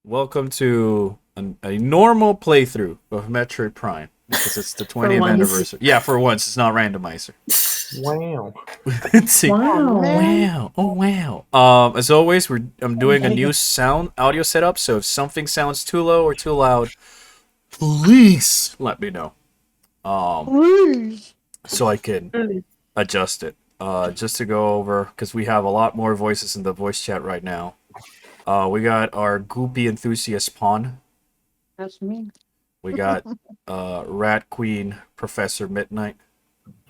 Welcome to a normal playthrough of Metroid Prime because it's the 20th anniversary. Yeah, for once, it's not randomizer. Wow. Let's see. Wow. Wow. Oh wow. As always, I'm doing a new audio setup. So if something sounds too low or too loud, please let me know. So I can adjust it. Just to go over because we have a lot more voices in the voice chat right now. We got our goopy enthusiast pawn. That's me. We got Rat Queen Professor Midnight.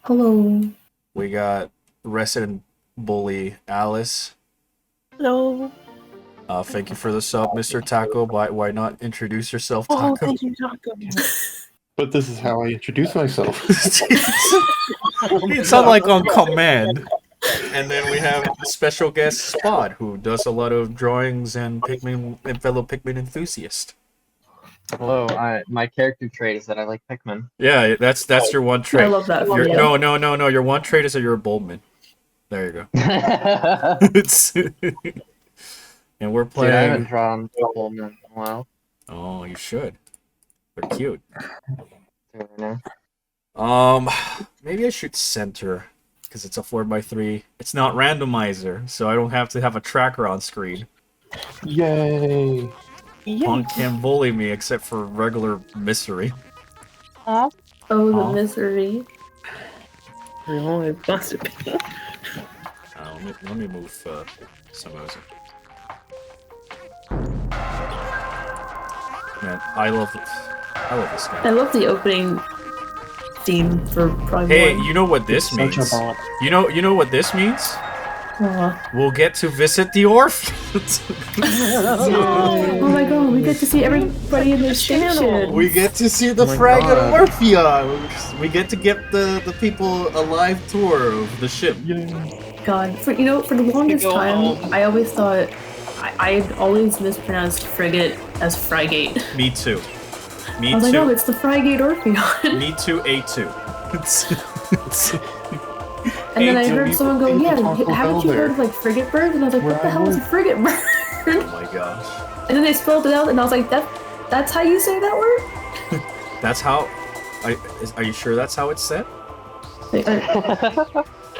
Hello. We got resident bully Alice. Hello. Thank you for the sub, Mr. Taco. Why not introduce yourself, Taco? Oh, thank you, Taco. But this is how I introduce myself. It's not like on command. And then we have special guest Spot, who does a lot of drawings and fellow Pikmin enthusiast. Hello, my character trait is that I like Pikmin. Yeah, that's your one trait. I love that. No. Your one trait is that you're a Bulbman. There you go. And we're playing. Dude, I haven't drawn Pikmin in a while. Oh, you should. They're cute. Yeah. Maybe I should center because it's a 4x3. It's not randomizer, so I don't have to have a tracker on screen. Yay! Punk can't bully me except for regular misery. Oh, the misery. Let me move some of those. Man, I love this I game. love the opening theme for Prime Hey, 1. you know what this means? You know what this means? We'll get to visit the Orpheons. Oh my god, we get to see everybody in the station. We get to see the fragged Orpheon. We get to get the people a live tour of the ship. God, for the longest time, I always thought I always mispronounced frigate as frigate. Me too. Me I was too. like, no, it's the frigate Orpheon. Me too. A2. And then I heard someone go, yeah, haven't you heard of like frigate birds? And I was like, what the hell is a frigate bird? Oh my gosh. And then they spelled it out, and I was like, that's how you say that word? That's how. Are you sure that's how it's said? Like,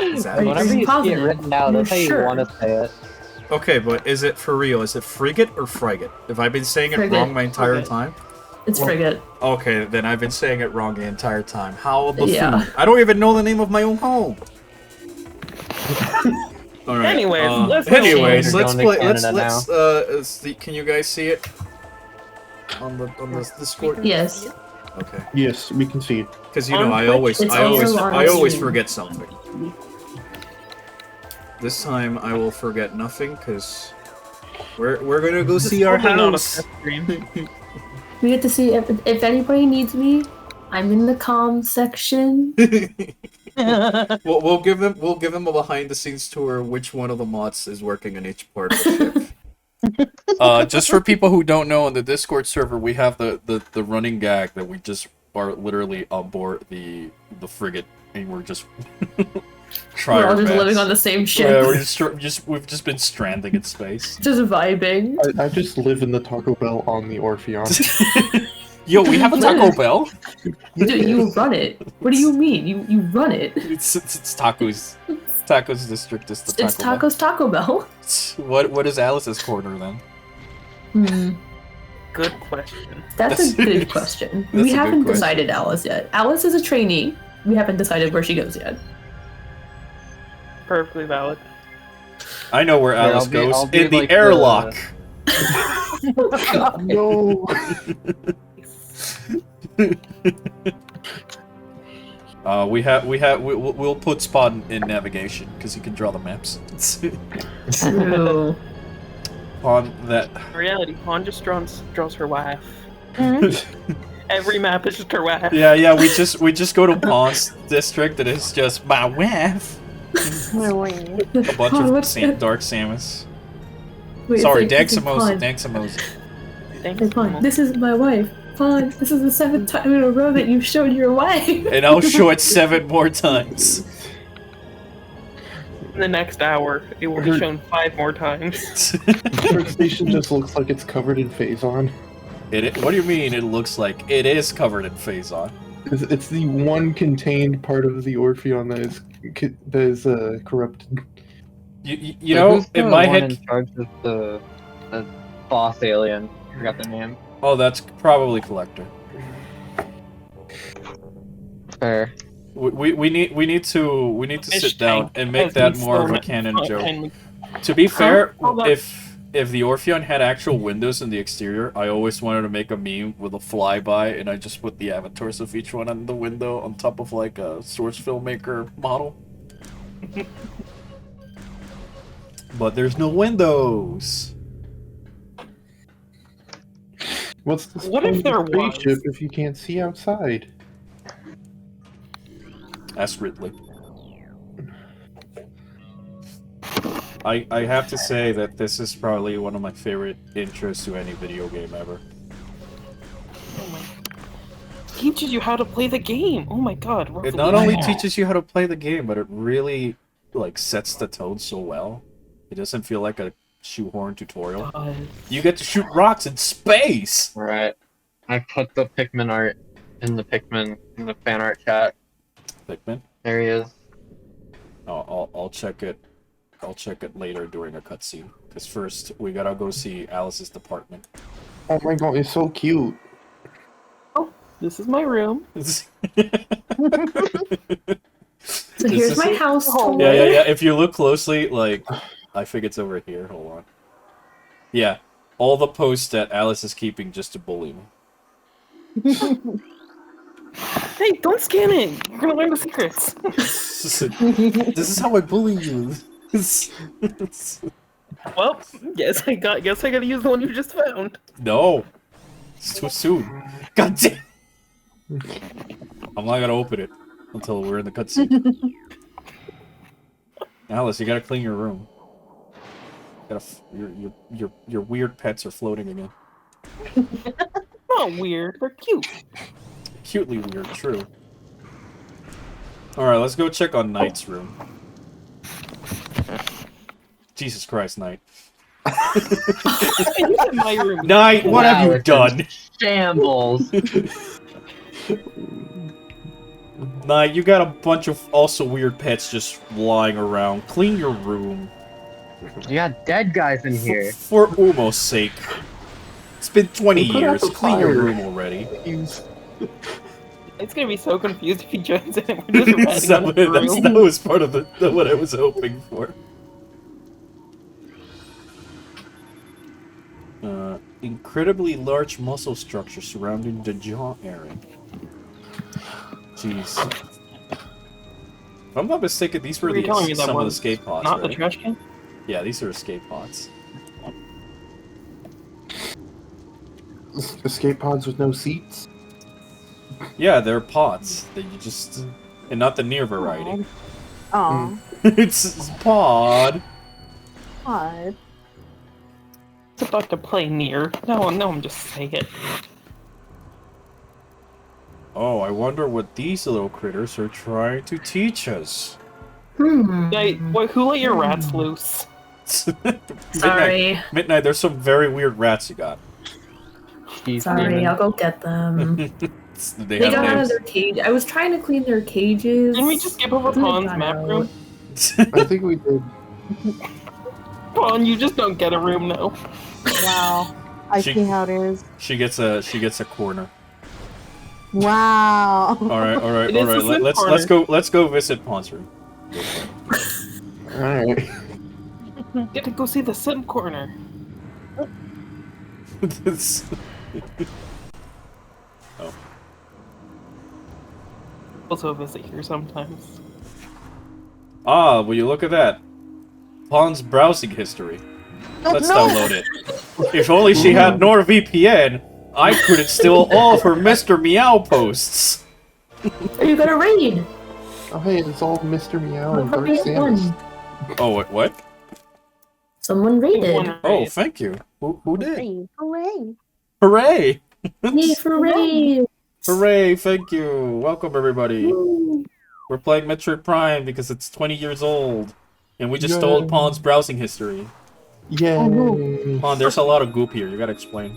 Is that Are Whenever you see it positive? written out, that's how you Sure. want to say it. Okay, but is it for real? Is it frigate or frigate? Have I been saying it Frigate. wrong my entire time? It's frigate. Okay, then I've been saying it wrong the entire time. How a buffoon. Yeah. I don't even know the name of my own home. All right. Anyways, anyways, We're let's going to play. Canada Let's. Can you guys see it on the Discord? Yes. Okay. Yes, we can see. Because you On know, I Twitch, always also on always Steam. forget something. This time I will forget nothing because we're gonna go see our house. We get to see if anybody needs me, I'm in the comms section. We'll give him a behind the scenes tour. Which one of the mods is working on each part of the ship? Just for people who don't know, on the Discord server we have the running gag that we just are literally on board the frigate and we're just trying We're all our just best. living on the same ship. Yeah, we've just been stranding in space. Just vibing. I just live in the Taco Bell on the Orpheon. Yo, we have a Taco Bell. Dude, you run it. What do you mean? You run it. It's Taco's district is the Taco It's Taco's Taco Bell. Bell. What is Alice's corner then? Good question. That's a good question. That's We a good haven't question. decided Alice yet. Alice is a trainee. We haven't decided where she goes yet. Perfectly valid. I know where Alice I'll goes. be In the like airlock. No. We'll put Spot in navigation because he can draw the maps. True. On that. In reality, Han just draws her wife. Every map is just her wife. Yeah. We just go to Pawn's district and it's just my wife. A bunch Pawn, of what's that? Dark Samus. Wait, Sorry, it's like Pawn. Daxamosa. Thanks, Hey, Pawn, Mom. this is my wife. Pawn, this is the 7th time in a row that you've showed your wife. And I'll show it 7 more times. In the next hour, it will be Her- shown 5 more times. Her station just looks like it's covered in Phazon. What do you mean it looks like it is covered in Phazon? It's the one contained part of the Orpheon that is corrupted. You So know, who's the in my one in head... charge of the boss alien? I forgot the name. Oh, that's probably Collector. Fair. We need to sit Fish down tank and make has that been more of a thrown canon at- joke. and- To be fair, Hold on. if the Orpheon had actual windows in the exterior, I always wanted to make a meme with a flyby, and I just put the avatars of each one on the window on top of like a source filmmaker model. But there's no windows. What's the What if point there of a spaceship was? if you can't see outside? Ask Ridley. I have to say that this is probably one of my favorite intros to any video game ever. Oh my. Teaches you how to play the game. Oh my god. It not only revolutionary. teaches you how to play the game, but it really like sets the tone so well. It doesn't feel like a shoehorn tutorial. You get to shoot rocks in space. Right. I put the Pikmin art in the fan art chat. Pikmin. There he is. I'll check it. I'll check it later during a cutscene. Cause first we gotta go see Alice's department. Oh my god, it's so cute. This is my room. So This here's is my it? house toy. Yeah. If you look closely, like, I think it's over here. Hold on. Yeah, all the posts that Alice is keeping just to bully me. Hey, don't scan it. You're gonna learn the secrets. This is how I bully you. Well, guess I gotta use the one you just found. No, it's too soon. God damn. I'm not gonna open it until we're in the cutscene. Alice, you gotta clean your room. Your weird pets are floating again. Not weird. They're cute. Cutely weird, true. Alright, let's go check on Knight's room. Jesus Christ, Knight. You said my room. Knight, what have you it's done? in Shambles. Knight, you got a bunch of also weird pets just lying around. Clean your room. You got dead guys in here. For Umo's sake. It's been 20 Well, put out years. the Clean your fire. room already. It's gonna be so confused if he joins in. We're just that, ratting on his that room. was part of what I was hoping for. Incredibly large muscle structure surrounding the jaw area. Jeez. If I'm not mistaken, these were Were you telling me that some of the was escape pods, Not right? the trash can? Yeah, these are escape pods. Escape pods with no seats? Yeah, they're pods that you just... And not the near variety. Aw, It's pod. odd. It's about to play near. No, I'm just saying it. Oh, I wonder what these little critters are trying to teach us. Who let your rats loose? Sorry. Midnight, there's some very weird rats you got. Cheese Sorry, demon. I'll go get them. They They have got out of names. their cage. I was trying to clean their cages. Didn't we just skip over They Pawn's got map out. room? I think we did. Pawn, you just don't get a room now. Wow. I She- see how it is. She gets a corner. Wow. All right. It is the sim corner. Let's go visit Pawn's room. Alright. Get to go see the sim corner. This- oh. Also visit here sometimes. Ah, will you look at that? Pawn's browsing history. Let's download it. If only she had NordVPN, I could steal all of her Mr. Meow posts. Are you gonna raid? Oh hey, it's all Mr. Meow and Dark Hurry Samus. one. Oh, what? Someone raided. One Oh, raid. thank you. Who did? Hooray. Hooray! Yay for raid! Hooray! Thank you. Welcome everybody. Woo. We're playing Metroid Prime because it's 20 years old. And we just stole Yay. Pawn's browsing history. Yeah. Pawn, there's a lot of goop here. You gotta explain.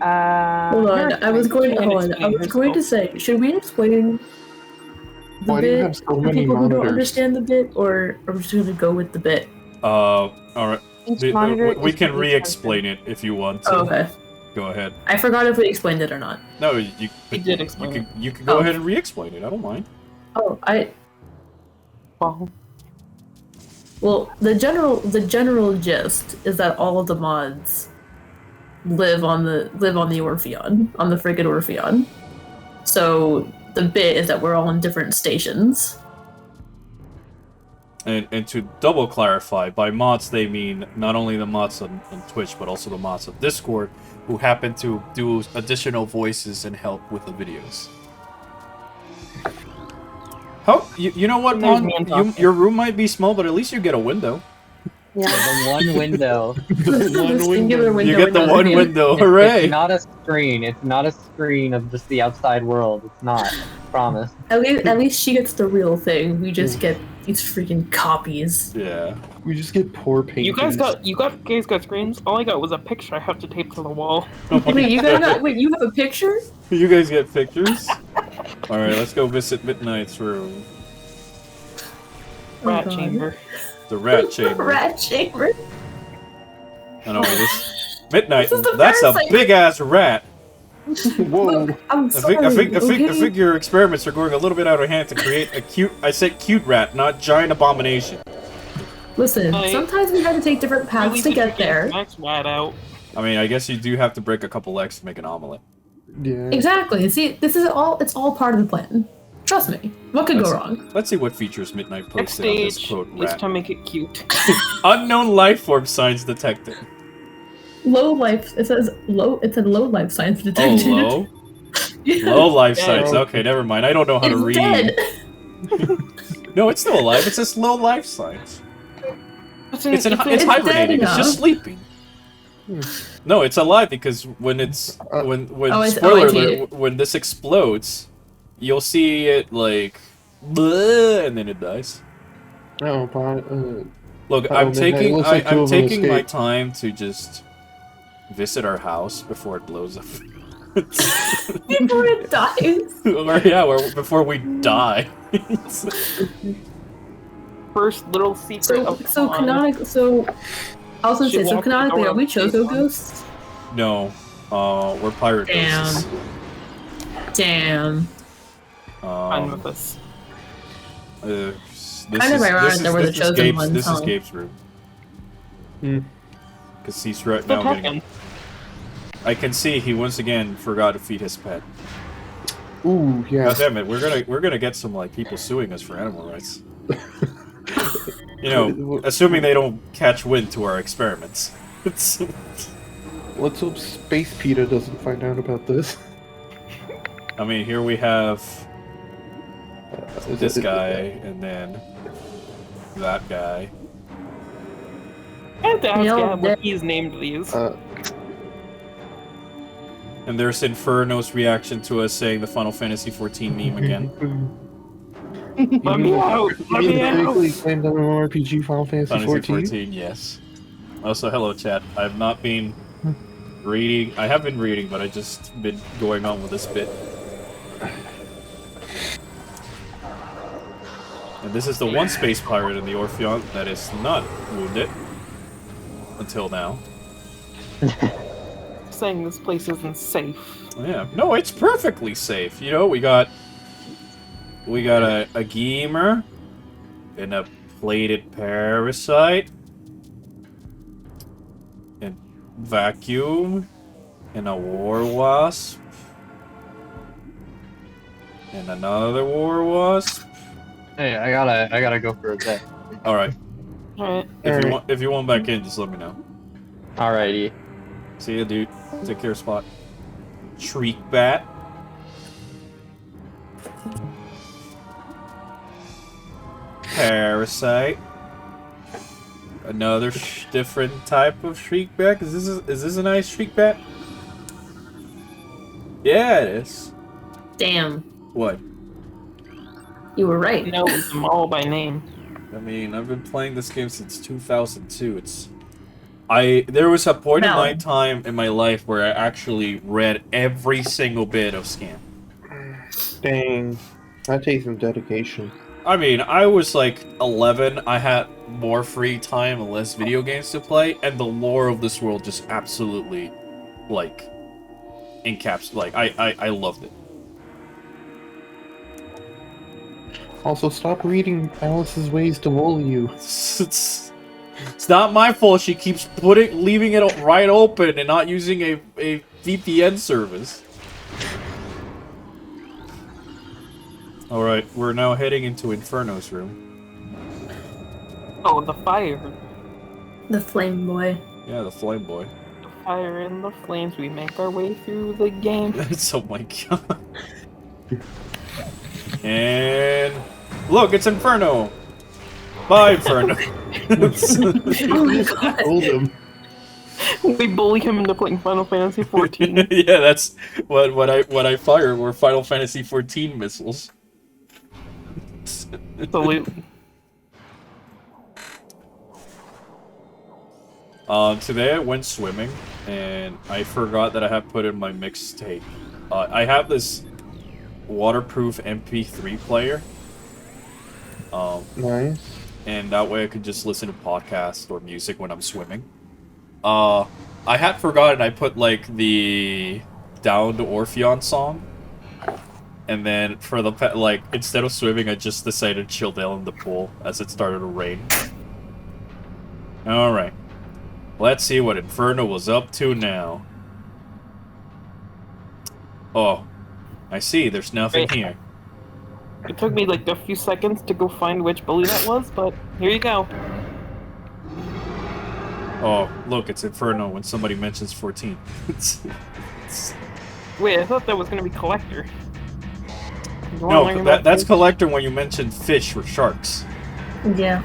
Hold on, I was going to say, should we explain the Why do you bit have so for many people who don't monitors? understand the bit, or are we just going to go with the bit? Alright. Each monitor We is can for each re-explain it if you want to. Oh, okay. Go ahead. I forgot if we explained it or not. No, you did explain it. You can go Oh. ahead and re-explain it. I don't mind. Oh, Well, well, the general gist is that all of the mods live on the Orpheon, on the frigate Orpheon. So the bit is that we're all in different stations. And to double clarify, by mods they mean not only the mods on Twitch, but also the mods of Discord, who happen to do additional voices and help with the videos. How you know what, And there's Pawn? me on top. Your room might be small, but at least you get a window. Yeah. The one window. The singular window. You get in the one video. window. It's Hooray! not a screen. It's not a screen of just the outside world. It's not. Promise. At least she gets the real thing. We just get these freaking copies. Yeah. We just get poor paintings. you guys got screens. All I got was a picture I have to tape to the wall. Wait, you have a picture? You guys get pictures? Alright, let's go visit Midnight's room. Rat God. chamber. The rat chamber. Rat chamber. I know this. Midnight, This is the that's a parasite. big ass rat. Whoa. I'm I sorry. think your experiments are going a little bit out of hand to create a cute. I said cute rat, not giant abomination. Listen, Hey. sometimes we have to take different paths Really to get freaking there. Max rat out. I mean, I guess you do have to break a couple eggs to make an omelet. Yeah. Exactly. See, this is all. It's all part of the plan. Trust me. What could go Let's- wrong? Let's see what features Midnight Next posted on this stage quote is rat. to make it cute. Unknown life form signs detected. Low life. It says low. It said low life science Oh, detected. low? Yeah. Low life Yeah. signs. Okay, never mind. I don't know how to It's read. dead. No, it's still alive. It says low life signs. It's It's dead hibernating. It's enough. just sleeping. No, it's alive because when it's when Oh, I spoiler see alert, when this explodes, you'll see it like bleh, and then it dies. Oh, but, Look, Oh, I'm then it taking looks like two I'm of them taking my escaped. time to just visit our house before it blows up. Before it dies. Or yeah, before we die. first little secret So of so Pawn. canonical. So I was gonna She say. So walked the canonically, door are we of Jason. Chozo ghosts? No, we're pirate Damn. ghosts. Damn. Fine with us. This Kind of ironic that we're the chosen Gabe's, ones, This is huh? Gabe's room. Hmm. Because he's right The now getting. Tekken. I can see he once again forgot to feed his pet. ooh, yeah. God damn it, we're gonna get some like people suing us for animal rights. You know, assuming they don't catch wind to our experiments. Let's hope Space PETA doesn't find out about this. I mean, here we have this guy, and then that guy. I have to ask You know, Gab what he's named these. And there's Inferno's reaction to us saying the Final Fantasy XIV meme again. Let me out! Let me out! Correctly claimed MMORPG Final Fantasy Final 14. Fantasy 14, yes. Also, hello, chat. I've not been reading. I have been reading, but I just been going on with this bit. And this is the one space pirate in the Orpheon that is not wounded. Until now. Saying this place isn't safe. Yeah. No, it's perfectly safe. You know, we got a gamer and a plated parasite and vacuum and a war wasp and another war wasp. Hey, I gotta go for a bit. All right. Alright. If you want back in, just let me know. Alrighty. See ya, dude. Take care, Spot. Shriek bat. Parasite. Another different type of shriek bat. Is this a nice shriek bat? Yeah, it is. Damn. What? You were right. Knows them all by name. I mean, I've been playing this game since 2002. There was a point in my time in my life where I actually read every single bit of Scan. Dang. That takes some dedication. I mean, I was like 11, I had more free time and less video games to play, and the lore of this world just absolutely, like, I loved it. Also, stop reading Alice's ways to bully you. It's not my fault she keeps leaving it right open and not using a VPN service. Alright, we're now heading into Inferno's room. Oh, the fire. The flame boy. Yeah, the flame boy. The fire and the flames. We make our way through the game. Oh my god. And look, it's Inferno. Bye, Inferno. Oh my god. Told him. We bully him into playing Final Fantasy 14. Yeah, that's what I fire were Final Fantasy 14 missiles. Absolutely. Today I went swimming and I forgot that I had put in my mixtape. I have this waterproof MP3 player. Nice. And that way I could just listen to podcasts or music when I'm swimming. I had forgotten I put like the Down to Orpheon song. And then for the instead of swimming, I just decided to chill down in the pool as it started to rain. Alright. Let's see what Inferno was up to now. Oh. I see, there's nothing here. It took me like a few seconds to go find which bully that was, but here you go. Oh, look, it's Inferno when somebody mentions 14. Wait, I thought that was gonna be Collector. You weren't No, learning about that's fish? Collector when you mention fish or sharks. Yeah.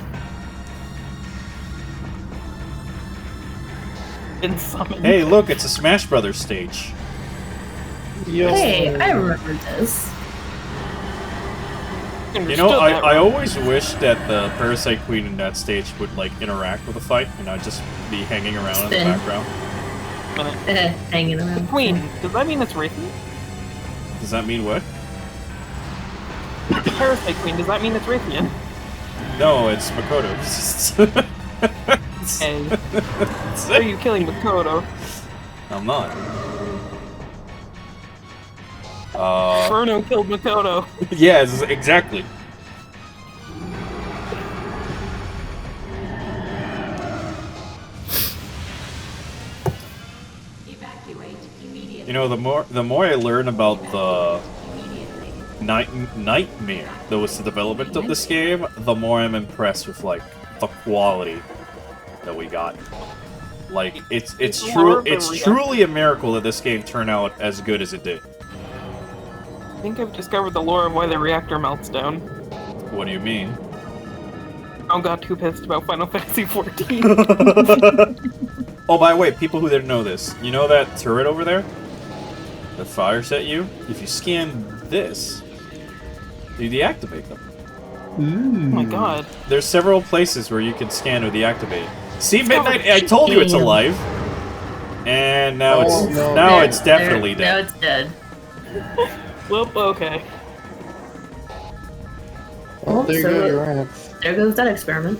Been summoned. Hey, look, it's a Smash Brothers stage. Yo. Hey, I remember this. You know, I always wish that the Parasite Queen in that stage would, like, interact with the fight and not just be hanging around in the Spin. background. Hanging around. Queen, does that mean it's Raytheon? Does that mean what? Parasite Queen, does that mean it's Raytheon? No, it's Makoto. Hey. Are you killing Makoto? I'm not. Inferno killed Makoto. Yes, exactly. You know, the more I learn about the nightmare that was the development of this game, the more I'm impressed with like the quality that we got. Like it's truly a miracle that this game turned out as good as it did. I think I've discovered the lore of why the reactor melts down. What do you mean? I got too pissed about Final Fantasy 14. Oh, by the way, people who didn't know this, you know that turret over there that fires at you? If you scan this, you deactivate them. Oh my god. There's several places where you can scan or deactivate it. See, Midnight, I told you it's alive. And now it's definitely Now dead. it's dead. Whoop, okay. Oh, there So- go your rats. There goes that experiment.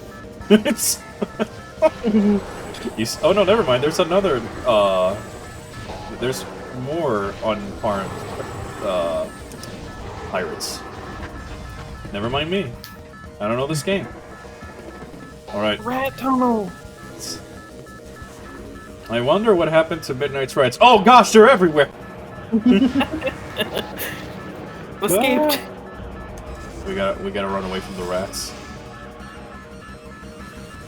It's oh no, never mind. There's another. There's more unharmed pirates. Never mind me. I don't know this game. All right. Rat tunnel! I wonder what happened to Midnight's rats. Oh gosh, they're everywhere. Escaped! We gotta run away from the rats.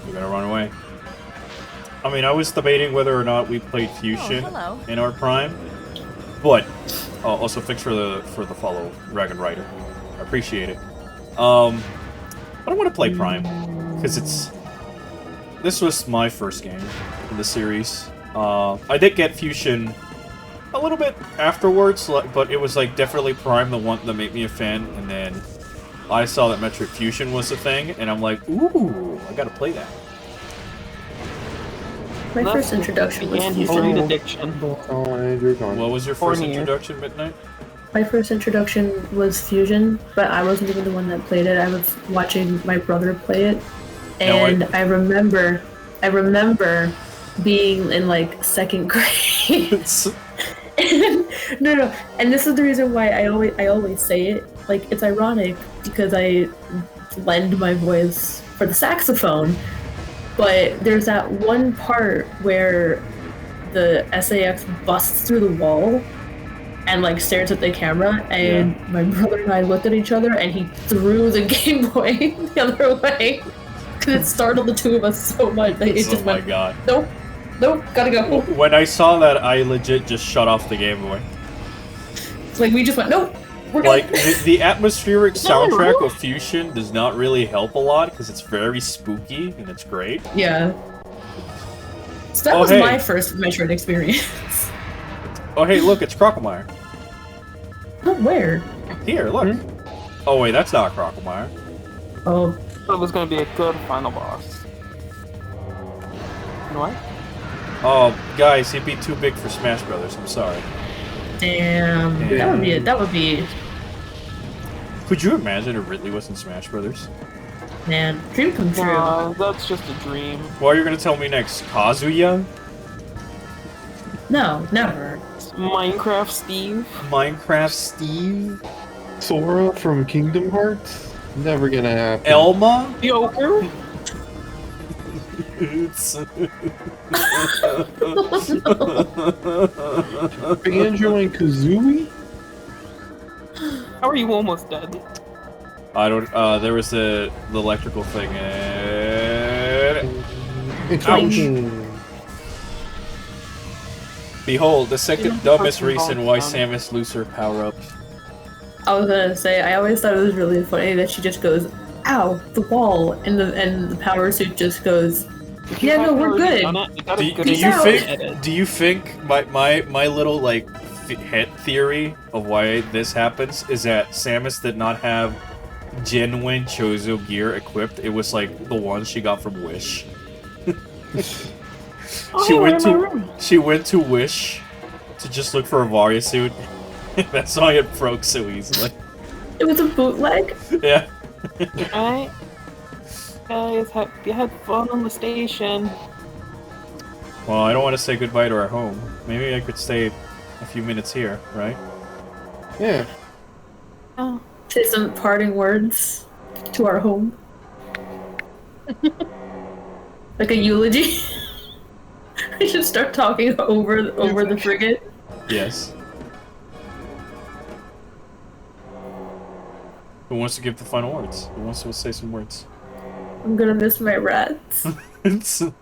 We gotta run away. I mean, I was debating whether or not we played Fusion in our prime, but also thanks for the follow, Dragon Rider. I appreciate it. But I want to play Prime because this was my first game in the series. I did get Fusion a little bit afterwards, but it was like definitely Prime the one that made me a fan, and then I saw that Metroid Fusion was a thing, and I'm like, ooh, I gotta play that. My That's first introduction was began his Fusion. food addiction. Oh, you're gone. What was your first Hornier. introduction, Midnight? My first introduction was Fusion, but I wasn't even the one that played it. I was watching my brother play it, Now and I remember being in like second grade. No, and this is the reason why I always say it. Like, it's ironic because I lend my voice for the saxophone, but there's that one part where the SAX busts through the wall and like stares at the camera, and my brother and I looked at each other, and he threw the Game Boy the other way because it startled the two of us so much that it Oh just my went, god. nope, gotta go. When I saw that, I legit just shut off the Game Boy. It's like we just went, nope, we're good. Like, the atmospheric soundtrack of Fusion does not really help a lot, because it's very spooky, and it's great. Yeah. So that was hey. my first Metroid experience. Oh hey, look, it's Crocomire. Oh, where? Here, look. Oh wait, that's not Crocomire. Oh, It was going to be a good final boss. You know what? Oh, guys, he'd be too big for Smash Brothers, I'm sorry. damn. Yeah. That would be, Could you imagine if Ridley was in Smash Brothers? man, dream come true. That's just a dream. What are you gonna tell me next? Kazuya? No, never. Minecraft Steve. Minecraft Steve? Sora from Kingdom Hearts? Never gonna happen. Elma? Joker. It's... Banjo and Kazooie? How are you almost dead? I don't, there was the electrical thing and... Ouch. Behold, the second Yeah, dumbest fucking reason balls why down. Samus loses her power-up. I was gonna say, I always thought it was really funny that she just goes, ow, the wall, and the power suit just goes, yeah, no, we're good. Do you think my little like head theory of why this happens is that Samus did not have genuine Chozo gear equipped? It was like the one she got from Wish. She went to Wish to just look for a Varia suit. That's why it broke so easily. It was a bootleg? Yeah. Alright. Guys, you had fun on the station. Well, I don't want to say goodbye to our home. Maybe I could stay a few minutes here, right? Yeah. Oh. Say some parting words to our home. Like a eulogy. I should start talking over the frigate. Yes. Who wants to give the final words? Who wants to say some words? I'm gonna miss my rats. I don't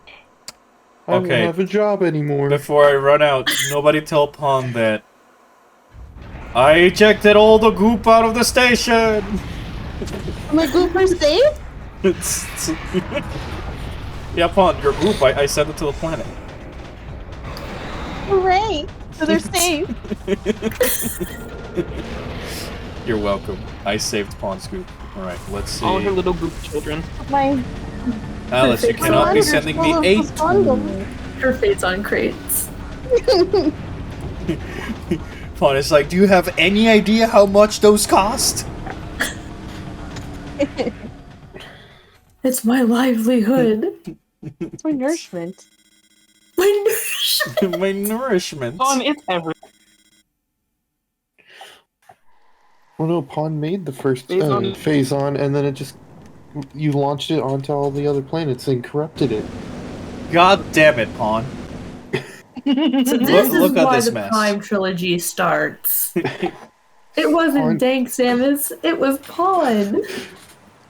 Okay. have a job anymore. Before I run out, nobody tell Pon that I ejected all the goop out of the station! My goopers safe? Yeah, Pon, your goop, I sent it to the planet. Hooray! So they're safe. You're welcome. I saved Pon's goop. Alright, let's see. All her little goop children. My Alice, you cannot be sending me 8. Her fate's on crates. Pon is like, do you have any idea how much those cost? It's my livelihood. It's my nourishment. My nourishment. My nourishment. It's everything. Well, no, Pawn made the first Phazon. Phazon, and then it just... You launched it onto all the other planets and corrupted it. God damn it, Pon. So this Look is at why this the mess. Prime trilogy starts. It wasn't Dank Samus, it was Pawn.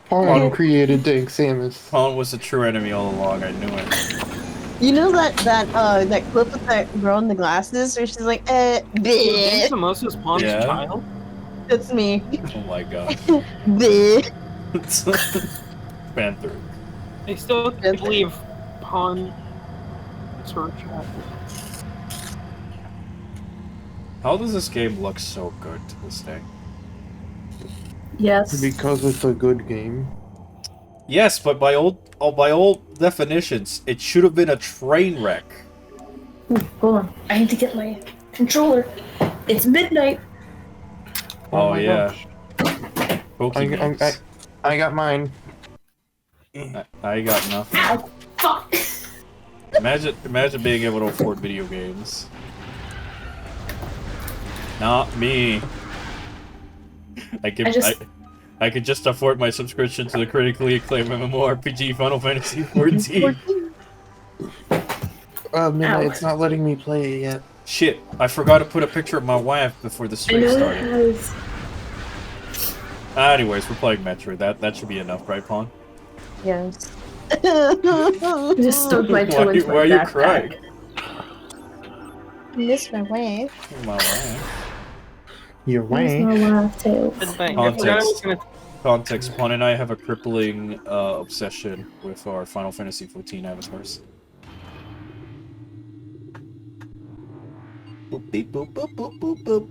Pawn created Dank Samus. Pon was a true enemy all along, I knew it. You know that clip with that girl in the glasses where she's like, bleh. Samus was Pon's Yeah. child. That's me. Oh my god. Bleh. Panther. I still can't believe Pon is her child. How does this game look so good to this day? Yes. Because it's a good game. Yes, but by all definitions, it should have been a train wreck. Ooh, hold on. I need to get my controller. It's midnight. Oh, my yeah. gosh. Pokegames. I got mine. I got nothing. Ow. Fuck. Imagine being able to afford video games. Not me. I could just afford my subscription to the critically acclaimed MMORPG Final Fantasy XIV. Midnight, Ow. it's not letting me play it yet. Shit, I forgot to put a picture of my wife before the stream started. Anyways, Anyways, we're playing Metroid. That should be enough, right, Pawn? Yes. I just stuck my toe into my Why are you backpack. crying? Miss my wife. My wife. Your Where's way. my laugh tails? Good thing. I forgot I was gonna. Context, Pawn and I have a crippling obsession with our Final Fantasy XIV avatars. Boop, beep, boop, boop, boop, boop, boop.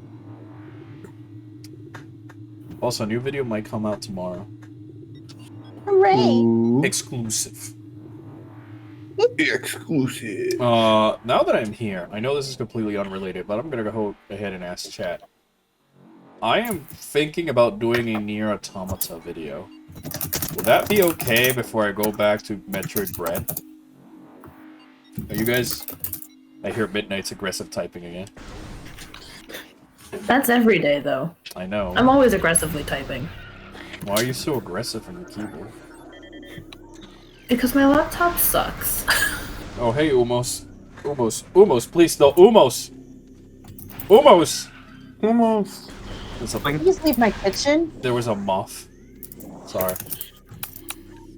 Also, a new video might come out tomorrow. Hooray! Ooh, Exclusive. exclusive. Now that I'm here, I know this is completely unrelated, but I'm gonna go ahead and ask chat. I am thinking about doing a Nier Automata video. Will that be okay before I go back to Metroid Dread? Are you guys... I hear Midnight's aggressive typing again. That's every day, though. I know. I'm always aggressively typing. Why are you so aggressive on your keyboard? Because my laptop sucks. Oh, hey, Umos. Umos, please, no, Umos! Umos! Almost. Can you just leave my kitchen? There was a moth. Sorry.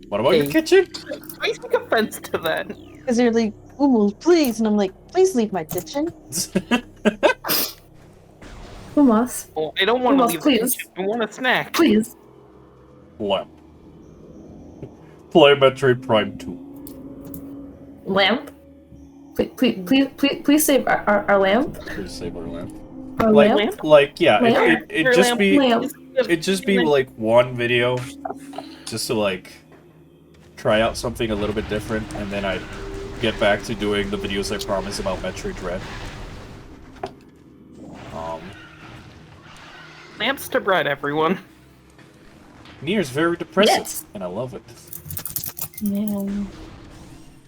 What about Hey. your kitchen? I take offense to that. Because they're like, Umu, please. And I'm like, please leave my kitchen. Umas, Well, I don't want to Almost, leave please. the kitchen. I want a snack. please. Lamp. Play Metroid Prime 2. Lamp? Please save our lamp. Please save our lamp. Our Like, lamp. yeah, Lamp? it just be... Lamp. It'd just be like one video, just to like try out something a little bit different, and then I'd get back to doing the videos I promised about Metroid Dread. Lamps to bread, everyone. Nier's very depressive, Yes. and I love it. Man.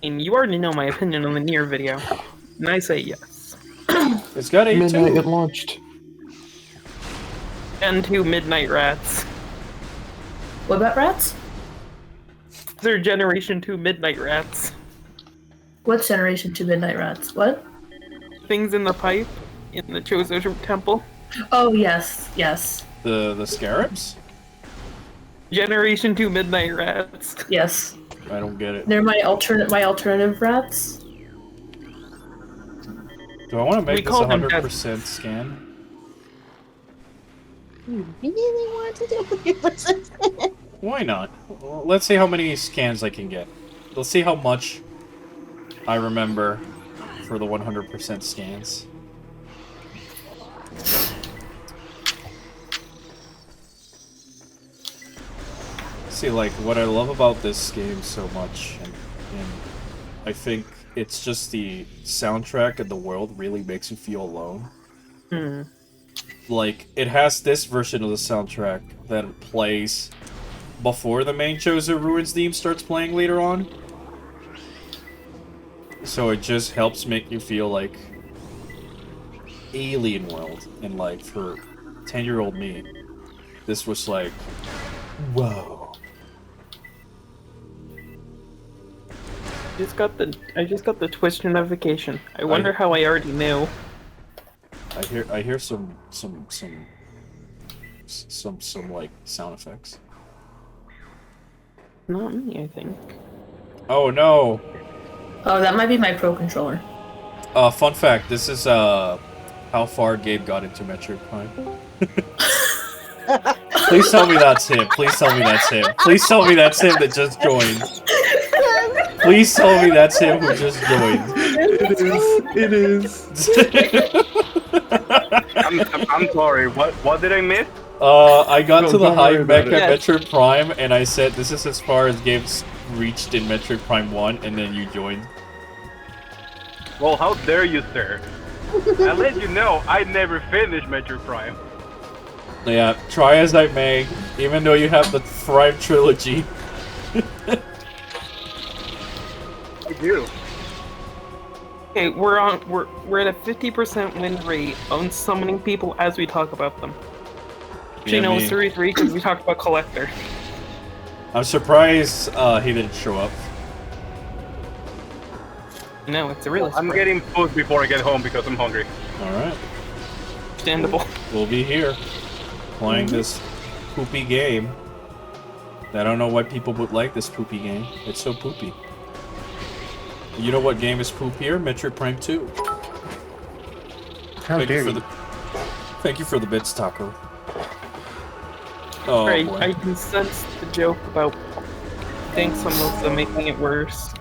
And you already know my opinion on the Nier video. And I say yes. It's got Midnight, A2. it launched. And 2 Midnight Rats. What about rats? They're Generation 2 Midnight Rats. What's Generation 2 Midnight Rats? What? Things in the pipe in the Chozo Temple. Oh, yes, yes, The scarabs? Generation 2 Midnight Rats. yes. I don't get it. They're my alternative rats. Do I want to We make this call them 100% scan? You really want to do it? Why not? Well, let's see how many scans I can get. Let's see how much I remember for the 100% scans. See, like, what I love about this game so much, and I think it's just the soundtrack and the world really makes you feel alone. Hmm. Like, it has this version of the soundtrack that plays before the main Chozo Ruins theme starts playing later on. So it just helps make you feel like alien world. And like, for 10-year-old me, this was like, whoa. I just got the Twitch notification. I wonder how I already knew. I hear some like sound effects. Not me, I think. Oh no. Oh, that might be my Pro Controller. Fun fact, this is how far Gabe got into Metroid Prime. Please tell me that's him. Please tell me that's him. Please tell me that's him that just joined. Please tell me that's him who just joined. It is. I'm sorry. What did I miss? I got No, to the don't high worry about mecha it. Yeah. Metroid Prime, and I said, this is as far as games reached in Metroid Prime 1, and then you joined. Well, how dare you, sir? I let you know I never finished Metroid Prime. Yeah, try as I may, even though you have the Prime trilogy. I do. Okay, we're at a 50% win rate on summoning people as we talk about them. Actually, no, it's 33 because we talked about Collector. I'm surprised he didn't show up. No, it's a real. I'm getting food before I get home because I'm hungry. Alright, understandable. we'll be here, playing this poopy game. I don't know why people would like this poopy game. It's so poopy. You know what game is poopier? Metroid Prime 2. How dare you? Thank you for the bits, Taco. Oh, Right, boy. I can sense the joke about Dank Samosa making it worse.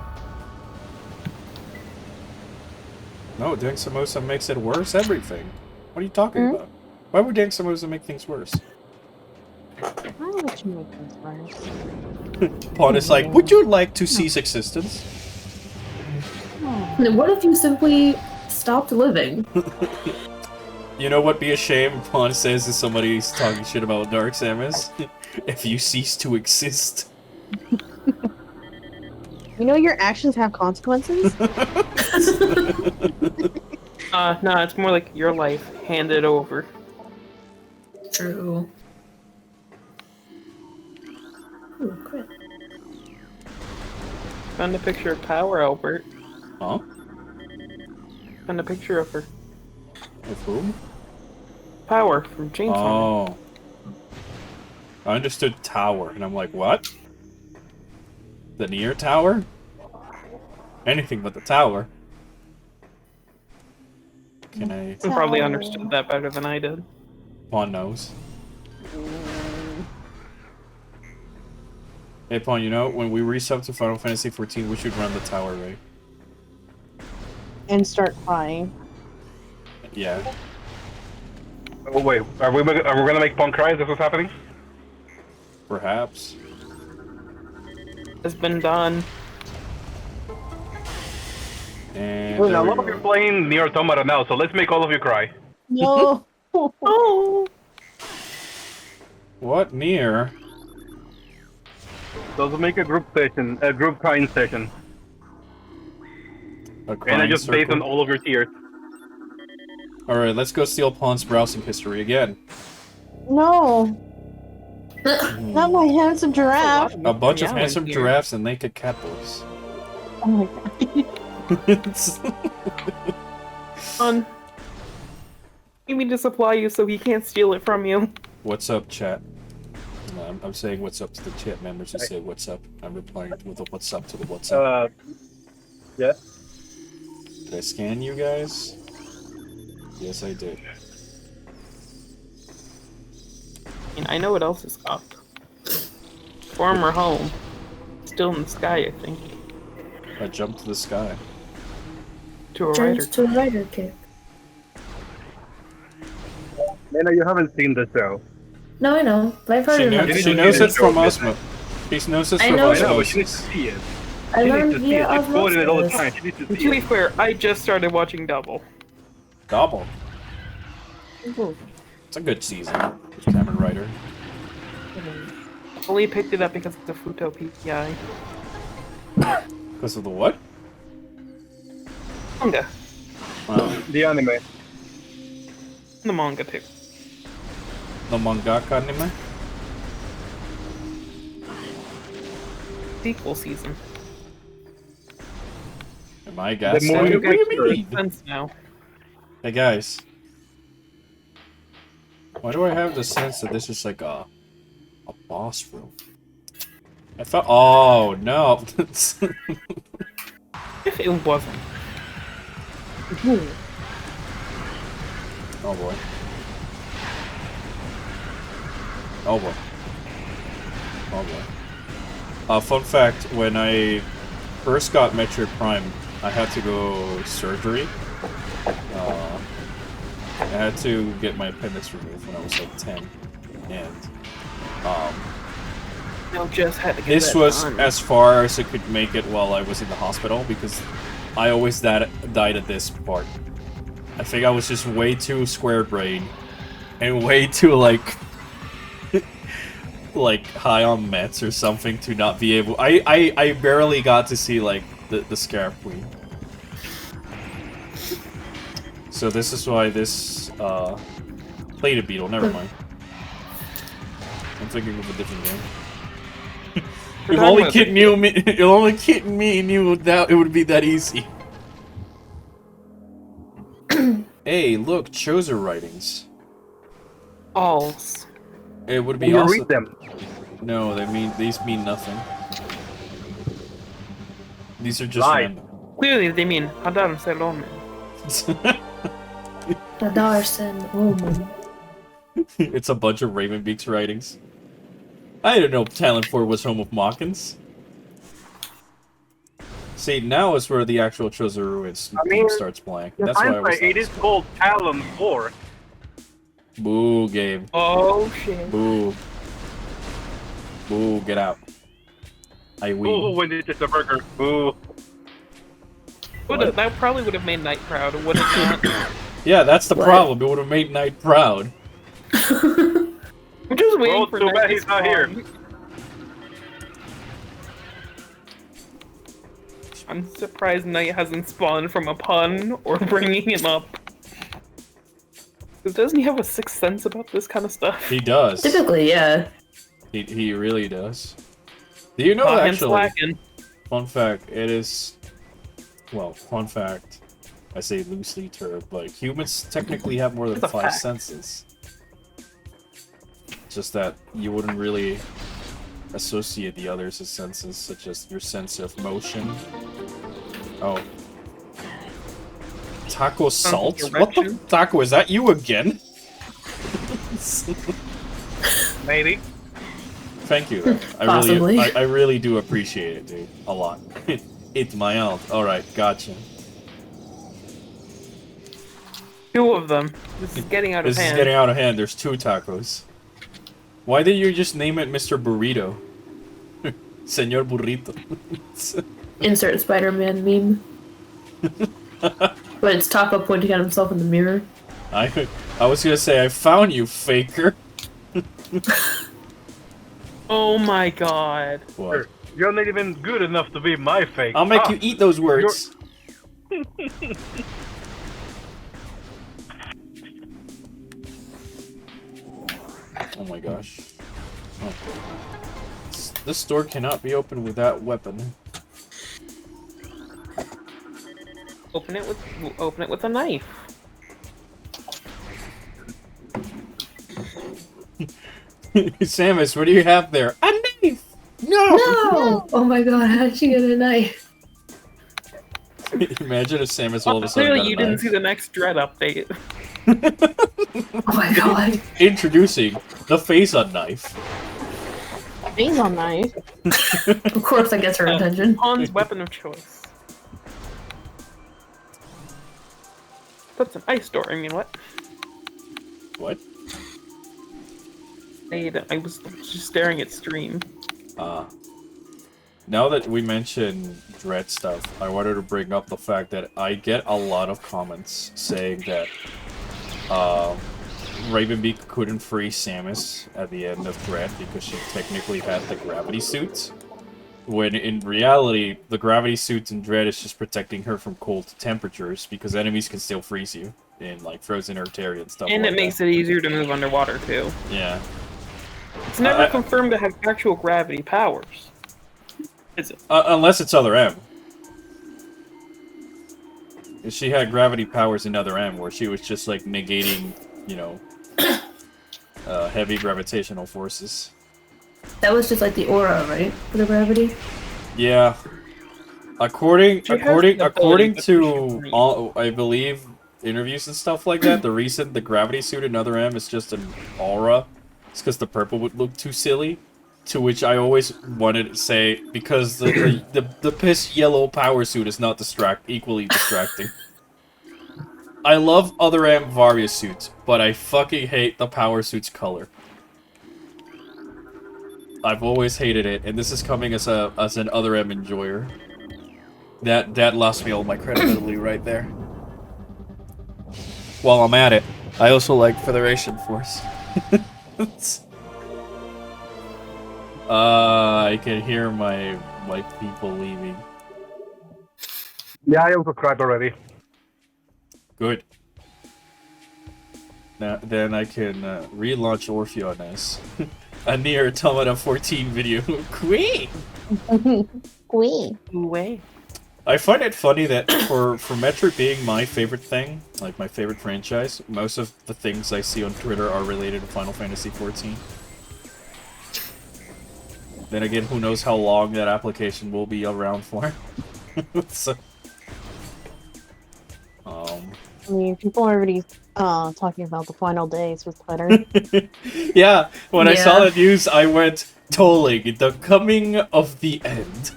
No, Dank Samosa makes it worse. Everything. What are you talking about? Why would Dank Samosa make things worse? Why would you make things worse? Pawn is like, would you like to cease existence? What if you simply stopped living? You know what be a shame? Pawn says if somebody's talking shit about Dark Samus. If you cease to exist. You know your actions have consequences? No, it's more like your life handed over. True. Ooh, crap. Found a picture of Power, Albert. Huh? Found a picture of her. Of whom? Power from Chainsaw. Oh. I understood tower, and I'm like, what? The near tower? Anything but the tower. Can I... You probably understood that better than I did. Pawn knows. Hey, Pawn, you know, when we resub to Final Fantasy XIV, we should run the tower, right? And start crying. Yeah. Oh wait, are we gonna make Punk cry? Is this what's happening? Perhaps. Has been done. And Well, there a we lot of you go. are playing Nier Automata now, so let's make all of you cry. No. Oh! What? Near? So we'll make a group session, a group crying session, A and I crying just based on circle? all of your tears. Alright, let's go steal Pawn's browsing history again. No. Not my handsome giraffe. A bunch of Yeah, handsome here. giraffes and naked cat boys. Oh my god. You mean to supply you so he can't steal it from you. What's up, chat? I'm saying what's up to the chat members who say what's up. I'm replying with a what's up to the what's up. Yeah. Did I scan you guys? Yes, I did. I mean, I know what else is up. Former home. Still in the sky, I think. I jumped to the sky. To a writer. Jumps to a writer kick. Lena, you haven't seen the show. No, I know, but I've heard of it. She knows it from Osmo. She knows it I from know. I know, but she needs osmosis. to see it. I She learned needs to see via it. She's quoting it all the osmosis. time. She needs to To see be it. fair, I just started watching Double. Double. It's a good season. Cameron Ryder. Only picked it up because of the Futo PPI. Because of the what? Manga. Wow. The anime. The manga too. The mangaka anime? Sequel season. Am I gassed? more What you do you get- mean? Makes sense now. Hey guys. Why do I have the sense that this is like a boss room? I thought. Oh no! If it wasn't. Oh boy. Oh boy. Oh boy. Fun fact: when I first got Metroid Prime, I had to go surgery. I had to get my appendix removed when I was like 10. and No, just had to get this that was done. as far as it could make it while I was in the hospital, because I always died at this part. I think I was just way too square-brained and way too, like high on meds or something to not be able. I barely got to see like the Scarab Queen. So this is why this plated beetle. Never mind. I'm thinking of a different game. If only Kit knew me. If only Kit and me knew that it would be that easy. Hey, look, Choser writings. Alls. It would be Can you awesome. read them? No, these mean nothing. These are just Lie. random. Clearly, they mean Hadar Salome. Dadarsen Omen. It's a bunch of Ravenbeak's writings. I didn't know Talent 4 was home of Mawkins. See, now is where the actual Choser Ruins game starts playing. In That's why I was hindsight, it is called Talon 4. Boo, game. Oh shit. Boo. Boo, get out. I Ooh, win. when it's just a burger. Ooh. That probably would have made Knight proud, would it not? Yeah, that's the What? problem. It would have made Knight proud. I'm just waiting Well, for too Knight bad to he's not here. spawn. I'm surprised Knight hasn't spawned from a pun or bringing him up. 'Cause doesn't he have a sixth sense about this kind of stuff? He does. Typically, yeah. He really does. Do you know Caught him actually? slacking. Fun fact, it is... Well, fun fact. I say loosely termed, but humans technically have more than It's a 5 fact. senses. Just that you wouldn't really associate the others as senses, such as your sense of motion. Oh. Taco salt? like What the direction. taco? Is that you again? Maybe. Thank you. Possibly. I really do appreciate it, dude. A lot. It's my aunt. Alright, gotcha. 2 of them. This is getting out of This is hand. getting out of hand. There's 2 tacos. Why did you just name it Mr. Burrito? Señor Burrito. Insert Spider-Man meme. But it's Taco pointing at himself in the mirror. I was gonna say, I found you, faker. Oh my god. What? You're not even good enough to be my fake. I'll make Ah, you eat those words. Oh my gosh. Oh. This door cannot be opened with that weapon. Open it with a knife. Samus, what do you have there? A knife! No! No! Oh my god, how did she get a knife? Imagine if Samus all of a sudden Clearly got a you didn't knife. see the next Dread update. Oh my god. Introducing the face-on knife. Things on knife. Of course that gets her attention. Han's weapon of choice. That's an ice door, I mean what? What? I was just staring at stream. Now that we mentioned Dread stuff, I wanted to bring up the fact that I get a lot of comments saying that Ravenbeak couldn't free Samus at the end of Dread because she technically had the gravity suit. When in reality, the gravity suit in Dread is just protecting her from cold temperatures because enemies can still freeze you in like frozen earth area and stuff And like it makes it easier to move underwater too. that. Yeah. It's never I- confirmed to have actual gravity powers. Is it? Unless it's Other M. She had gravity powers in Other M, where she was just like negating, you know, heavy gravitational forces. That was just like the aura, right? For the gravity? Yeah. According She has the ability, according but to she's all, I believe, interviews and stuff like that, the reason the gravity suit in Other M is just an aura is because the purple would look too silly. To which I always wanted to say, because the piss yellow power suit is not equally distracting. I love Other M Varia suits, but I fucking hate the power suit's color. I've always hated it, and this is coming as an other M enjoyer. That lost me all my credibility right there. While I'm at it, I also like Federation Force. I can hear my people leaving. Yeah, I unsubscribed already. Good. Now, then I can relaunch Orpheon as a Nier Automata 14 video. Queen! Queen. Way. I find it funny that for Metroid being my favorite thing, like my favorite franchise, most of the things I see on Twitter are related to Final Fantasy 14. Then again, who knows how long that application will be around for. So, I mean, people are already talking about the final days with Twitter. yeah, when I saw Yeah. the news, I went, tolling the coming of the end.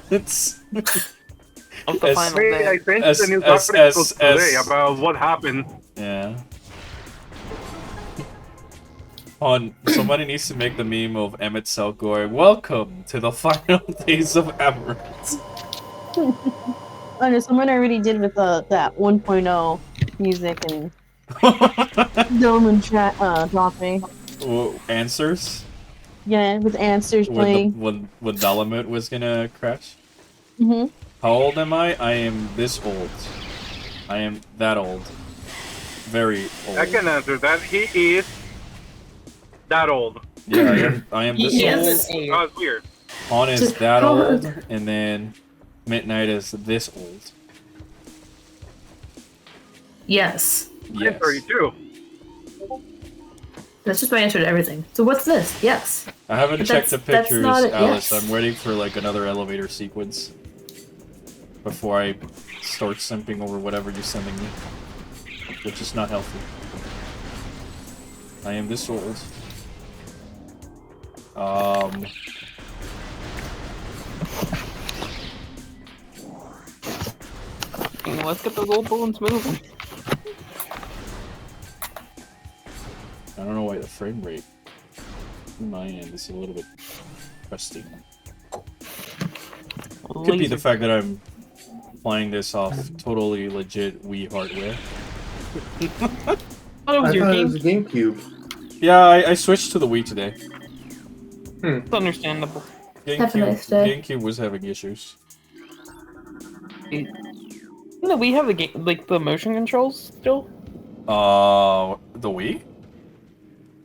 It's... Of the As- final Hey, day. I sent As- the news as- articles today as- about what happened. Yeah. Somebody needs to make the meme of Emmett Cell going, "Welcome to the final days of Amaranth." I know someone already did with that 1.0 music and Dome chat dropping. Answers? Yeah, with answers playing. When Dalamut was gonna crash? Mm-hmm. How old am I? I am this old. I am that old. Very old. I can answer that. He is that old. Yeah, I am this He old. isn't old. That was weird. Han is that old, and then Midnight is this old. Yes. Yes. I'm 32. That's just my answer to everything. So what's this? Yes. I haven't But checked the that's pictures, not it, Alice. yes. I'm waiting for like another elevator sequence before I start simping over whatever you're sending me, which is not healthy. I am this old. Let's get those old balloons moving. I don't know why the frame rate on my end is a little bit crusty. Could be the fact that I'm playing this off totally legit Wii hardware. I thought it was I your thought it game. was a GameCube. Yeah, I switched to the Wii today. It's understandable. Have a nice day. GameCube was having issues. You know, we have the game, like the motion controls still. The Wii?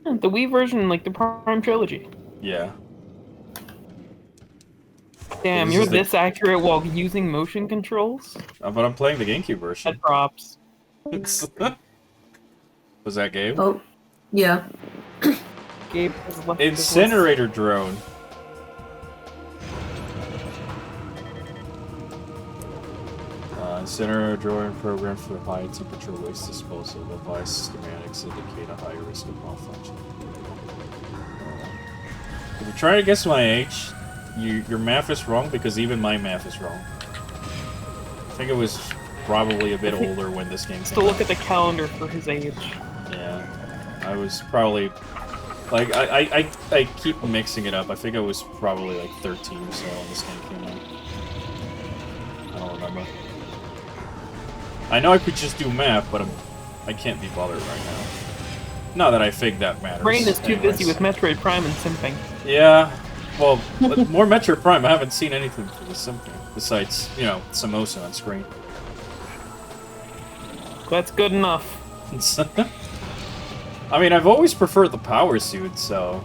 Yeah, the Wii version, like the Prime Trilogy. Yeah. Damn, This you're is the- this accurate while using motion controls. But I'm playing the GameCube version. That props. Was that Gabe? Oh, yeah. Gabe has left his list. Incinerator drone. Incinerator drone program for high temperature waste disposal. Device schematics indicate a high risk of malfunction. If you're trying to guess my age, your math is wrong because even my math is wrong. I think it was probably a bit older when this game To came look out. at the calendar for his age. Yeah, I was probably like I keep mixing it up. I think I was probably like 13 or so when this game came out. I don't remember. I know I could just do math, but I can't be bothered right now. Not that I think that matters. Brain is too anyways. busy with Metroid Prime and simping. Yeah, well, more Metroid Prime. I haven't seen anything for the simping besides, you know, Samosa on screen. That's good enough. I mean, I've always preferred the power suit, so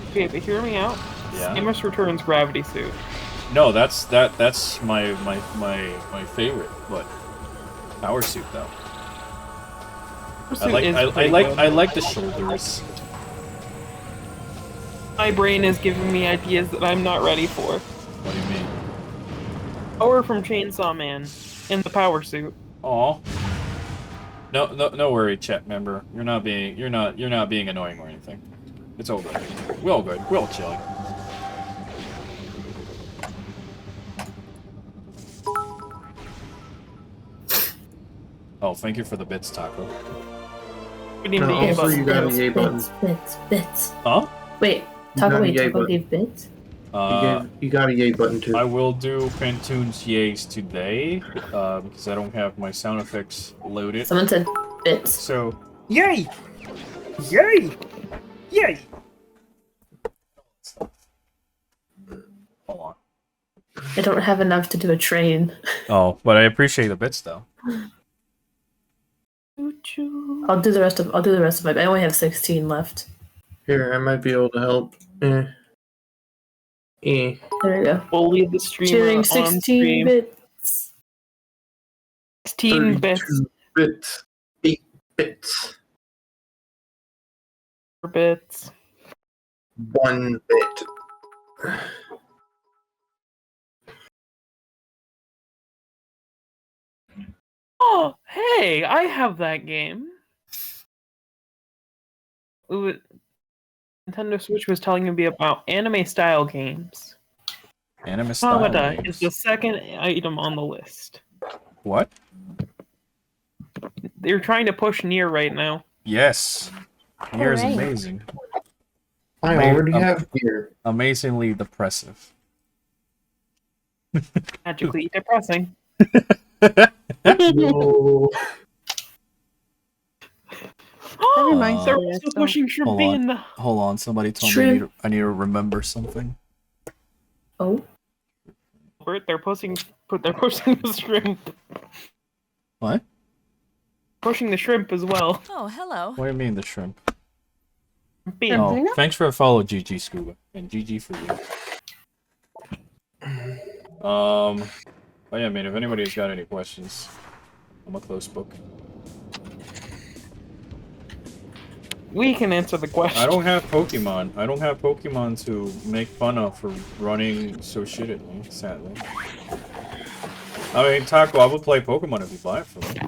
Okay, but hear me out. yeah. Samus Returns Gravity Suit. No, that's my favorite, but power suit though. Suit I is pretty good. like the shoulders. My brain is giving me ideas that I'm not ready for. What do you mean? Power from Chainsaw Man in the power suit. Aw. No worry, chat member. You're not being annoying or anything. It's all good. We're all good. We're all chilling. Oh, thank you for the bits, Taco. We need No, the E also button. you got a yay button. Bits. Huh? Wait, got a yay Taco button. gave bits? You got a yay button too. I will do Pantoon's yays today, because I don't have my sound effects loaded. Someone said bits. So, yay! Yay! Yay! Hold on. I don't have enough to do a train. Oh, but I appreciate the bits though. I'll do the rest of it. I only have 16 left. Here, I might be able to help. Eh. There we go. We'll leave the streamer Cheering on 16 stream. bits. 16 bits. 32 bits. 8 bits. 4 bits. 1 bit. Oh, hey, I have that game. Ooh, Nintendo Switch was telling me about anime-style games. Anime style. Automata is the second item on the list. What? They're trying to push Nier right now. Yes. Nier is Alright. amazing. I already have beer. Amazingly depressive. Magically depressing. No. That reminds They're me. also pushing Shrimp hold Bean. Hold on, somebody told me Shrimp. I need to remember something. Oh, They're pushing the shrimp. What? Pushing the shrimp as well. Oh, hello. What do you mean the shrimp? Bean. Oh, Sabrina? thanks for a follow, GG Scuba, and GG for you. But yeah, I mean, if anybody's got any questions, I'm a close book. We can answer the question. I don't have Pokemon. I don't have Pokemon to make fun of for running so shittily, sadly. I mean, Taco, I would play Pokemon if you buy it for me.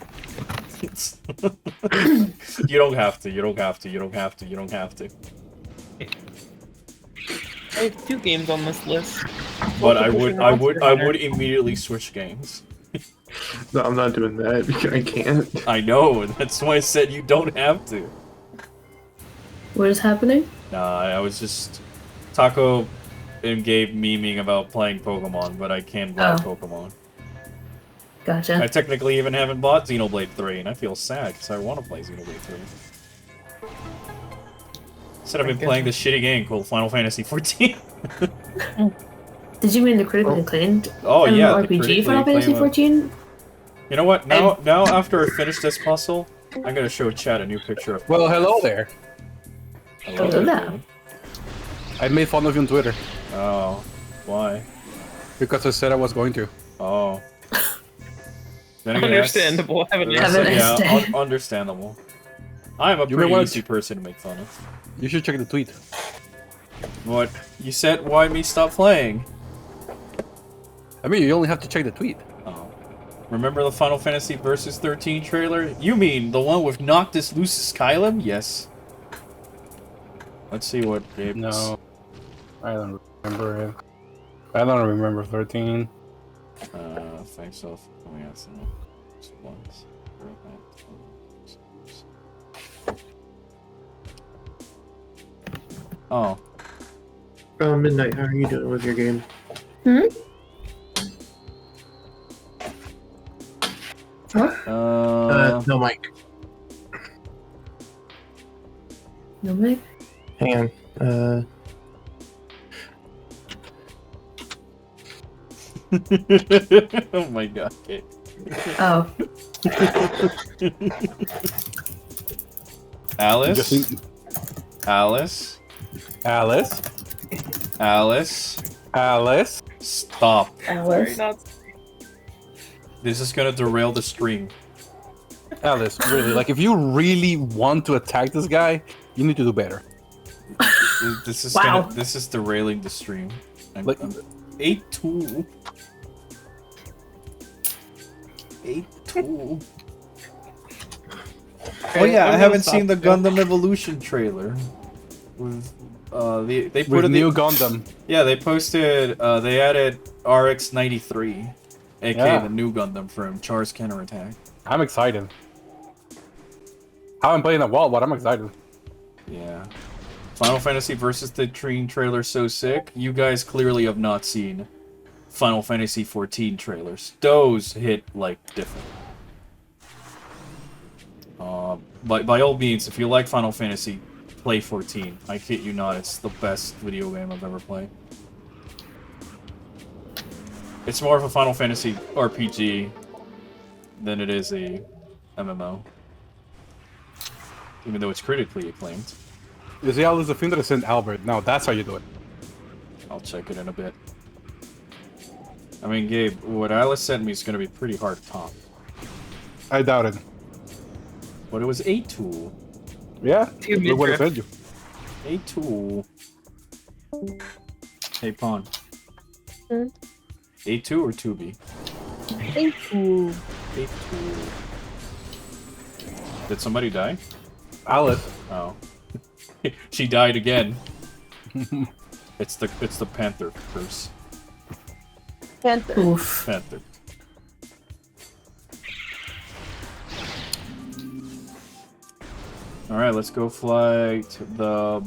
You don't have to, you don't have to, you don't have to, you don't have to. I have 2 games on this list. But Also I pushing would Monster Hunter. immediately switch games. No, I'm not doing that. I can't. I know, that's why I said you don't have to. what is happening? Nah, I was just... Taco and Gabe memeing about playing Pokemon, but I can't buy Oh. Pokemon. Gotcha. I technically even haven't bought Xenoblade 3, and I feel sad, because I want to play Xenoblade 3. Instead, I've been playing this shitty game called Final Fantasy 14. Did you mean the critically acclaimed Oh yeah, the RPG critically Final Fantasy acclaimed- 14? You know what? Now after I finish this puzzle, I'm gonna show Chad a new picture of. Well, hello there. Hello Hello there, there. dude. I made fun of you on Twitter Oh, why? because I said I was going to. Oh. Then again, that's- Understandable. Have a nice Have a day. nice yeah, day. understandable. I'm a You may pretty want- easy person to make fun of. You should check the tweet. What? You said why me stop playing? I mean, you only have to check the tweet. Oh. Remember the Final Fantasy Versus 13 trailer? You mean the one with Noctis Lucis Kylum? Yes. Let's see what Gabe. No, I don't remember it. I don't remember 13. Thanks off. Oh yeah, some ones. Oh. Midnight, how are you doing with your game? No mic. No mic? Hang on. Oh my god, Kate. Oh. Alice? Just- Alice? Alice? Alice? Alice? Stop. Alice. This is gonna derail the stream. Alice, really? Like, if you really want to attack this guy, you need to do better. This is Wow. this is derailing the stream. Like- I'm 8-2. 8-2. Oh yeah, I haven't seen the Gundam Evolution trailer. With they put With it new Gundam. yeah, they posted they added RX-93, aka Yeah. the new Gundam from Char's Counterattack. I'm excited. haven't played in a while, but I'm excited. Yeah. Final Fantasy versus the Trine trailer so sick. You guys clearly have not seen Final Fantasy 14 trailers. Those hit like different. By all means, if you like Final Fantasy, play 14. I kid you not, it's the best video game I've ever played. It's more of a Final Fantasy RPG than it is a MMO. Even though it's critically acclaimed. You see, Alice, the thing that I sent Albert. Now that's how you do it. I'll check it in a bit. I mean, Gabe, what Alice sent me is going to be pretty hard to top. I doubt it. But it was a tool. Yeah, look what I sent you. A tool. Hey, Pawn. A2 or 2B? A2. A2. Did somebody die? Alice. Oh. She died again. It's the Panther curse. Panther. Oof. Panther. Alright, let's go fly to the...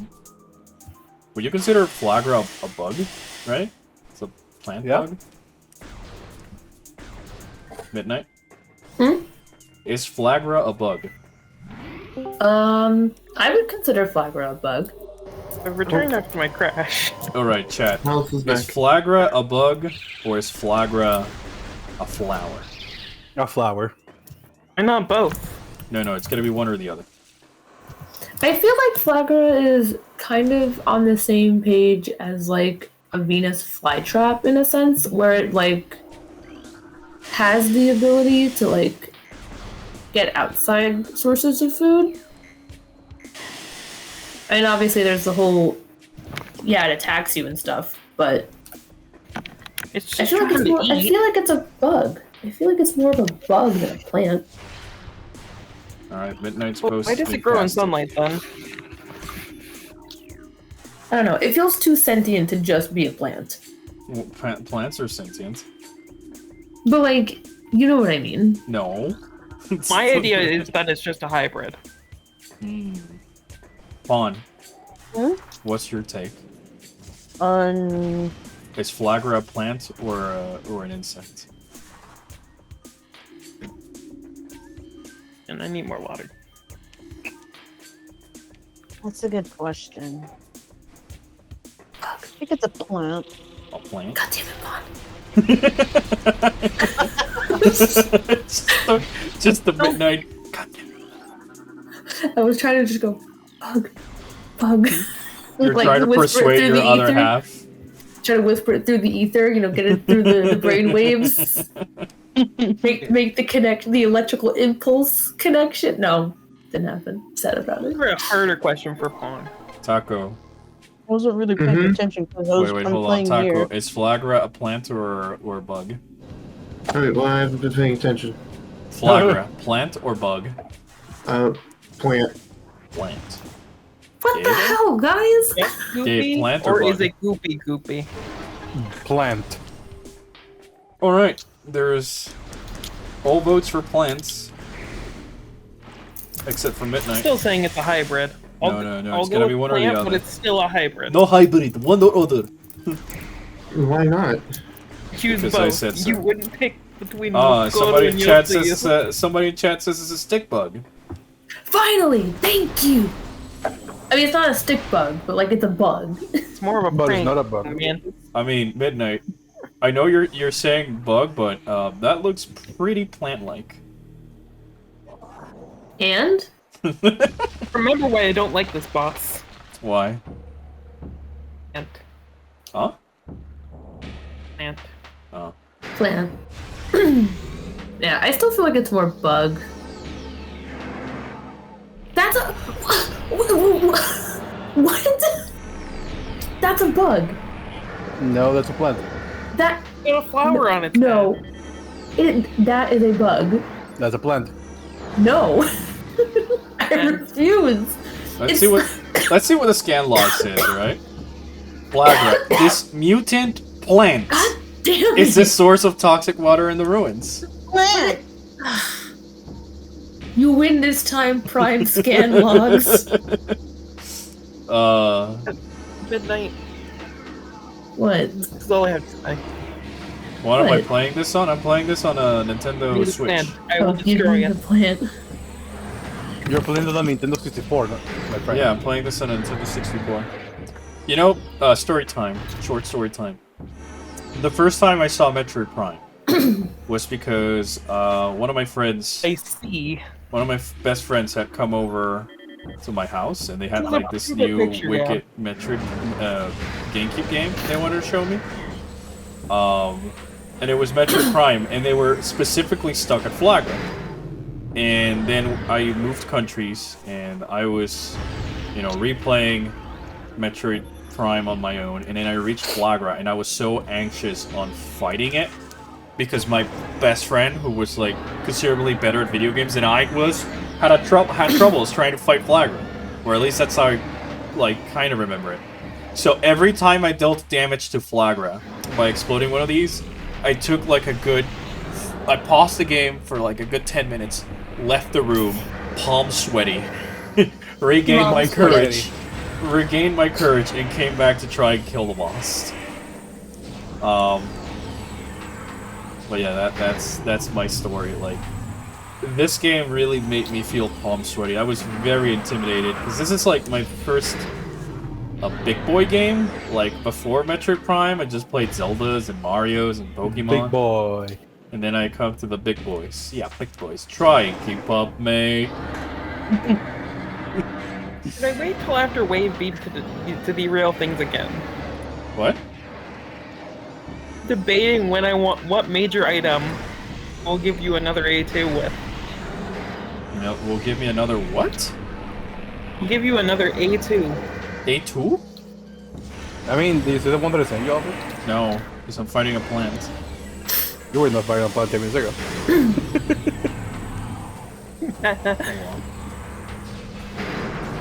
Would you consider Flagra a bug, right? It's a plant bug? Midnight? Is Flagra a bug? I would consider Flagra a bug. I've returned after my crash. Alright, chat. Alice is back. Is Flagra a bug, or is Flagra a flower? A flower. Why not both? No, it's gonna be one or the other. I feel like Flagra is kind of on the same page as like a Venus flytrap in a sense, where it like has the ability to like get outside sources of food. I mean, obviously there's the whole, yeah, it attacks you and stuff, but It's I just feel like it's trying more, to I eat. feel like it's a bug. I feel like it's more of a bug than a plant. Alright, Midnight's Well, post. why does it grow in sunlight then? I don't know. It feels too sentient to just be a plant. Plants are sentient. But like, you know what I mean. No. My idea is that it's just a hybrid. Fawn. Hmm? What's your take? Is Flagra a plant or an insect? And I need more water. That's a good question. I think it's a plant. A plant? God damn it, Vaughn. just the Midnight. God damn it. I was trying to just go, bug, bug. You're Like, trying to whisper it persuade through your the other ether. half. Try to whisper it through the ether, you know, get it through the brain waves. make the electrical impulse connection. No, didn't happen. Sad about it. A harder question for Pawn. Taco. I wasn't really paying attention because I was Wait, I'm hold on. playing Taco. here. Is Flagra a plant or a bug? Alright, well, I haven't been paying attention. Flagra. Plant or bug? Plant. Plant. What the Gabe? hell, guys? Yes, goopy, Dave, plant or or is bug? it goopy? Plant. Alright. There's all votes for plants. Except for Midnight. Still saying it's a hybrid. No, I'll it's go gotta with be one or the plant, other. But it's still a hybrid. No hybrid, one or other. Why not? Choose Because I both. said so. You wouldn't pick between Somebody in and chat Yotsuyu. says somebody in chat says it's a stick bug. Finally, thank you. I mean, it's not a stick bug, but like it's a bug. It's more of a But it's prank, not a bug. man. I mean, Midnight. I know you're saying bug, but that looks pretty plant-like. And Remember why I don't like this boss. Why? Plant. Huh? Plant. Oh. plant. Yeah, I still feel like it's more bug. That's a what? That's a bug. No, that's a plant. That Got a flower on its no, head. that is a bug. That's a plant. No, I refuse. Let's see what the scan log says, right? Flagra. This mutant plant God damn is it. the source of toxic water in the ruins. Plant. You win this time, Prime scan logs. Midnight. What? That's all I have to say. What am I What? playing this on? I'm playing this on a Nintendo Need a Switch. stand. I will you destroy need it. the plant. You're playing it on Nintendo 64, my friend. Yeah, I'm playing this on a Nintendo 64. You know, story time. Short story time. The first time I saw Metroid Prime was because one of my friends, I see. one of my best friends had come over to my house, and they had like this Look at new the picture, Wicked Metroid GameCube game they wanted to show me. And it was Metroid Prime, and they were specifically stuck at Flagra. And then I moved countries, and I was, replaying Metroid Prime on my own, and then I reached Flagra, and I was so anxious on fighting it, because my best friend, who was like considerably better at video games than I was, had troubles trying to fight Flagra, or at least that's how I kind of remember it. So every time I dealt damage to Flagra by exploding one of these, I took I paused the game for like a good 10 minutes, left the room, palm sweaty, regained my courage, and came back to try and kill the boss. But yeah, that's my story. Like, this game really made me feel palm sweaty. I was very intimidated because this is like my first big boy game. Like before Metroid Prime, I just played Zeldas and Mario's and Pokemon. Big boy. And then I come to the big boys. Yeah, big boys. Try and keep up, mate. Should I wait till after Wave beat to derail things again? What? Debating when I want what major item will give you another A2 with. No, will give me another what? I'll give you another A2. A2? I mean, do you see the one that I sent you, Albert? No, because I'm fighting a plant. You were not fighting a plant 10 minutes ago. Hang on.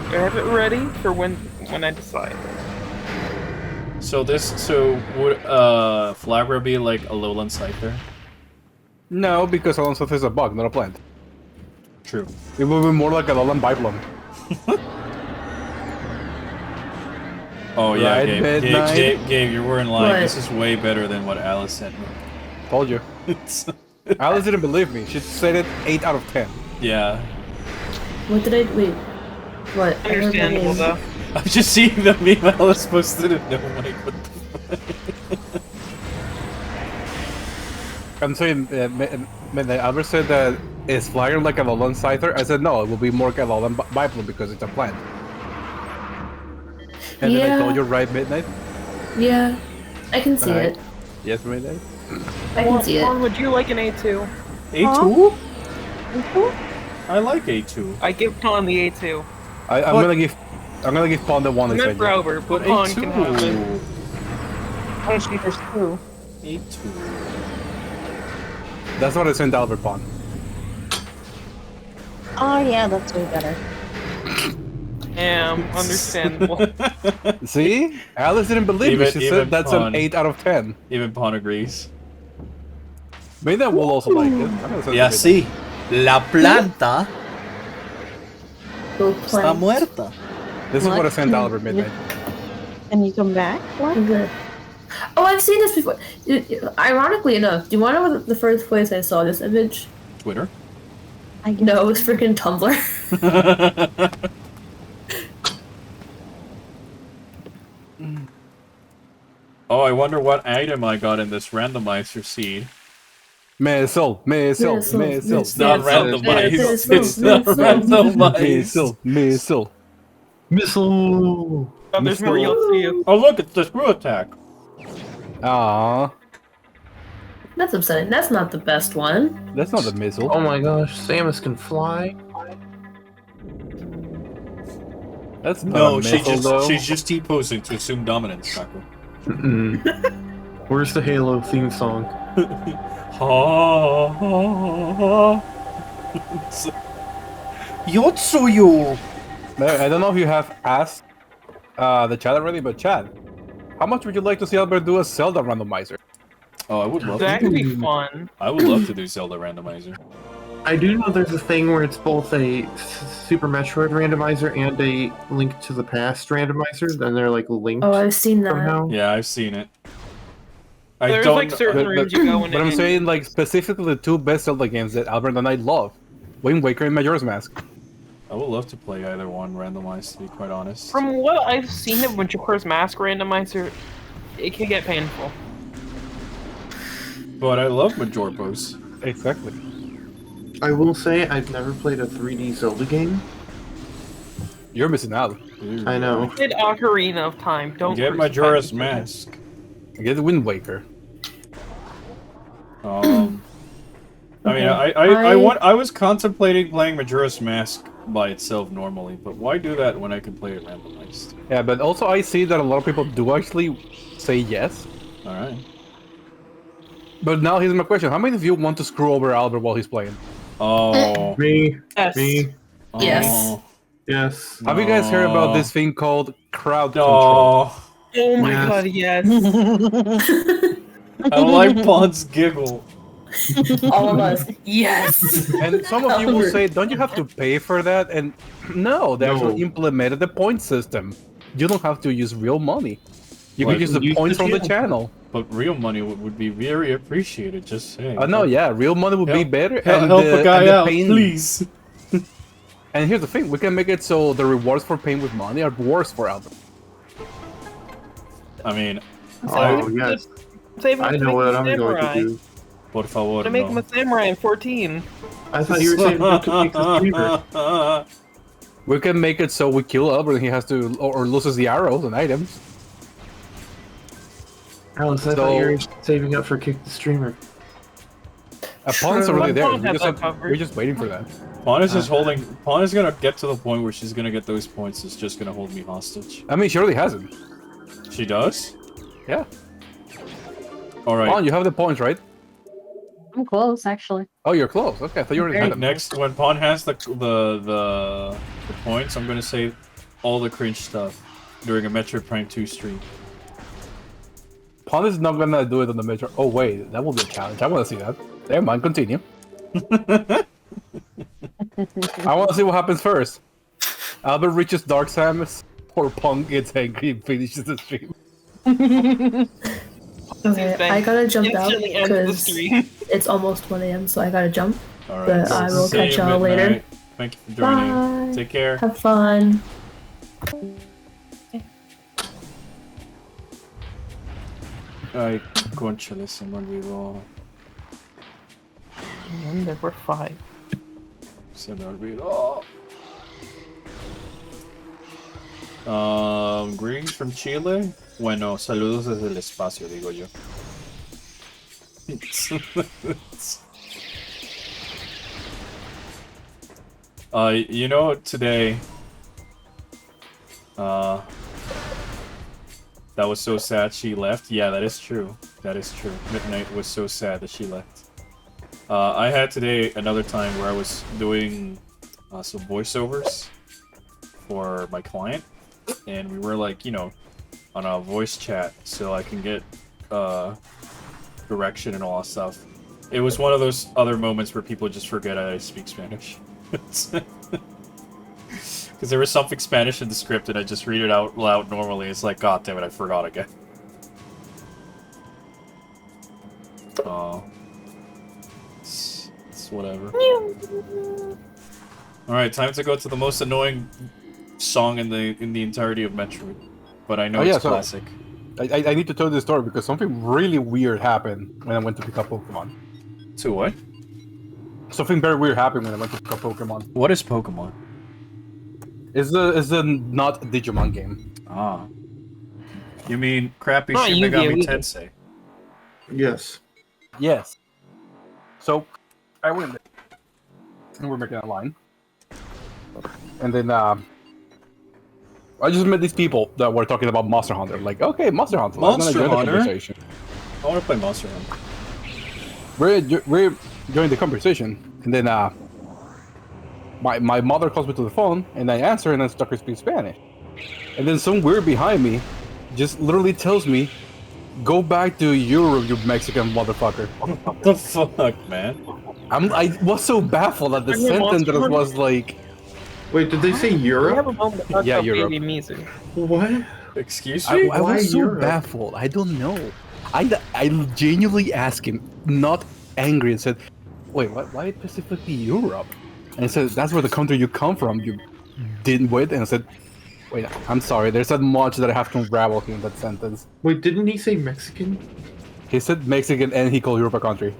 I have it ready for when I decide. So would Flagra be like a lowland scyther? No, because Alon South is a bug, not a plant. True. It would be more like a lowland biplum. Oh yeah, Right, Gabe. midnight. Gabe, you were in line. What? This is way better than what Alice sent me. Told you. Alice didn't believe me. She said it 8 out of 10. Yeah. What did I wait? What? I heard my Understandable name. though. I'm just seeing the meme Alice posted and no like what the fuck. I'm saying, Albert said that is Flyer like a lowland scyther? I said no, it will be more like a lowland biplum because it's a plant. And then I told you right, Midnight? Yeah, I can see Alright. it. Yes, Midnight? I can see it. Juan, would you like an A2? A2? I like A2. I give Pawn the A2. I'm What? gonna give Pawn the one I I meant said. for Albert, but But Pawn can have it. A2. Actually, there's two. A2. That's what I sent Albert Pawn. Oh yeah, that's way better. Understandable. See? Alice didn't believe me. She Even said that's Pawn. an 8 out of 10. Even Pawn agrees. Midnight will also like it. I'm gonna send Ya it to sí. La planta Go está plant. muerta. Midnight. This is what I What? sent Albert Midnight. And you come back? What? Okay. Oh, I've seen this before. Ironically enough, do you want to know the first place I saw this image? Twitter. I guess. No, it was freaking Tumblr. Oh, I wonder what item I got in this randomizer seed. Missile. It's not Yes, randomized. yes, It's not yes, randomized. Missile. Missile! Oh, there's more you'll see you. Oh look, it's the screw attack. Aww. That's upsetting. That's not the best one. That's not a missile. Oh my gosh, Samus can fly? That's not No, a missile, though. she's just T-posing to assume dominance, Taco. Where's the Halo theme song? Yotsuyu! I don't know if you have asked the chat already, but chat, how much would you like to see Albert do a Zelda randomizer? Oh, I would love That to. could be fun. I would love to do Zelda randomizer. I do know there's a thing where it's both a Super Metroid randomizer and a Link to the Past randomizer. Then they're like linked Oh, I've seen that. somehow. Yeah, I've seen it. I There's don't. like certain rooms you go in. But I'm and- saying, like, specifically the two best Zelda games that Albert and I love: Wind Waker and Majora's Mask. I would love to play either one randomized, to be quite honest. From what I've seen of Majora's Mask randomizer, it can get painful. But I love Majorbos. Exactly. I will say I've never played a 3D Zelda game. You're missing out. I know. Did Ocarina of Time? Don't Get crucify Majora's me. Mask. Get the Wind Waker. I mean, Okay. I was contemplating playing Majora's Mask by itself normally, but why do that when I can play it randomized? Yeah, but also I see that a lot of people do actually say yes. Alright. But now here's my question: how many of you want to screw over Albert while he's playing? Oh. Me. Yes. Me. Yes. Oh. Yes. Have you guys heard about No. this thing called crowd control? Oh. Oh my Yes. god, yes. I like Bond's giggle. All of us. Yes. And some of you will Albert. say, don't you have to pay for that? And no, they No. actually implemented the point system. You don't have to use real money. You What? can use the Use points the from the channel. channel. But real money would be very appreciated, just saying. No, yeah, real money would be Help- better. Help a guy and the out, pain- please. And here's the thing: we can make it so the rewards for paying with money are worse for Albert. I mean, Oh, yes. Save him I to know make what him a I'm going to samurai. do. por favor, To make him no. a samurai in 14. I thought you were saying to pick the streamer. We can make it so we kill Albert and he has to, or loses the arrows and items. Alice, I thought you were saving up for Kick the Streamer. Pawn's already there. Pawn had that covered. We're just waiting for that. Pawn is just holding. Pawn is gonna get to the point where she's gonna get those points. It's just gonna hold me hostage. I mean, she already has it. She does. Yeah. All right. Pawn, you have the points, right? I'm close, actually. Oh, you're close. Okay, I thought you already had them. Next, when Pawn has the points, I'm gonna say all the cringe stuff during a Metroid Prime 2 stream. Pawn is not gonna do it on the major. Oh wait, that will be a challenge. I want to see that. Never mind. Continue. I want to see what happens first. Albert reaches Dark Samus, or Pawn gets angry and finishes the stream. Okay, I gotta jump out Instantly ends the because stream. it's almost 1 a.m. so I gotta jump. All right. But I will see catch you y'all later. midnight. Thank you for joining. Bye. Take care. Have fun. Ay, conchale, se me olvidó. And there were 5. Se me olvidó. Greetings from Chile. Bueno, saludos desde el espacio, digo yo. You know, today, that was so sad she left. Yeah, that is true. That is true. Midnight was so sad that she left. I had today another time where I was doing some voiceovers for my client, and we were like, you know, on a voice chat, so I can get direction and all that stuff. It was one of those other moments where people just forget I speak Spanish. Because there was something Spanish in the script, and I just read it out loud normally. It's like, God damn it, I forgot again. Oh. It's whatever. Alright, time to go to the most annoying song in the entirety of Metroid. But I know Oh, yeah, it's so- classic. I need to tell this story because something really weird happened when I went to pick up Pokemon. To what? Something very weird happened when I went to pick up Pokemon. What is Pokemon? It's the not Digimon game. Ah. You mean crappy Not Shin Yu-Gi-Oh! Megami either. Tensei? Yes. Yes. So I went there, and we're making a line, and then I just met these people that were talking about Monster Hunter. Like, okay, Monster Hunter. I'm gonna Monster join the Hunter? conversation. I want to play Monster Hunter. We're joining the conversation, and then my mother calls me to the phone, and I answer, and then start to speak Spanish, and then some weird behind me just literally tells me, Go back to Europe, you Mexican motherfucker. What the fuck, man? I was so baffled that the Bring your sentence monster was like, Wait, did they say We have Europe? a moment to talk Yeah, about Europe. Baby Mizu. What? Excuse I me? Why was so Europe? baffled. I don't know. I genuinely asked him, not angry, and said, "Wait, why specifically Europe?" And he said, "That's where the country you come from. You didn't wait." And I said, "Wait, I'm sorry. There's that much that I have to unravel here in that sentence." Wait, didn't he say Mexican? He said Mexican, and he called Europe a country.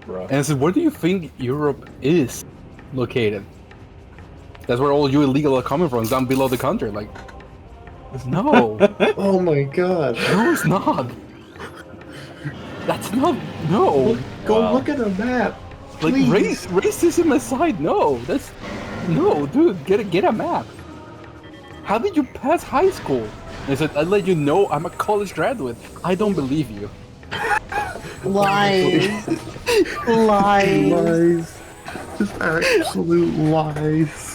Bro. And I said, "Where do you think Europe is located?" That's where all you illegal are coming from, down below the country. Like, no. Oh my god. No, it's not. That's not. No. Go Wow. look at a map. Like Please. racism aside, no. That's no, dude. Get a map. How did you pass high school? And I said, I let you know I'm a college graduate. I don't believe you. Lies. Lies. Lies. Just absolute lies.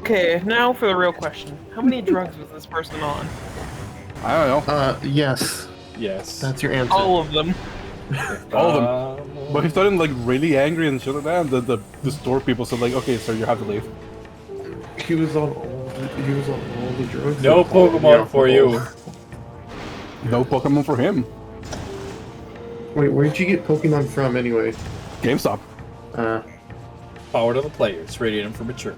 Okay, now for the real question. How many drugs was this person on? I don't know. Yes. Yes. That's your answer. All of them. All of them. But he started like really angry and shit like that. And the store people said like, okay, sir, you have to leave. He was on all the drugs. No and all the Pokemon for you. alcohol. No Pokemon for him. Wait, where'd you get Pokemon from anyway? GameStop. Power to the players, rated for mature.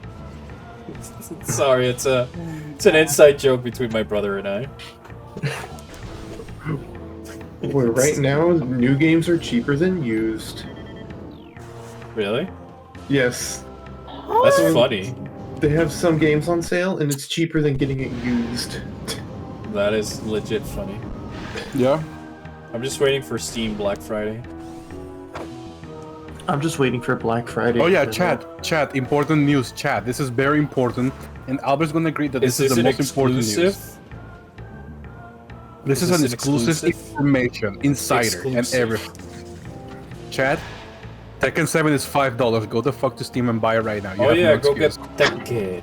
Sorry, it's an inside joke between my brother and I. Wait, right now, new games are cheaper than used. Really? Yes. That's funny. They have some games on sale, and it's cheaper than getting it used. That is legit funny. Yeah. I'm just waiting for Steam Black Friday. I'm just waiting for Black Friday. Oh yeah, chat. Important news, chat. This is very important, and Albert's gonna agree that Is this is this the an most important news. exclusive? This is Is an this an exclusive exclusive? information, insider, and Exclusive. everything. Chat, Tekken 7 is $5. Go the fuck to Steam and buy it right now. You Oh have yeah, no go get excuse. Tekken.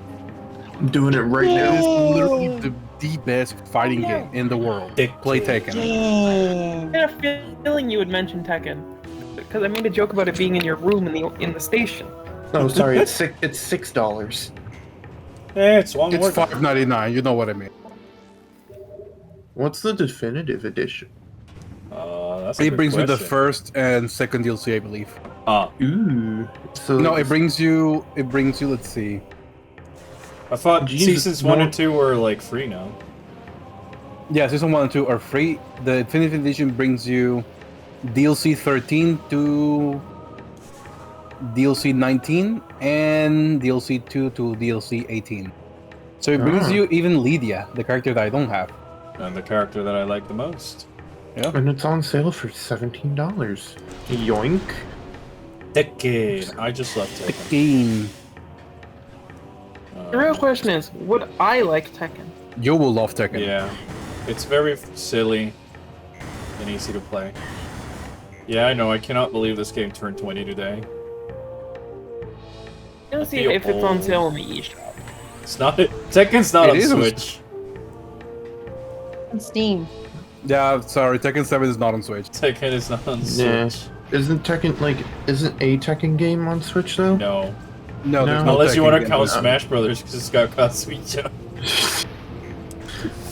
I'm doing it right It now. is literally the best fighting game in the world. Play Tekken. I had a feeling you would mention Tekken. Because I made a joke about it being in your room in the station. Oh, sorry, it's $6. Hey, it's one It's more. $5.99. You know what I mean. What's the definitive edition? That's a It good brings you the question. first and second DLC, I believe. Ooh. So No, it brings you. Let's see. I thought Jesus, seasons 1 no- and 2 were like free now. Yeah, season 1 and 2 are free. The Definitive Edition brings you DLC 13 to DLC 19 and DLC 2 to DLC 18. So it brings you even Lydia, the character that I don't have. And the character that I like the most. And it's on sale for $17. Yoink. Tekken. I just love Tekken. Game. The real question is, would I like Tekken? You will love Tekken. Yeah. It's very silly and easy to play. Yeah, I know. I cannot believe this game turned 20 today. Let's see feel if it's on old. sale in the eShop. It's not. Tekken's not It on is on Switch. On Steam. Yeah, sorry, Tekken 7 is not on Switch. Tekken is not on Yeah. Switch. Isn't a Tekken game on Switch though? No. No, there's No. no Unless you Tekken want to game. count Smash Brothers, because it's got Kazuya.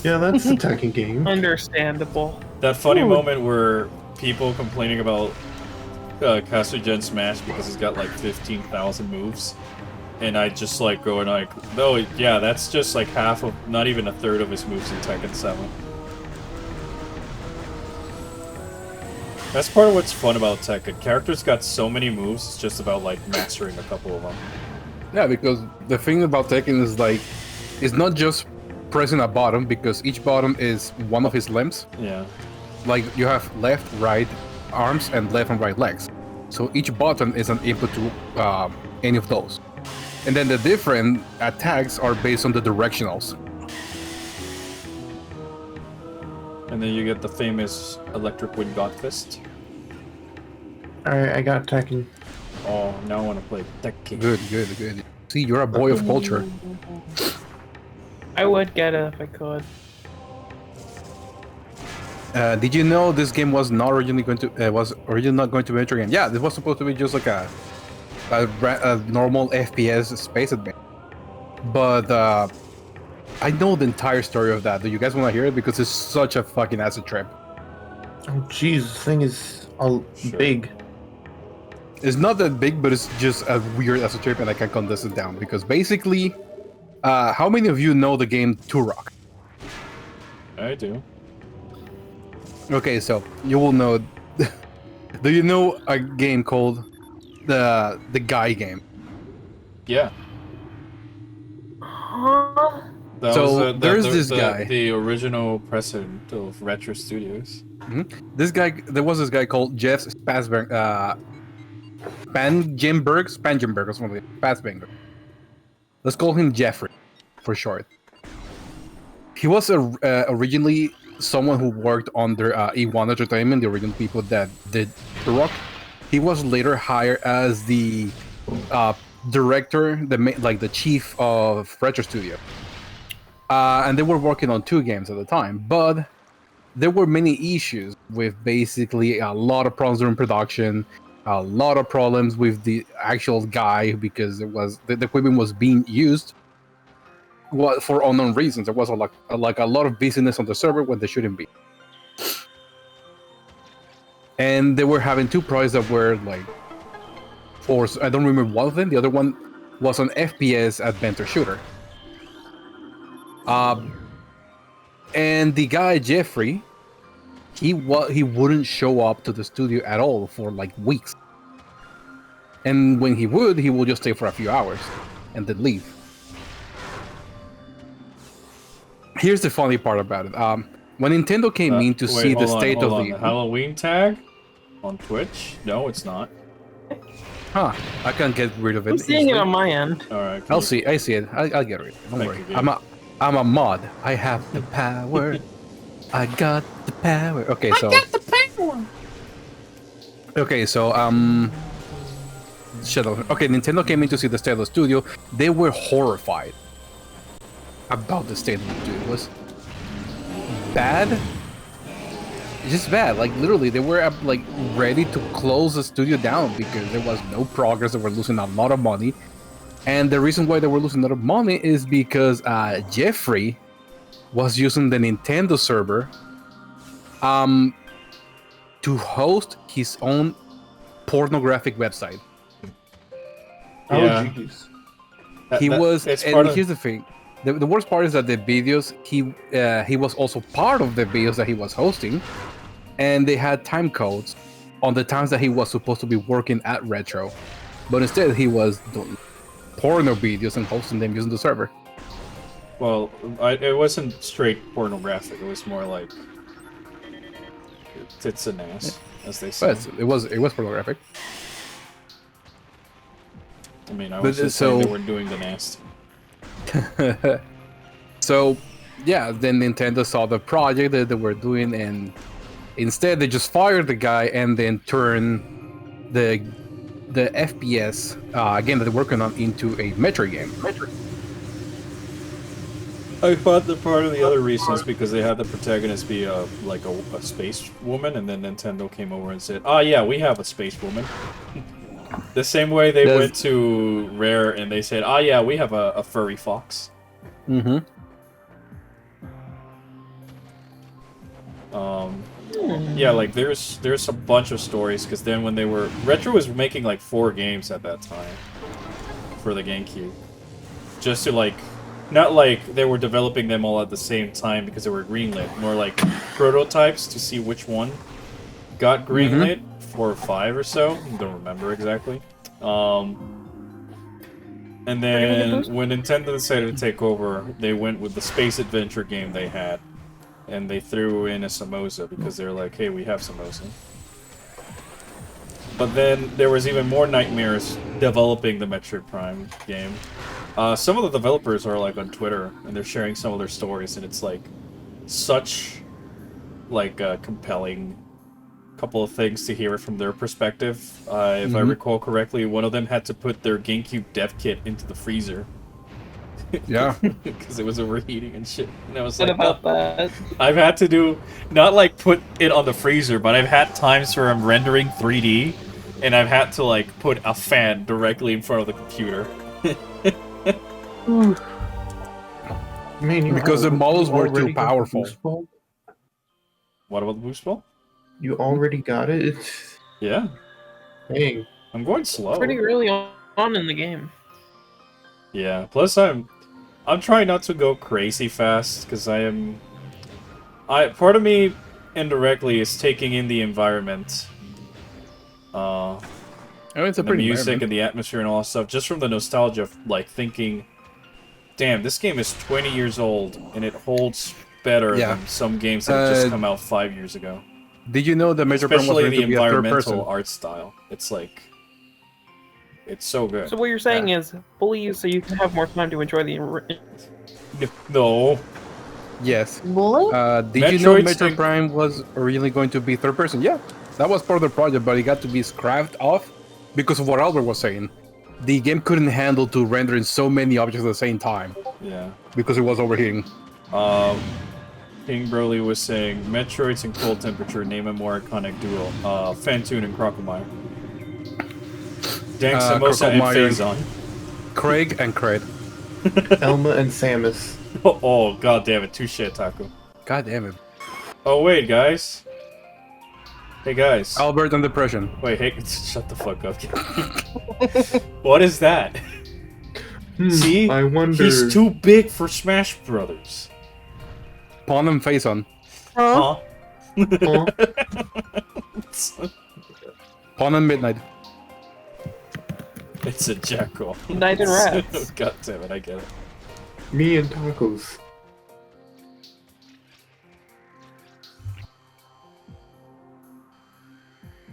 Yeah, that's the Tekken game. Understandable. That funny moment where people complaining about Kazuya in Smash because he's got like 15,000 moves. And I just like going like, no, yeah, that's just like half of, not even a third of his moves in Tekken 7. That's part of what's fun about Tekken. Characters got so many moves, it's just about like mastering a couple of them. Yeah, because the thing about Tekken is like, it's not just pressing a button, because each button is one of his limbs. Yeah. Like you have left, right arms and left and right legs. So each button is an input to any of those. And then the different attacks are based on the directionals. And then you get the famous Electric Wind God Fist. Alright, I got Tekken. Oh, now I want to play Tekken. Good. See, you're a boy of culture. I would get it if I could. Did you know this game was not originally going to not going to be a Metro game? Yeah, this was supposed to be just like a normal FPS space adventure. But I know the entire story of that. Do you guys want to hear it? Because it's such a fucking acid trip. Oh, jeez, this thing is all big. It's not that big, but it's just a weird acid trip, and I can condense it down. Because basically, how many of you know the game Turok? I do. Okay, so you will know. Do you know a game called the Guy game? Yeah. Huh? That So, was there's this guy. the original president of Retro Studios. This guy, there was this guy called Jeff Spassberg, Spangenberg or something. Spassberg. Let's call him Jeffrey, for short. He was originally someone who worked under E1 Entertainment, the original people that did The Rock. He was later hired as the director, the chief of Retro Studio. And they were working on 2 games at the time, but there were many issues with basically a lot of problems during production, a lot of problems with the actual guy because it was the equipment was being used for unknown reasons. There was a lot of busyness on the server when there shouldn't be, and they were having 2 projects that were like, or I don't remember one of them. The other one was an FPS adventure shooter. And the guy Jeffrey, he wouldn't show up to the studio at all for like weeks. And when he would just stay for a few hours and then leave. Here's the funny part about it. When Nintendo came in to see the state of the Halloween tag on Twitch? No, it's not. Huh? I can't get rid of it. I'm seeing it easily. on my end. All right. I see it. I'll get rid of it. Don't Thank worry. you, Gabe. I'm a mod. I have the power. I got the power. Okay, so. Okay, so shut up. Okay, Nintendo came in to see the state of the studio. They were horrified about the state of the studio. It was bad. Just bad. Like literally, they were like ready to close the studio down because there was no progress. They were losing a lot of money. And the reason why they were losing a lot of money is because Jeffrey was using the Nintendo server to host his own pornographic website. Yeah. Oh, jeez. Here's the thing. The worst part is that the videos, he was also part of the videos that he was hosting, and they had time codes on the times that he was supposed to be working at Retro. But instead, he was doing porno videos and hosting them using the server. Well, it wasn't straight pornographic. It was more like tits and ass, as they say. But it was pornographic. I mean, I was just saying they were doing the nasty. So, yeah, then Nintendo saw the project that they were doing, and instead they just fired the guy and then turned the FPS game that they're working on into a Metroid game. I thought that part of the other reason is because they had the protagonist be a space woman, and then Nintendo came over and said, "Oh yeah, we have a space woman." The same way they went to Rare and they said, "Oh yeah, we have a furry fox." Mm-hmm. Yeah, like there's a bunch of stories because then when Retro was making like 4 games at that time for the GameCube, just to like, not like they were developing them all at the same time because they were greenlit, more like prototypes to see which one got greenlit. 4 or 5 or so, don't remember exactly. And then when Nintendo decided to take over, they went with the space adventure game they had. And they threw in a Samosa because they were like, hey, we have Samosa. But then there was even more nightmares developing the Metroid Prime game. Some of the developers are like on Twitter and they're sharing some of their stories, and it's like such like a compelling couple of things to hear it from their perspective. If I recall correctly, one of them had to put their GameCube dev kit into the freezer Yeah. because it was overheating and shit. And I was What like, about "Oh." that? I've had to do, not like put it on the freezer, but I've had times where I'm rendering 3D, and I've had to like put a fan directly in front of the computer. Man, Because the models were too already got the powerful. boost ball? What about the boost ball? You already got it? It's... Yeah, Dang. I'm going slow. Pretty early on in the game. Yeah, plus I'm trying not to go crazy fast, because part of me indirectly is taking in the environment. I mean, it's a The pretty music environment. and the atmosphere and all that stuff, just from the nostalgia of like thinking, damn, this game is 20 years old and it holds better Yeah. than some games that have just Uh, come out 5 years ago. Did you know that Metroid Prime was Especially going the to be a third person? environmental art style. It's like, it's so good. So what you're saying is bully you so you can have more time to enjoy the. No. Yes. Bullet? Did you know Metroid's Metroid like- Prime was originally going to be third person? Yeah, that was part of the project, but it got to be scrapped off because of what Albert was saying. The game couldn't handle to rendering so many objects at the same time Yeah. because it was overheating. King Broly was saying, Metroids in cold temperature, name a more iconic duo. Fantoon and Crocomire. Dank Samosa and Crocomire. Phazon. Craig and Craig. Elma and Samus. Oh, god damn it, touche, Taco. God damn it. Oh, wait, guys. Hey, guys. Albert and Depression. Wait, hey, shut the fuck up. What is that? See? I wonder... He's too big for Smash Brothers. Pawn and Face on. Huh? Huh? Pawn and Midnight. It's a jackal. Night and Rats. God damn it, I get it. Me and tacos.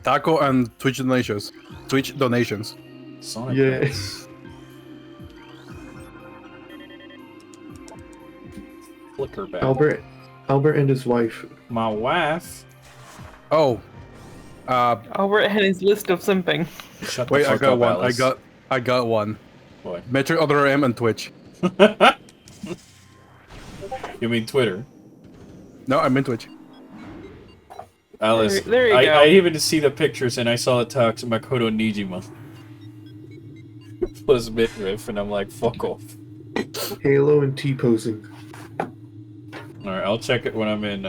Taco and Twitch donations. Twitch donations. Sonic Yeah. Rats. Flicker back. Albert and his wife. My wife. Oh. Albert had his list of simping. Shut Wait, the I fuck got up, one. Alice. I got one. What? Metroid Other M and Twitch. You mean Twitter? No, I meant Twitch. Alice, There you go. I even see the pictures and I saw the talk to Makoto Nijima. Plus midriff, and I'm like, fuck off. Halo and T-posing. Alright, I'll check it when I'm in,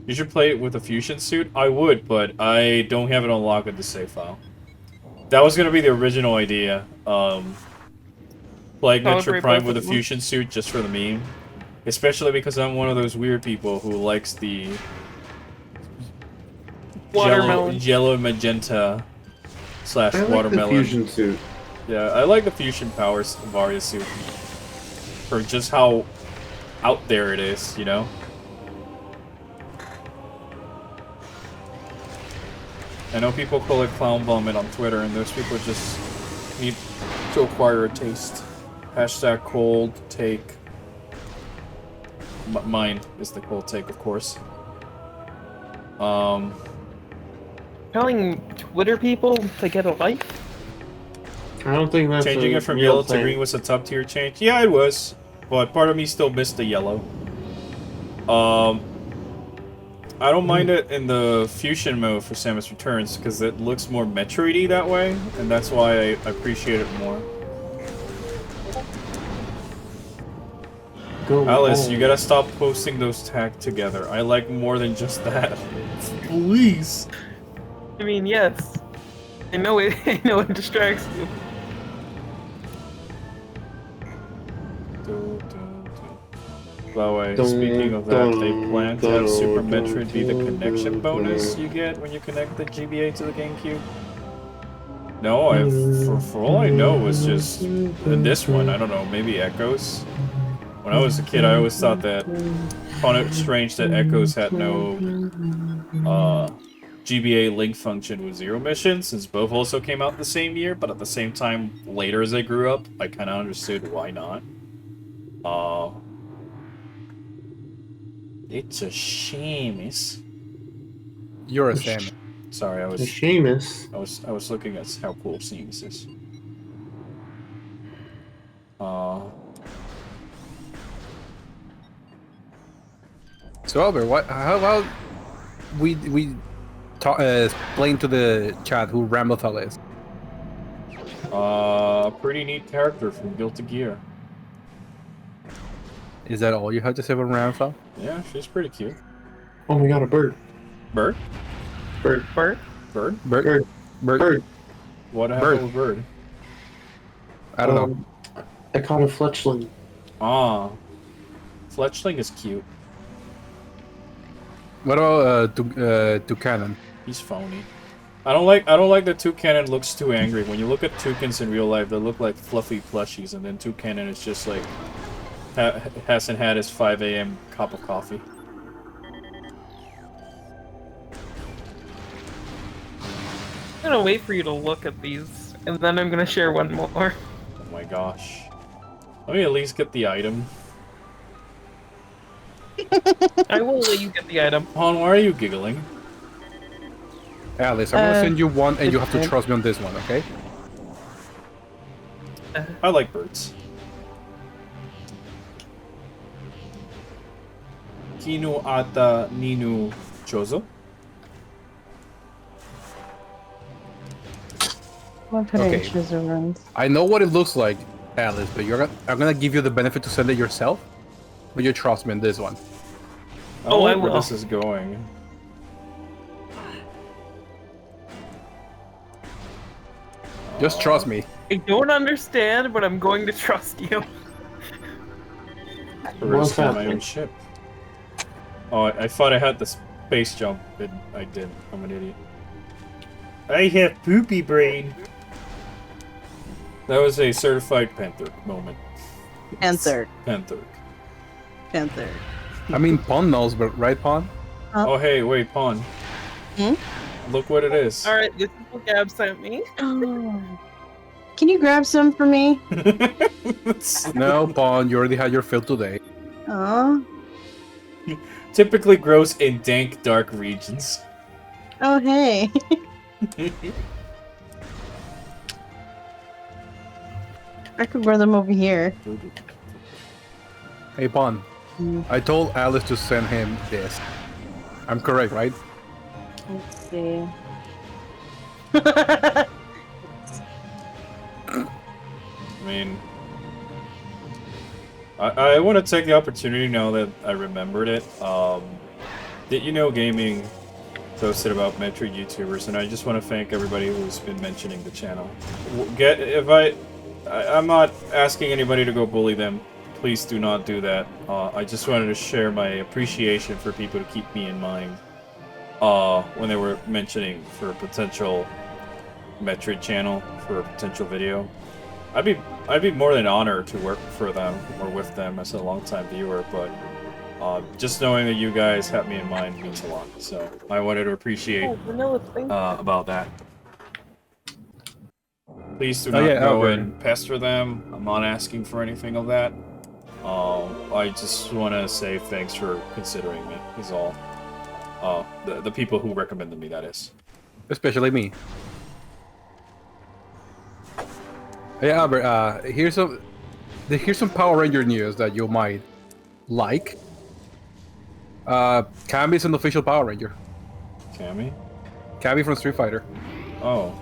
You should play it with a fusion suit? I would, but I don't have it unlocked with the save file. That was gonna be the original idea. Playing Metroid Prime with a fusion suit just for the meme. Especially because I'm one of those weird people who likes the Watermelon. yellow and magenta / I like the watermelon. fusion suit. Yeah, I like the fusion powers Varia suit. For just how out there it is, you know? I know people call it clown vomit on Twitter, and those people just need to acquire a taste. Hashtag cold take. Mine is the cold take, of course. Telling Twitter people to get a life? I don't think that's Changing a it from real yellow thing. to green was a top tier change. Yeah, it was, but part of me still missed the yellow. I don't mind it in the fusion mode for Samus Returns because it looks more Metroid-y that way, and that's why I appreciate it more. Go Alice, on. you gotta stop posting those tagged together. I like more than just that. Please. I mean, yes. I know it. I know it distracts you. By the way, speaking of that, they plan to have Super Metroid be the connection bonus you get when you connect the GBA to the GameCube. No, for all I know, it was just in this one. I don't know, maybe Echoes. When I was a kid, I always thought that, found it strange that Echoes had no GBA link function with Zero Mission, since both also came out the same year. But at the same time, later as I grew up, I kind of understood why not. It's a Seamus. You're a Sam. Sorry, I was Seamus. I was looking at how cool Seamus is. So Albert, how about we explain to the chat who Ramlethal is? Pretty neat character from Guilty Gear. Is that all you have to say about Ramlethal? Yeah, she's pretty cute. Oh my god, a bird. Bird? Bird. Bird? Bird? Bird. Bird. What happened with Bird? I don't know. I caught a fletchling. Ah, Fletchling is cute. What about Toucanon? He's phony. I don't like that Toucanon looks too angry. When you look at toucans in real life, they look like fluffy plushies, and then Toucanon is just like hasn't had his 5 a.m. cup of coffee. I'm gonna wait for you to look at these, and then I'm gonna share one more. Oh my gosh. Let me at least get the item. I will let you get the item. Pawn, why are you giggling? Alice, I'm gonna send you one, and you have to trust me on this one, okay? I like birds. Kinu ata ninu chozo? Okay. I know what it looks like, Alice, but I'm gonna give you the benefit to send it yourself. But you trust me on this one. Oh, I will. where this is going. Just trust me. I don't understand, but I'm going to trust you. Risk on my own ship. Oh, I thought I had the space jump, but I didn't. I'm an idiot. I have poopy brain. That was a certified Panther moment. Panther. Panther. Panther. I mean, Pawn knows, but right, Pawn? Oh, hey, wait, Pawn. Hmm? Look what it is. Alright, this is what Gab sent me. Oh. Can you grab some for me? No, Pawn, you already had your fill today. Oh. Typically grows in dank, dark regions. Oh, hey. I could wear them over here. Hey, Pawn. I told Alice to send him this. I'm correct, right? Let's see. I mean, I want to take the opportunity now that I remembered it. Did you know gaming posted about Metroid YouTubers, and I just want to thank everybody who's been mentioning the channel. I'm not asking anybody to go bully them. Please do not do that. I just wanted to share my appreciation for people to keep me in mind when they were mentioning for a potential Metroid channel for a potential video. I'd be more than honored to work for them or with them as a longtime viewer, but just knowing that you guys have me in mind means a lot. So I wanted to appreciate about that. Please do not go and pester them. I'm not asking for anything of that. I just want to say thanks for considering me, is all. The people who recommended me, that is. Especially me. Hey, Albert, here's some Power Ranger news that you might like. Kami's an official Power Ranger. Kami? Kami from Street Fighter. Oh.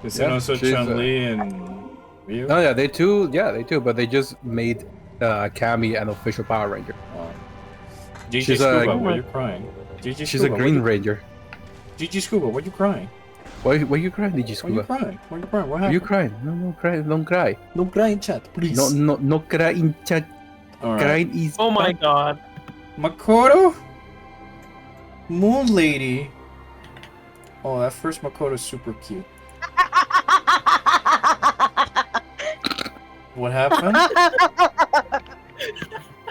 Is it also Chun-Li and Ryu? Oh yeah, they too, but they just made Kami an official Power Ranger. GG Scuba, why are you crying? GG She's a Green Ranger. GG Scuba, why are you crying? Why are you crying, GG Scuba? Why are you crying? Why are you crying? What happened? Are you crying? No, cry, don't cry. Don't cry in chat, please. No cry in chat. All right. Crying is Oh my god. Makoto? Moon Lady. Oh, that first Makoto's super cute. What happened?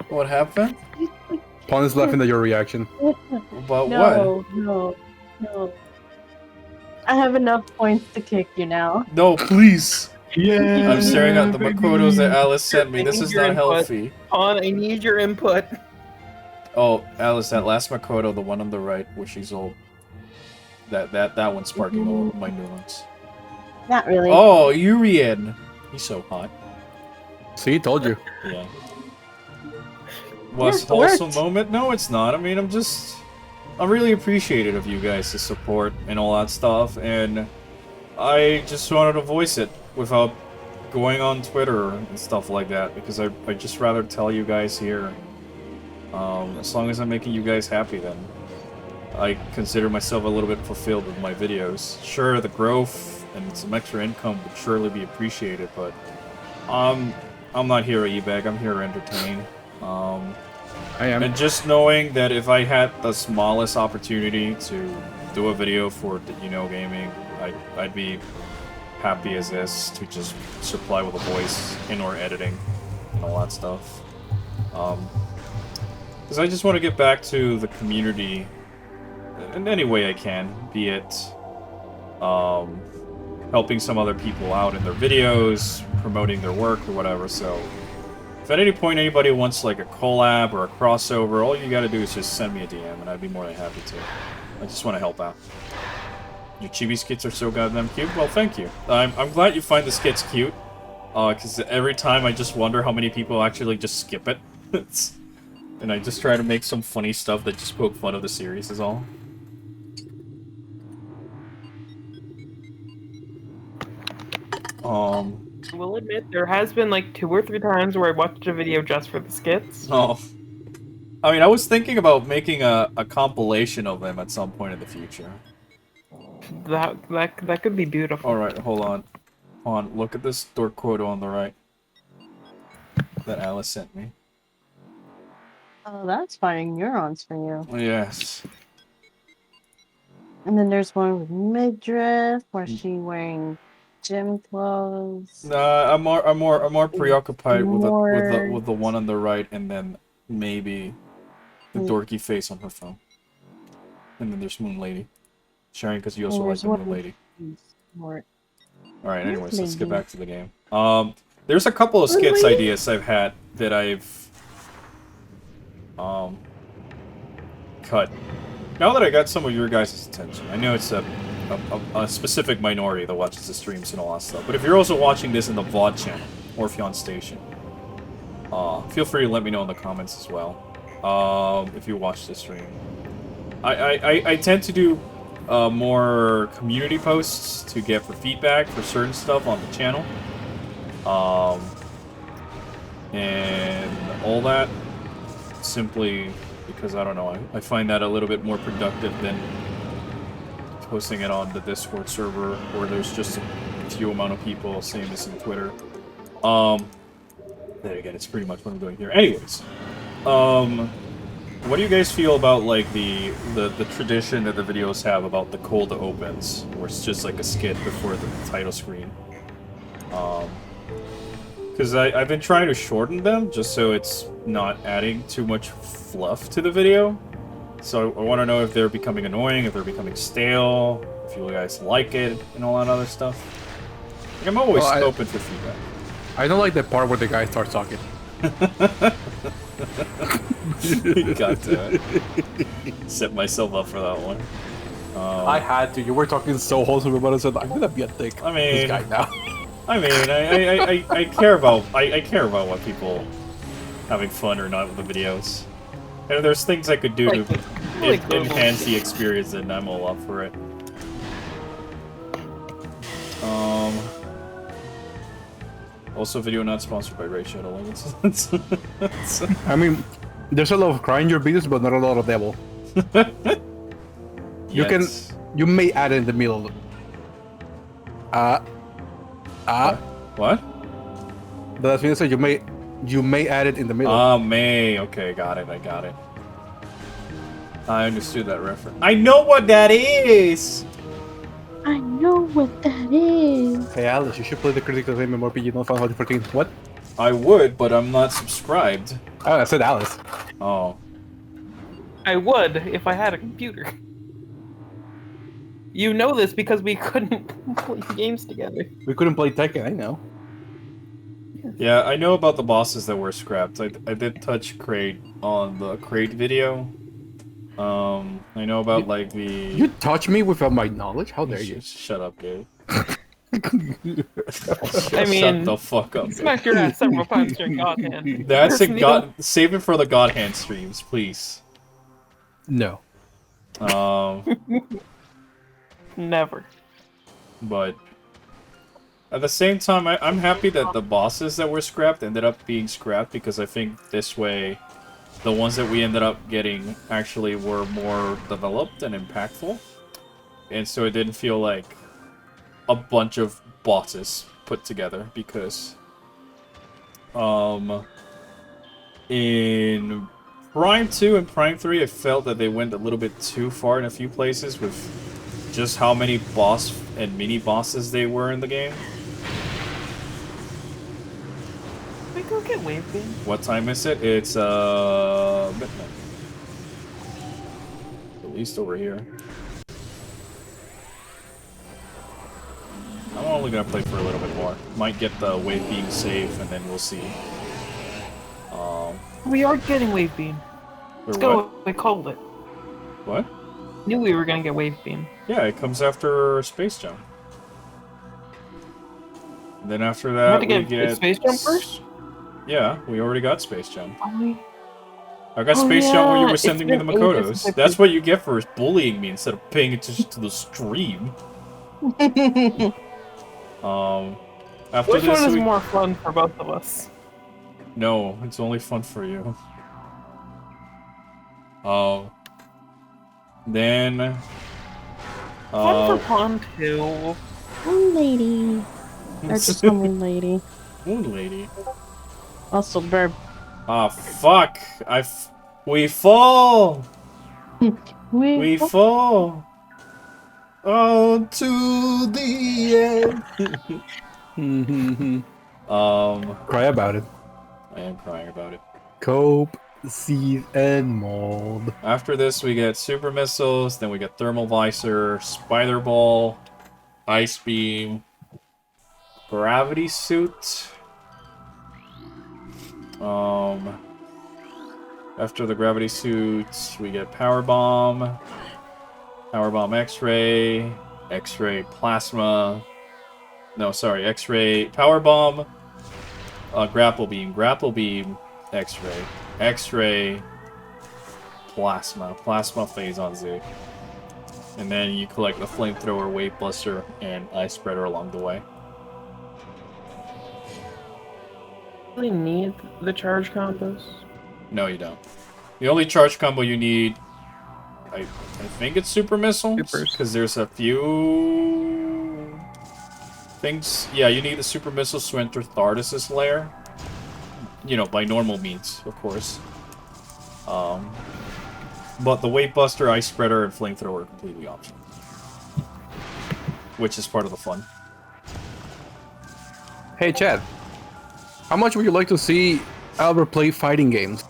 What happened? Pawn is laughing at your reaction. About what? No. I have enough points to kick you now. No, please. Yeah. I'm staring at the Makotos that Alice sent me. This is not healthy. Pawn, I need your input. Oh, Alice, that last Makoto, the one on the right, where she's old. That one's sparking all my neurons. Not really. Oh, Urien. He's so hot. See, told you. Yeah. was it wholesome worked. moment. No, it's not. I mean, I'm really appreciative of you guys' support and all that stuff, and I just wanted to voice it without going on Twitter and stuff like that, because I'd just rather tell you guys here. As long as I'm making you guys happy, then I consider myself a little bit fulfilled with my videos. Sure, the growth and some extra income would surely be appreciated, but I'm not here to e-bag, I'm here to entertain. I am. And just knowing that if I had the smallest opportunity to do a video for gaming, I'd be happy as this to just supply with a voice and/or editing and all that stuff. Because I just want to get back to the community in any way I can, be it helping some other people out in their videos, promoting their work or whatever. So if at any point anybody wants like a collab or a crossover, all you gotta do is just send me a DM and I'd be more than happy to. I just want to help out. Your chibi skits are so goddamn cute. Well, thank you. I'm glad you find the skits cute. Because every time I just wonder how many people actually just skip it. And I just try to make some funny stuff that just poke fun of the series is all. I will admit, there has been like 2 or 3 times where I watched a video just for the skits. Oh. I mean, I was thinking about making a compilation of them at some point in the future. That could be beautiful. Alright, hold on. Hold on, look at this dork quote on the right. That Alice sent me. Oh, that's firing neurons for you. Yes. And then there's one with midriff, where she wearing gym clothes. I'm more preoccupied with More- the one on the right, and then maybe the dorky face on her phone. And then there's Moon Lady. Sharing because you also like There's the Moon one- Lady. More. Alright, anyways, let's get Lady. back to the game. There's a couple of skits Lady. ideas I've had that I've cut. Now that I got some of your guys' attention, I know it's a specific minority that watches the streams and all that stuff, but if you're also watching this in the VOD channel, Orpheon Station, feel free to let me know in the comments as well, if you watch the stream. I tend to do more community posts to get for feedback for certain stuff on the channel. And all that, simply because, I don't know, I find that a little bit more productive than posting it on the Discord server where there's just a few amount of people, same as in Twitter. Then again, it's pretty much what I'm doing here. Anyways, what do you guys feel about like the tradition that the videos have about the cold opens, where it's just like a skit before the title screen? Because I've been trying to shorten them just so it's not adding too much fluff to the video. So I want to know if they're becoming annoying, if they're becoming stale, if you guys like it, and all that other stuff. Like, I'm always open for feedback. I don't like the part where the guy starts talking. Got to set myself up for that one. I had to. You were talking so wholesome about it. I said, I'm gonna be a dick. I mean, this guy now. I mean, I care about what people having fun or not with the videos. And if there's things I could do to enhance the experience, then I'm all up for it. Also, video not sponsored by Ray Shadow. I mean, there's a lot of crying in your videos, but not a lot of devil. You may add it in the middle. What? That's mean, so you may add it in the middle. May. Okay, got it. I got it. I understood that reference. I know what that is. I know what that is. Hey Alice, you should play the critical game MMORPG not Final Fantasy 14. What? I would, but I'm not subscribed. Oh, I said Alice. Oh. I would if I had a computer. You know this because we couldn't play games together. We couldn't play Tekken, I know. Yeah, I know about the bosses that were scrapped. I did touch Kraid on the Kraid video. I know about like the... You touch me without my knowledge? How dare you? Shut up, Gabe. I mean, Shut the fuck up. smacked your ass several times during God Hand. That's There's a no- God. Save it for the God Hand streams, please. No. Never. But at the same time, I'm happy that the bosses that were scrapped ended up being scrapped because I think this way, the ones that we ended up getting actually were more developed and impactful, and so it didn't feel like a bunch of bosses put together because in Prime 2 and Prime 3 I felt that they went a little bit too far in a few places with just how many boss and mini bosses they were in the game. We go get Wave Beam. What time is it? It's midnight. At least over here. I'm only gonna play for a little bit more. Might get the wave beam save, and then we'll see. We are getting Wave Beam. Let's go. We called it. What? Knew we were gonna get Wave Beam. Yeah, it comes after Space Jump. And then after We that, had to we get get Space Jump first? Yeah, we already got Space Jump. Oh, I got Oh, Space Jump when you yeah, were it's sending me the been ages Makotos. since I That's played- what you get for bullying me instead of paying attention to the stream. After Which this, one is we... more fun for both of us? No, it's only fun for you. Then... Fun for Pond 2. Moon lady. Or just a moon lady. Moon Lady. Also burp. Ah, fuck! We fall! We fall! Oh, to the end! Cry about it. I am crying about it. Cope, seed, and mold. After this, we get super missiles, then we get thermal visor, spider ball, ice beam, gravity suit. After the gravity suit, we get power bomb, X-ray, X-ray plasma. No, sorry, X-ray power bomb. Grapple beam, X-ray, X-ray, plasma phase on Z. And then you collect the flamethrower, wave buster, and ice spreader along the way. Do we need the charge combos? No, you don't. The only charge combo you need, I think it's super missiles, because there's a few things. Yeah, you need the super missiles to enter Thardus' lair. You know, by normal means, of course. But the Wave Buster, Ice Spreader, and Flamethrower are completely optional. Which is part of the fun. Hey, Chad. How much would you like to see Albert play fighting games?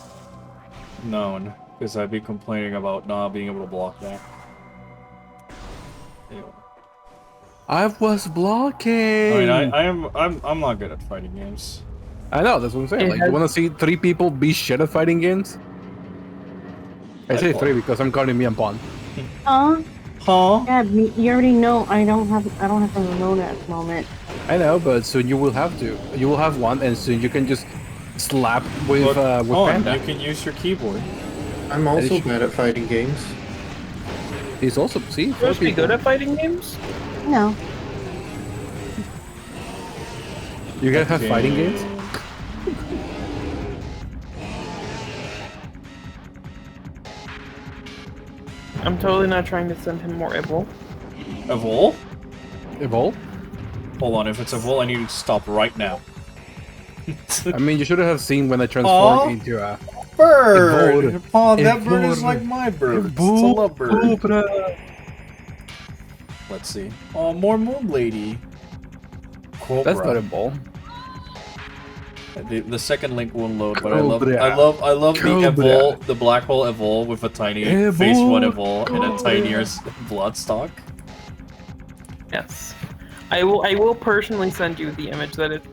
None, because I'd be complaining about not being able to block that. Anyway. I was blocking. I mean, I'm not good at fighting games. I know, that's what I'm saying. Like, you want to see 3 people be shit at fighting games? I say 3 because I'm counting me and Pond. Huh? Huh? Yeah, you already know I don't have a remote at the moment. I know, but soon you will have to. You will have one, and soon you can just slap with Panda. You can use your keyboard. I'm also bad at fighting games. He's also, see? You're supposed to be good at fighting games? No. You guys have fighting games? I'm totally not trying to send him more Evil. Evol? Evol? Hold on, if it's Evol, I need to stop right now. I mean, you should have seen when I transformed into a bird. Evol. Oh, that bird is Evol. like my bird. It's a Evol. lovebird. Let's see. Oh, more Moon Lady. Cobra. That's not a ball. The second link won't load, but Cobra. I love the Cobra. Evol, the black hole Evol with a tiny Evol. phase 1 Evol and a Cobra. tinier bloodstock. Yes. I will personally send you the image that it's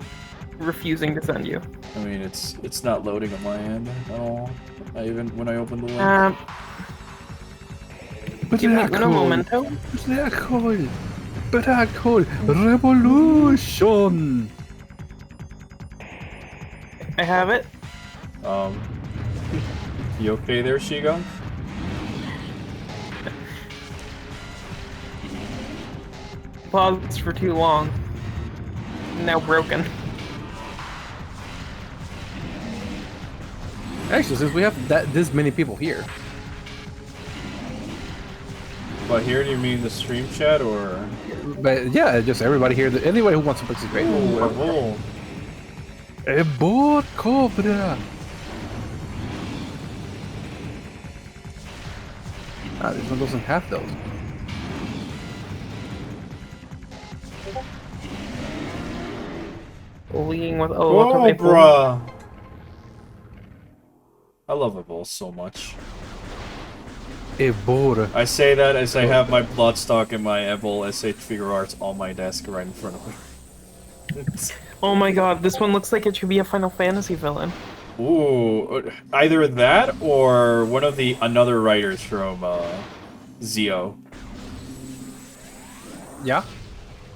refusing to send you. I mean, it's not loading on my end at all. Even when I open the link. Give me un momento. Black Hole Revolution. I have it. You okay there, Shiga? Paused for too long. Now broken. Actually, since we have this many people here, But here, do you mean the stream chat or? but yeah, just everybody here, anybody who wants to participate. Oh, A board cobra. Ah, this one doesn't have those. Bullying with oh, bruh. I love Evolve so much. A board. I say that as I have my Bloodstock and my Evil SH Figure Arts on my desk right in front of me. Oh my god, this one looks like it should be a Final Fantasy villain. Ooh, either that or one of the another writers from Zio. Yeah,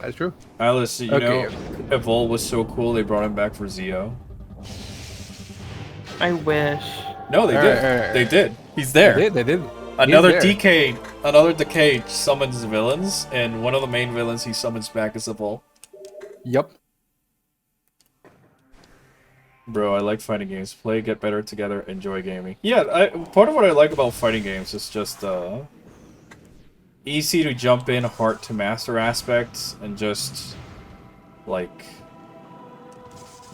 that's true. Alice, you know, Evol was so cool they brought him back for Zio. I wish. No, they did. They did. He's there. They did. Another Decade summons villains, and one of the main villains he summons back is Evol. Yep. Bro, I like fighting games. Play, get better together, enjoy gaming. Yeah, part of what I like about fighting games is just easy to jump in, hard to master aspects, and just like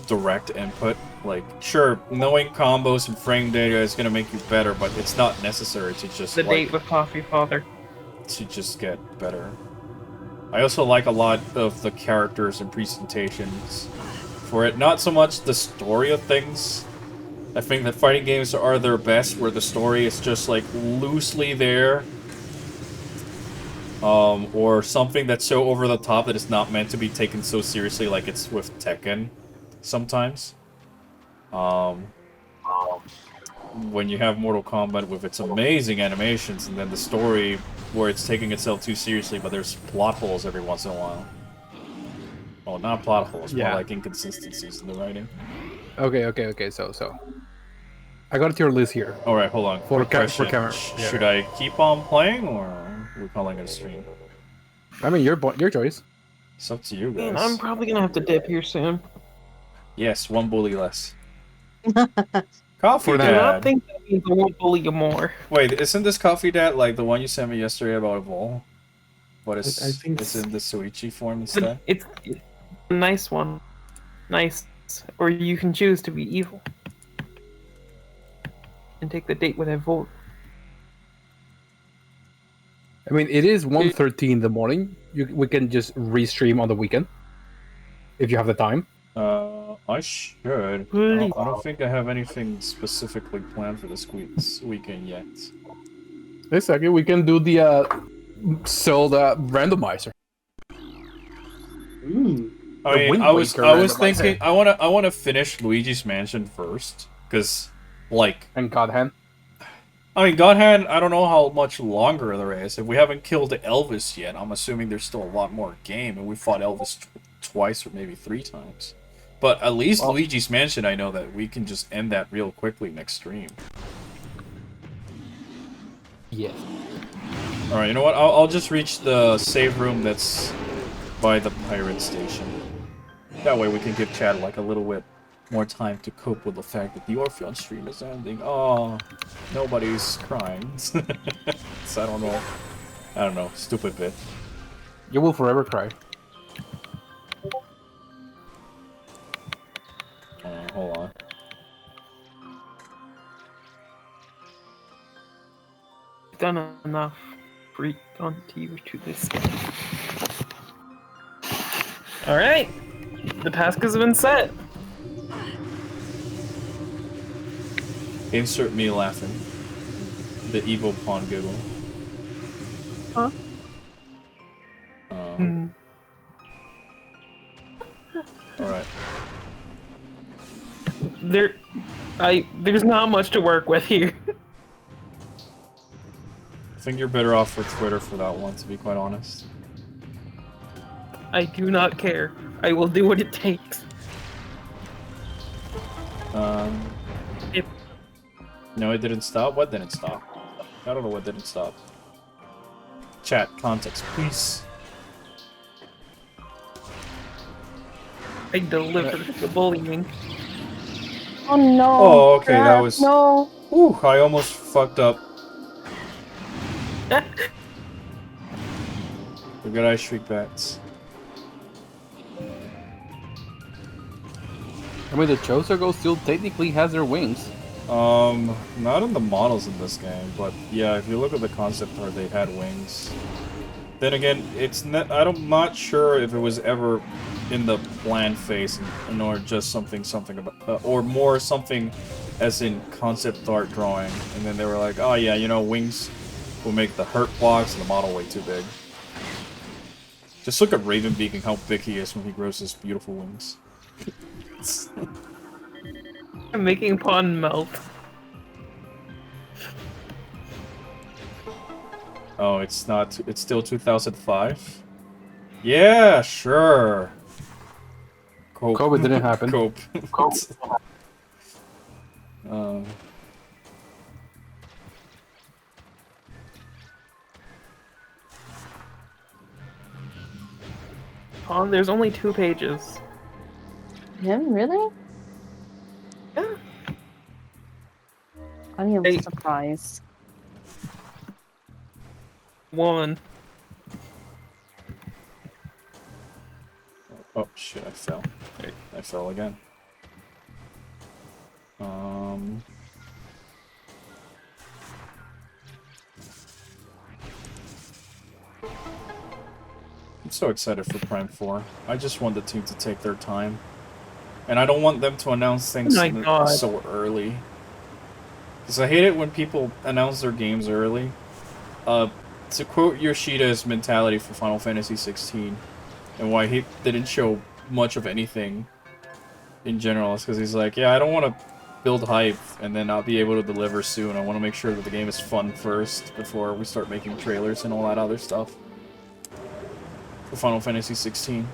direct input. Like, sure, knowing combos and frame data is gonna make you better, but it's not necessary to just The date with Coffee Father. To just get better. I also like a lot of the characters and presentations for it. Not so much the story of things. I think that fighting games are their best where the story is just like loosely there. Or something that's so over the top that it's not meant to be taken so seriously like it's with Tekken sometimes. When you have Mortal Kombat with its amazing animations and then the story where it's taking itself too seriously but there's plot holes every once in a while. Well, not plot holes, more like inconsistencies in the writing. Okay, so. I got it to your list here. Alright, hold on. For camera. Should I keep on playing, or are we calling it a stream? I mean, your choice. It's up to you guys. Man, I'm probably gonna have to dip here soon. Yes, one bully less. Coffee I do Dad! not think that means I won't bully you more. Wait, isn't this Coffee Dad like the one you sent me yesterday about Evol? What is... I think it's in the Soichi form instead? It's a nice one. Nice. Or you can choose to be evil. And take the date with a vote. I mean, it is 1:13 in the morning. We can just restream on the weekend. If you have the time. I should. I don't think I have anything specifically planned for this weekend yet. Exactly, we can do the Zelda randomizer. I mean, I was thinking I wanna finish Luigi's Mansion first, because like and God Hand. I mean, God Hand, I don't know how much longer there is. If we haven't killed Elvis yet, I'm assuming there's still a lot more game, and we fought Elvis twice or maybe 3 times. But at least Luigi's Mansion, I know that we can just end that real quickly next stream. Yeah. Alright, you know what? I'll just reach the save room that's by the pirate station. That way we can give Chad like a little bit more time to cope with the fact that the Orpheon stream is ending. Oh, nobody's crying. So I don't know. Stupid bit. You will forever cry. Hold on. Done enough freak on TV to this game. Alright. The task has been set. Insert me laughing. The evil pawn giggle. Huh? Alright. There's not much to work with here. I think you're better off with Twitter for that one, to be quite honest. I do not care. I will do what it takes. If No, it didn't stop. What didn't stop? I don't know what didn't stop. Chat context, please. I deliver the bullying. Oh no. Oh, okay, that crap, was. No. Whew, I almost fucked up. The good eye shriek bats. I mean, the Chosogo still technically has their wings. Not in the models in this game, but yeah, if you look at the concept art, they had wings. Then again, it's not. I'm not sure if it was ever in the plan phase, nor just something about, or more something, as in concept art drawing. And then they were like, oh yeah, you know, wings will make the hurt blocks and the model way too big. Just look at Ravenbeak and how big he is when he grows his beautiful wings. I'm making Pawn melt. Oh, it's not. It's still 2005. Yeah, sure. Cope. COVID didn't happen. Cope. Pawn, there's only 2 pages. Yeah, really? Yeah. I'm Hey. surprised. 1. Oh shit! I fell. Wait, I fell again. I'm so excited for Prime 4. I just want the team to take their time. And I don't want them to announce things Oh my God. so early. Because I hate it when people announce their games early. To quote Yoshida's mentality for Final Fantasy 16, and why he didn't show much of anything in general, is because he's like, yeah, I don't want to build hype and then not be able to deliver soon. I want to make sure that the game is fun first before we start making trailers and all that other stuff for Final Fantasy 16.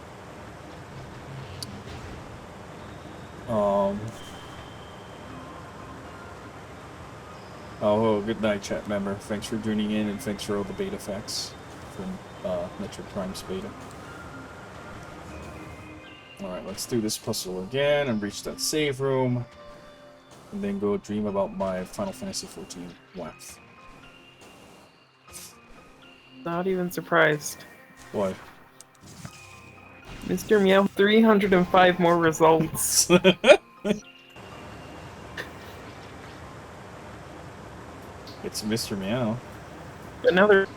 Oh, good night, chat member. Thanks for tuning in, and thanks for all the beta facts from Metroid Prime's beta. Alright, let's do this puzzle again and reach that save room. And then go dream about my Final Fantasy 14 wife. Not even surprised. What? Mr. Meow, 305 more results. It's Mr. Meow. Another.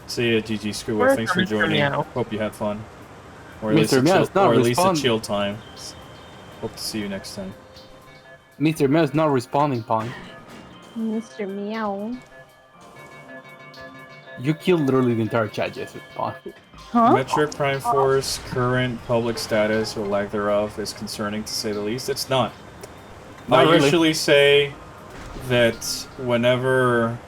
See ya, GG Scuba. Where's Thanks for Mr. joining. Meow? Hope you had fun. Or at Mr. least a Meow chill, is not or at least a respond- chill time. Hope to see you next time. Mr. Meow's not responding, Pawn. Mr. Meow. You killed literally the entire chat, Jesse, Pawn. Huh? Metroid Prime 4's current public status, or lack thereof, is concerning to say the least. It's not. Not I really. usually say that whenever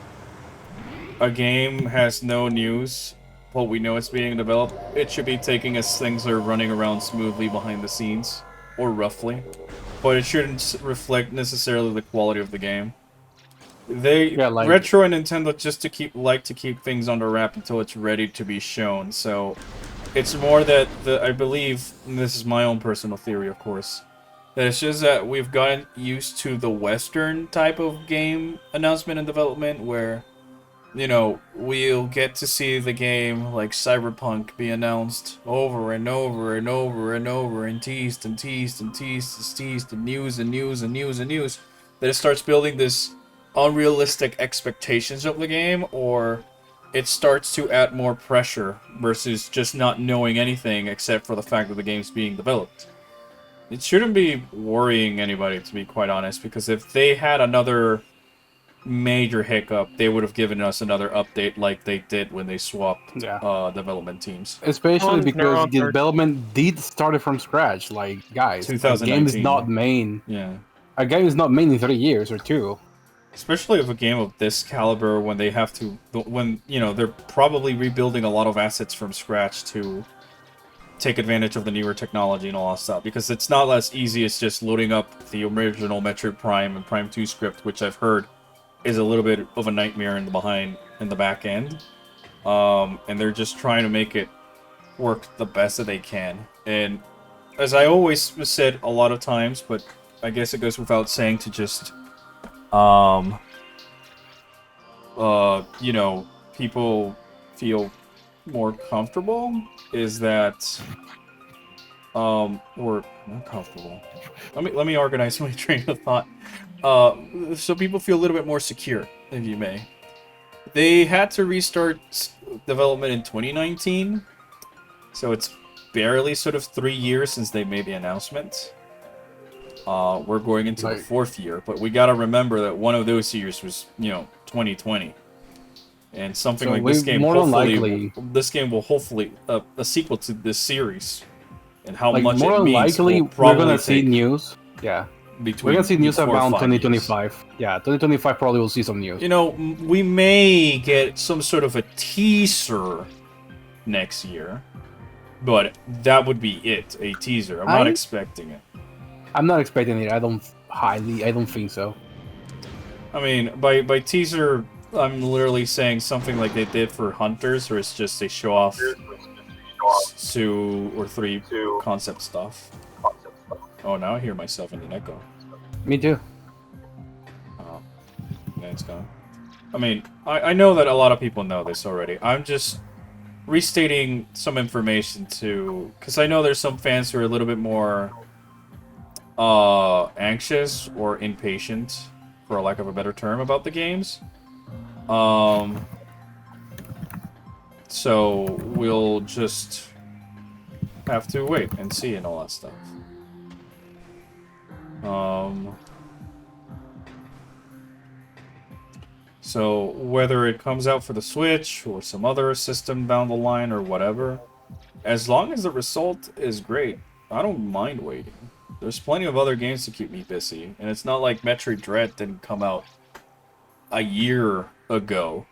a game has no news, but we know it's being developed, it should be taking as things are running around smoothly behind the scenes, or roughly. But it shouldn't reflect necessarily the quality of the game. Retro and Nintendo just like to keep things under wrap until it's ready to be shown. So it's more that I believe, and this is my own personal theory, of course, that it's just that we've gotten used to the Western type of game announcement and development where, you know, we'll get to see the game like Cyberpunk be announced over and over and over and over and teased and teased and teased and teased and news and news and news and news, that it starts building this unrealistic expectations of the game, or it starts to add more pressure versus just not knowing anything except for the fact that the game's being developed. It shouldn't be worrying anybody, to be quite honest, because if they had another major hiccup, they would have given us another update like they did when they swapped development teams. Especially because the development did start from scratch. Like, guys, a game is not main. Yeah. A game is not main in 3 years or 2. Especially of a game of this caliber, when they have to, when, you know, they're probably rebuilding a lot of assets from scratch to take advantage of the newer technology and all that stuff, because it's not as easy as just loading up the original Metroid Prime and Prime 2 script, which I've heard is a little bit of a nightmare in the back end. And they're just trying to make it work the best that they can. And as I always said a lot of times, but I guess it goes without saying to just you know, people feel more comfortable, is that or not comfortable. Let me organize my train of thought. So people feel a little bit more secure, if you may. They had to restart development in 2019, so it's barely sort of 3 years since they made the announcement. We're going into the 4th year, but we gotta remember that one of those years was, you know, 2020. And something So like this game, more than hopefully, likely, this game will hopefully, a sequel to this series, and how like much more it than means likely, will we're probably gonna see take news. Yeah, between we're gonna see news 4 or around 5 years. 2025. Yeah, 2025 probably will see some news. You know, we may get some sort of a teaser next year, but that would be it, a teaser. I'm not expecting it. I'm not expecting it. I don't think so. I mean, by teaser, I'm literally saying something like they did for Hunters, where it's just they show off 2 or 3 concept stuff. Oh, now I hear myself in an echo. Me too. Oh, yeah, it's gone. I mean, I know that a lot of people know this already. I'm just restating some information because I know there's some fans who are a little bit more anxious or impatient, for lack of a better term, about the games. So we'll just have to wait and see and all that stuff. So whether it comes out for the Switch or some other system down the line or whatever, as long as the result is great, I don't mind waiting. There's plenty of other games to keep me busy, and it's not like Metroid Dread didn't come out a year ago,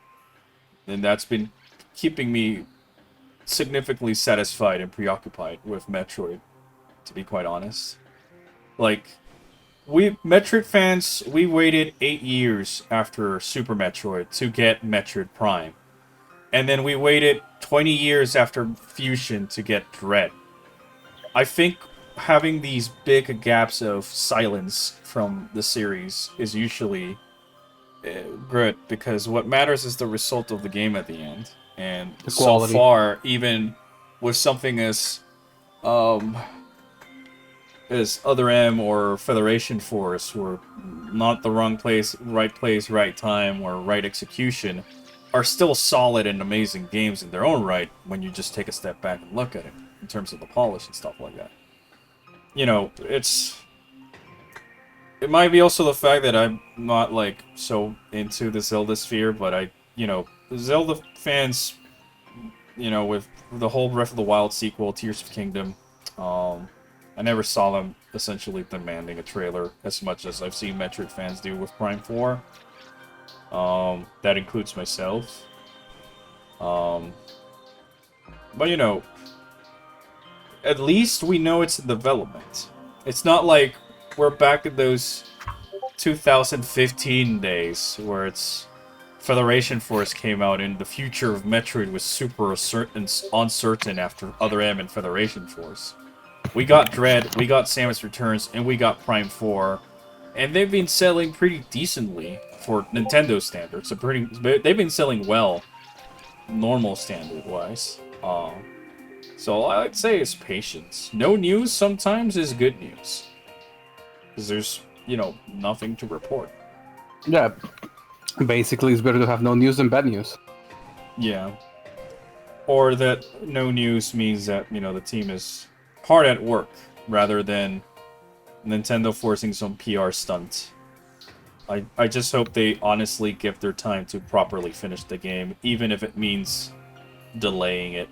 and that's been keeping me significantly satisfied and preoccupied with Metroid, to be quite honest. Like, Metroid fans, we waited 8 years after Super Metroid to get Metroid Prime. And then we waited 20 years after Fusion to get Dread. I think having these big gaps of silence from the series is usually good, because what matters is the result of the game at the end. And so far, even with something as Other M or Federation Force, who are not the right place, right time, or right execution, are still solid and amazing games in their own right when you just take a step back and look at it, in terms of the polish and stuff like that. You know, it might be also the fact that I'm not, like, so into the Zelda sphere, but Zelda fans, with the whole Breath of the Wild sequel, Tears of Kingdom, I never saw them essentially demanding a trailer as much as I've seen Metroid fans do with Prime 4. That includes myself. But at least we know it's in development. It's not like we're back in those 2015 days where it's Federation Force came out and the future of Metroid was super uncertain after Other M and Federation Force. We got Dread, we got Samus Returns, and we got Prime 4, and they've been selling pretty decently for Nintendo standards. So they've been selling well, normal standard-wise. So I'd say it's patience. No news sometimes is good news. Because there's, nothing to report. Yeah. Basically, it's better to have no news than bad news. Yeah. Or that no news means that, the team is hard at work, rather than Nintendo forcing some PR stunt. I just hope they honestly give their time to properly finish the game, even if it means delaying it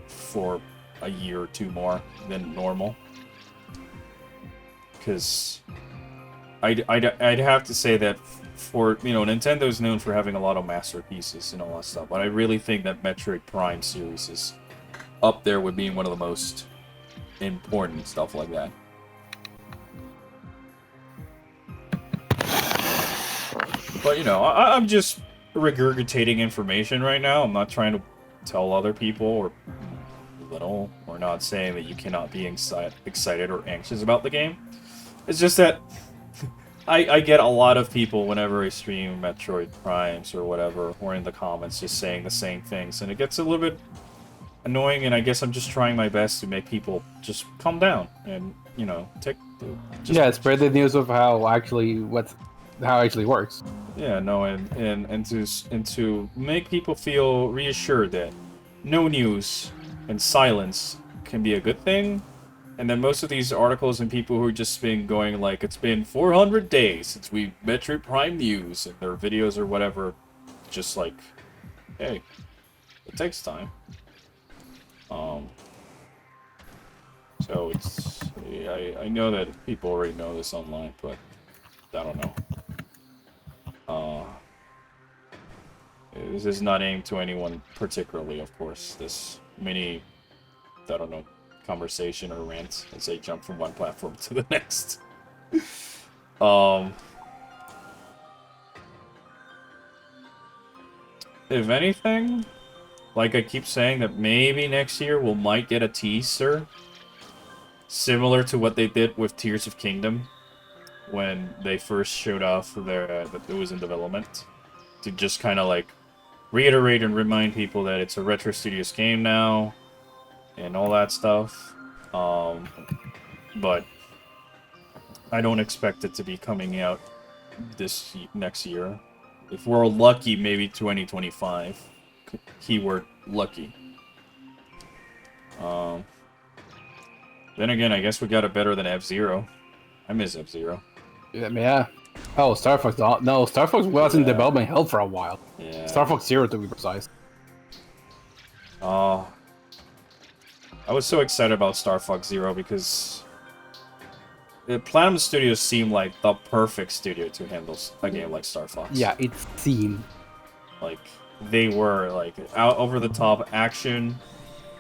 for a year or 2 more than normal. Because I'd have to say that for, you know, Nintendo's known for having a lot of masterpieces and all that stuff, but I really think that Metroid Prime series is up there with being one of the most important stuff like that. But, you know, I'm just regurgitating information right now. I'm not trying to tell other people or little. We're not saying that you cannot be excited or anxious about the game. It's just that I get a lot of people whenever I stream Metroid Primes or whatever, or in the comments, just saying the same things, and it gets a little bit annoying. And I guess I'm just trying my best to make people just calm down and, you know, spread the news of how it actually works. Yeah, no, and to make people feel reassured that no news and silence can be a good thing. And then most of these articles and people who are just been going like, it's been 400 days since we Metroid Prime news, and their videos or whatever, just like, hey, it takes time. So it's, I know that people already know this online, but I don't know. This is not aimed to anyone particularly, of course. This mini, I don't know, conversation or rant as I jump from one platform to the next. If anything, like I keep saying, that maybe next year we might get a teaser similar to what they did with Tears of Kingdom when they first showed off that it was in development, to just kind of like reiterate and remind people that it's a Retro Studios game now and all that stuff. But I don't expect it to be coming out this next year. If we're lucky, maybe 2025. Keyword lucky. Then again, I guess we got it better than F-Zero. I miss F-Zero. Yeah. Oh, Star Fox. No, Star Fox was in development hell for a while. Yeah. Star Fox Zero, to be precise. I was so excited about Star Fox Zero because Platinum Studios seemed like the perfect studio to handle a game like Star Fox. Yeah, it seemed. Like, they were, like, out over-the-top action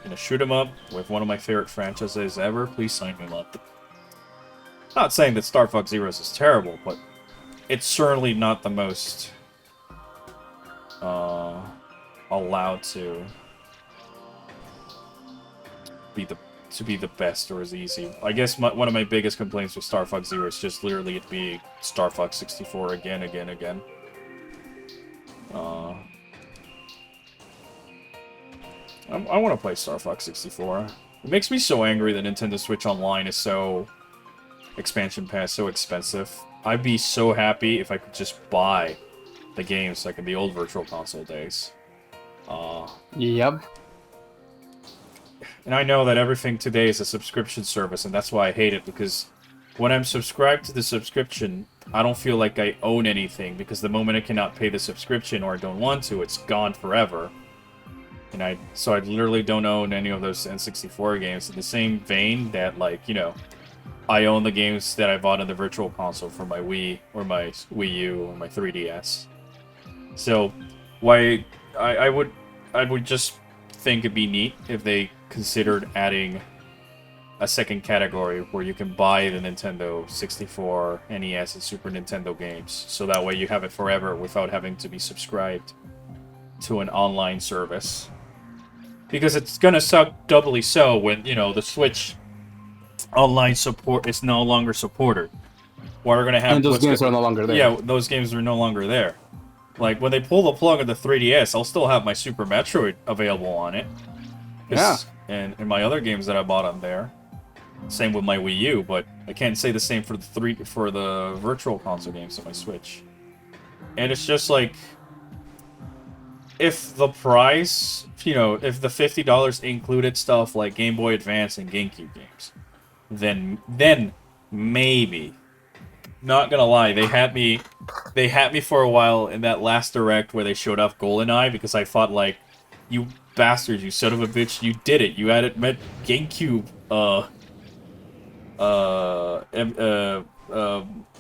in a shoot-'em-up with one of my favorite franchises ever. Please sign me up. Not saying that Star Fox Zero is terrible, but it's certainly not the most allowed to be the best or as easy. I guess one of my biggest complaints with Star Fox Zero is just literally it being Star Fox 64 again. I want to play Star Fox 64. It makes me so angry that Nintendo Switch Online is so expansion pass so expensive. I'd be so happy if I could just buy the games like in the old Virtual Console days. Yep. And I know that everything today is a subscription service, and that's why I hate it, because when I'm subscribed to the subscription, I don't feel like I own anything, because the moment I cannot pay the subscription or I don't want to, it's gone forever. And so I literally don't own any of those N64 games in the same vein that, like, you know, I own the games that I bought on the Virtual Console for my Wii, or my Wii U, or my 3DS. So, why I would just think it'd be neat if they considered adding a second category where you can buy the Nintendo 64, NES, and Super Nintendo games, so that way you have it forever without having to be subscribed to an online service. Because it's gonna suck doubly so when, you know, the Switch online support is no longer supported. We're gonna have and those games are no longer there. Yeah, those games are no longer there. Like, when they pull the plug on the 3DS, I'll still have my Super Metroid available on it. Yeah. And my other games that I bought on there. Same with my Wii U, but I can't say the same for the Virtual Console games on my Switch. And it's just like, if the price, you know, if the $50 included stuff like Game Boy Advance and GameCube games, then maybe. Not gonna lie, they had me for a while in that last direct where they showed off GoldenEye, because I thought, like, you bastards, you son of a bitch, you did it. You added GameCube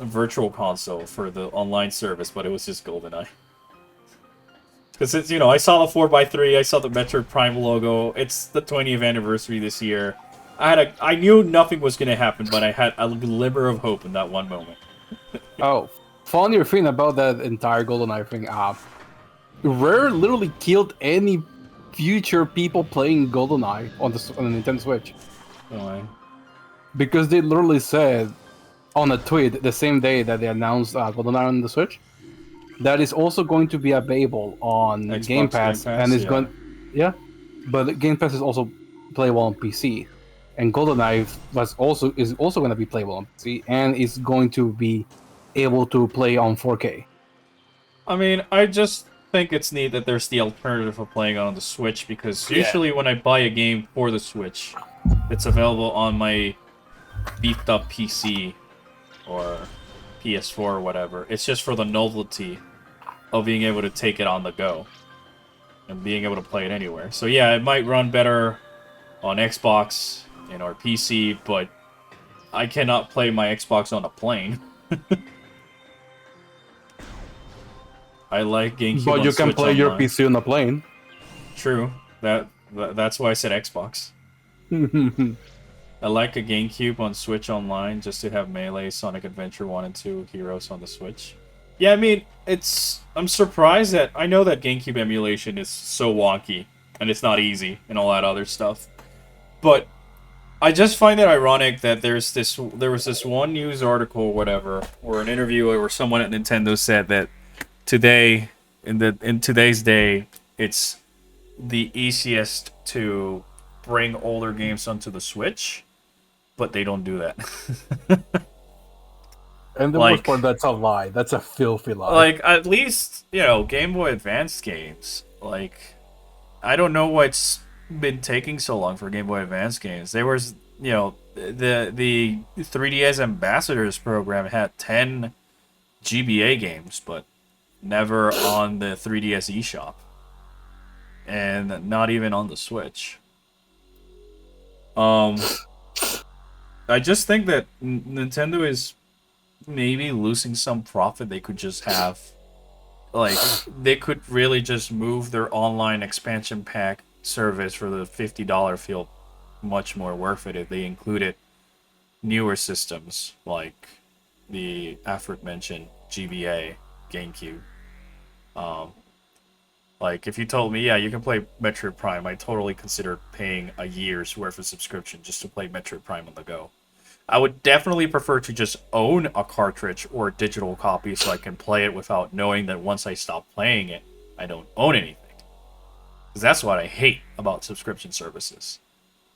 virtual console for the online service, but it was just GoldenEye. Because it's, I saw the 4x3, I saw the Metroid Prime logo. It's the 20th anniversary this year. I knew nothing was gonna happen, but I had a glimmer of hope in that one moment. Oh, funny thing about that entire GoldenEye thing. Rare literally killed any future people playing GoldenEye on the Nintendo Switch. Oh, Because they literally said on a tweet the same day that they announced GoldenEye on the Switch that is also going to be available on Xbox Game Pass, and it's yeah. but Game Pass is also playable on PC, and GoldenEye is also going to be playable on PC, and is going to be able to play on 4K. I mean, I just think it's neat that there's the alternative of playing on the Switch, because usually when I buy a game for the Switch, it's available on my beefed up PC or PS4 or whatever. It's just for the novelty of being able to take it on the go and being able to play it anywhere. So yeah, it might run better on Xbox or PC, but I cannot play my Xbox on a plane. I like GameCube. But you on can Switch play your online. PC on a plane. True. That's why I said Xbox. I like a GameCube on Switch online just to have Melee, Sonic Adventure 1 and 2, Heroes on the Switch. Yeah, I mean, I'm surprised that I know that GameCube emulation is so wonky and it's not easy and all that other stuff. But I just find it ironic that there was this one news article or whatever, or an interview where someone at Nintendo said that today, in today's day, it's the easiest to bring older games onto the Switch, but they don't do that. And the worst part, that's a lie. That's a filthy lie. Like, at least, Game Boy Advance games. Like, I don't know what's been taking so long for Game Boy Advance games. There was, the 3DS Ambassadors program had 10 GBA games, but never on the 3DS eShop. And not even on the Switch. I just think that Nintendo is maybe losing some profit they could just have. Like, they could really just move their online expansion pack service for the $50 feel much more worth it if they included newer systems like the aforementioned GBA GameCube. Like, if you told me, yeah, you can play Metroid Prime, I totally consider paying a year's worth of subscription just to play Metroid Prime on the go. I would definitely prefer to just own a cartridge or a digital copy so I can play it without knowing that once I stop playing it, I don't own anything. Because that's what I hate about subscription services.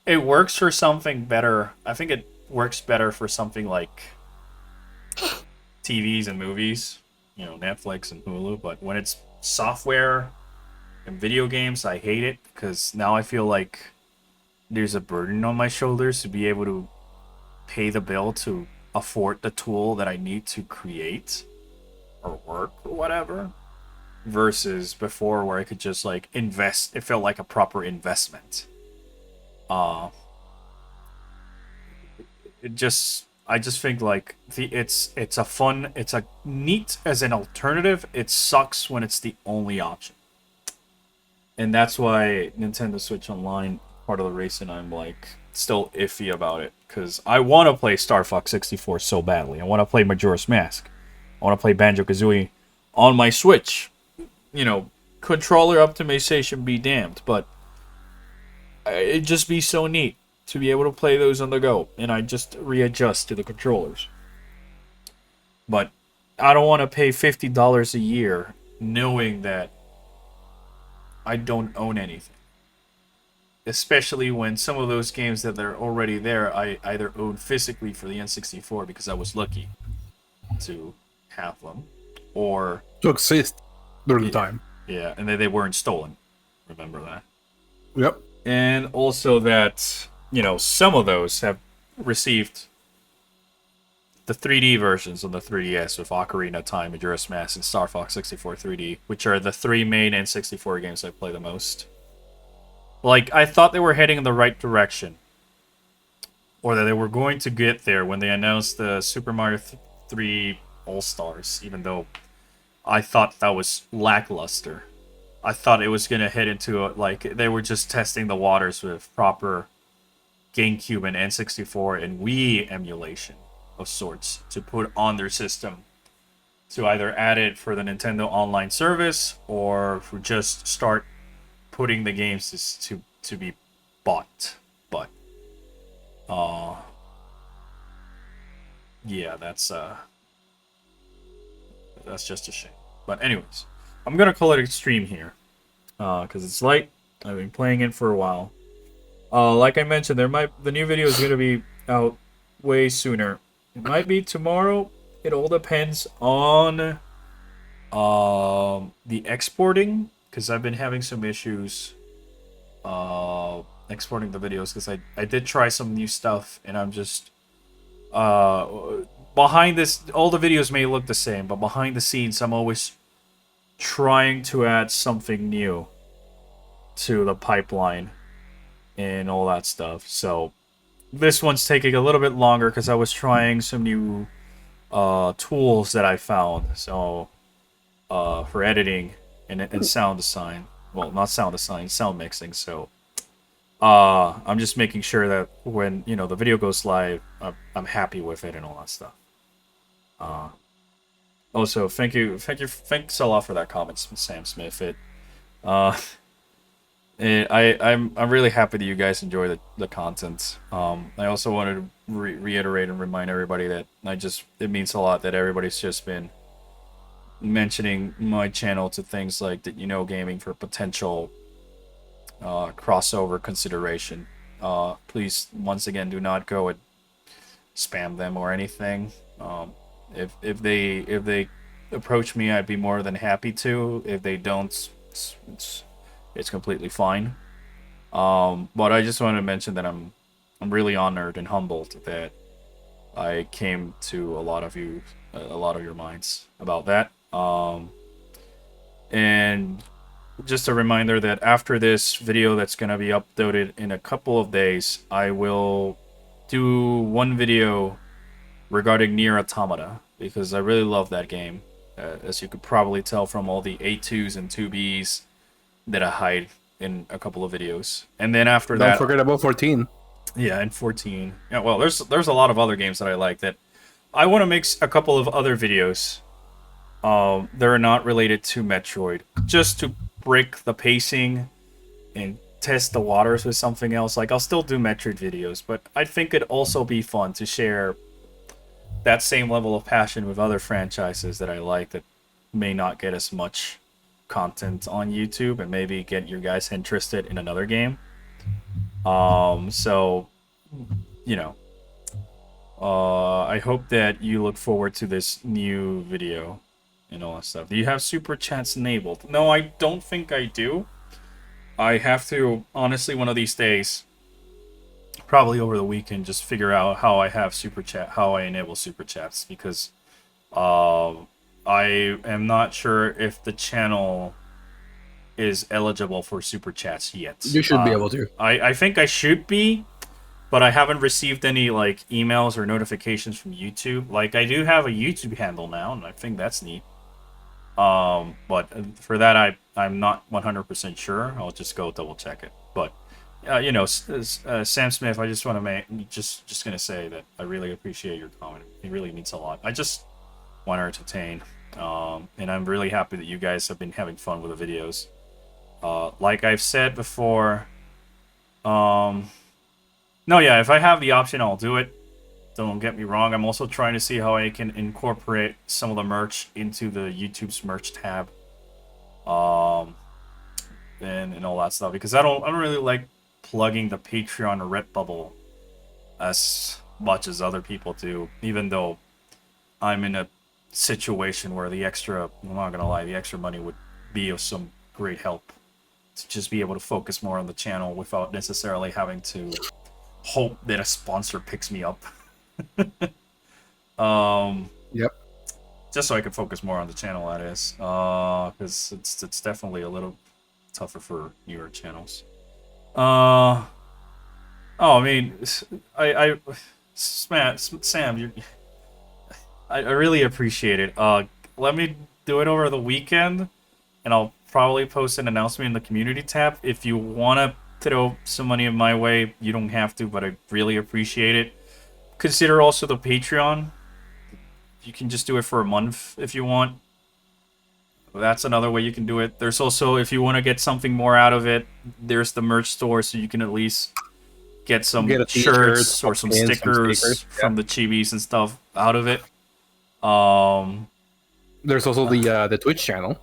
It works for something better. I think it works better for something like TVs and movies, Netflix and Hulu, but when it's software and video games, I hate it because now I feel like there's a burden on my shoulders to be able to pay the bill to afford the tool that I need to create or work or whatever, versus before where I could just invest. It felt like a proper investment. I just think it's a neat as an alternative. It sucks when it's the only option. And that's why Nintendo Switch Online, part of the reason I'm still iffy about it, because I want to play Star Fox 64 so badly. I want to play Majora's Mask. I want to play Banjo-Kazooie on my Switch. Controller optimization be damned, but it'd just be so neat to be able to play those on the go, and I just readjust to the controllers. But I don't want to pay $50 a year knowing that I don't own anything. Especially when some of those games that are already there, I either own physically for the N64 because I was lucky to have them, or to exist during the time. Yeah, and they weren't stolen. Remember that. Yep. And also that, some of those have received the 3D versions on the 3DS with Ocarina of Time, Majora's Mask, and Star Fox 64 3D, which are the three main N64 games I play the most. I thought they were heading in the right direction. Or that they were going to get there when they announced the Super Mario 3 All-Stars, even though I thought that was lackluster. I thought it was gonna head into like they were just testing the waters with proper GameCube and N64 and Wii emulation of sorts to put on their system to either add it for the Nintendo Online service or for just start putting the games to be bought. But yeah, that's just a shame. But anyways, I'm gonna call it a stream here, because it's light. I've been playing it for a while. Like I mentioned, the new video is gonna be out way sooner. It might be tomorrow. It all depends on the exporting, because I've been having some issues exporting the videos, because I did try some new stuff, and I'm just behind this. All the videos may look the same, but behind the scenes, I'm always trying to add something new to the pipeline and all that stuff. So this one's taking a little bit longer because I was trying some new tools that I found. So for editing and sound design. Well, not sound design, sound mixing. So I'm just making sure that when the video goes live, I'm happy with it and all that stuff. Also, thanks a lot for that comment, Sam Smith. I'm really happy that you guys enjoy the content. I also wanted to reiterate and remind everybody that it means a lot that everybody's just been mentioning my channel to things like gaming for potential crossover consideration. Please, once again, do not go and spam them or anything. If they approach me, I'd be more than happy to. If they don't, it's completely fine. But I just wanted to mention that I'm really honored and humbled that I came to a lot of your minds about that. And just a reminder that after this video that's going to be uploaded in a couple of days, I will do one video regarding Nier Automata, because I really love that game. As you could probably tell from all the A2s and 2Bs that I hide in a couple of videos. And then after that... Don't forget about 14. Yeah, and 14. Yeah, well, there's a lot of other games that I like that I want to make a couple of other videos that are not related to Metroid, just to break the pacing and test the waters with something else. Like, I'll still do Metroid videos, but I think it'd also be fun to share that same level of passion with other franchises that I like that may not get as much content on YouTube, and maybe get you guys interested in another game. So, I hope that you look forward to this new video and all that stuff. Do you have super chats enabled? No, I don't think I do. I have to, honestly, one of these days, probably over the weekend, just figure out how I enable super chats, because I am not sure if the channel is eligible for super chats yet. You should be able to. I think I should be, but I haven't received any emails or notifications from YouTube. I do have a YouTube handle now, and I think that's neat. But for that, I'm not 100% sure. I'll just go double check it. But Sam Smith, I just want to just gonna say that I really appreciate your comment. It really means a lot. I just want to entertain, and I'm really happy that you guys have been having fun with the videos. Like I've said before, no, yeah, if I have the option, I'll do it. Don't get me wrong. I'm also trying to see how I can incorporate some of the merch into the YouTube's merch tab, and all that stuff, because I don't really like plugging the Patreon or Redbubble as much as other people do, even though I'm in a situation where I'm not gonna lie, the extra money would be of some great help to just be able to focus more on the channel without necessarily having to hope that a sponsor picks me up. Yep. Just so I can focus more on the channel, that is, because it's definitely a little tougher for newer channels. I mean, Sam, I really appreciate it. Let me do it over the weekend, and I'll probably post an announcement in the community tab. If you want to throw some money in my way, you don't have to, but I really appreciate it. Consider also the Patreon. You can just do it for a month if you want. That's another way you can do it. There's also, if you want to get something more out of it, there's the merch store, so you can at least get some Get a t-shirt, shirts or some some pins, some stickers stickers, from the chibis and stuff out of it. Um, There's also the Twitch channel.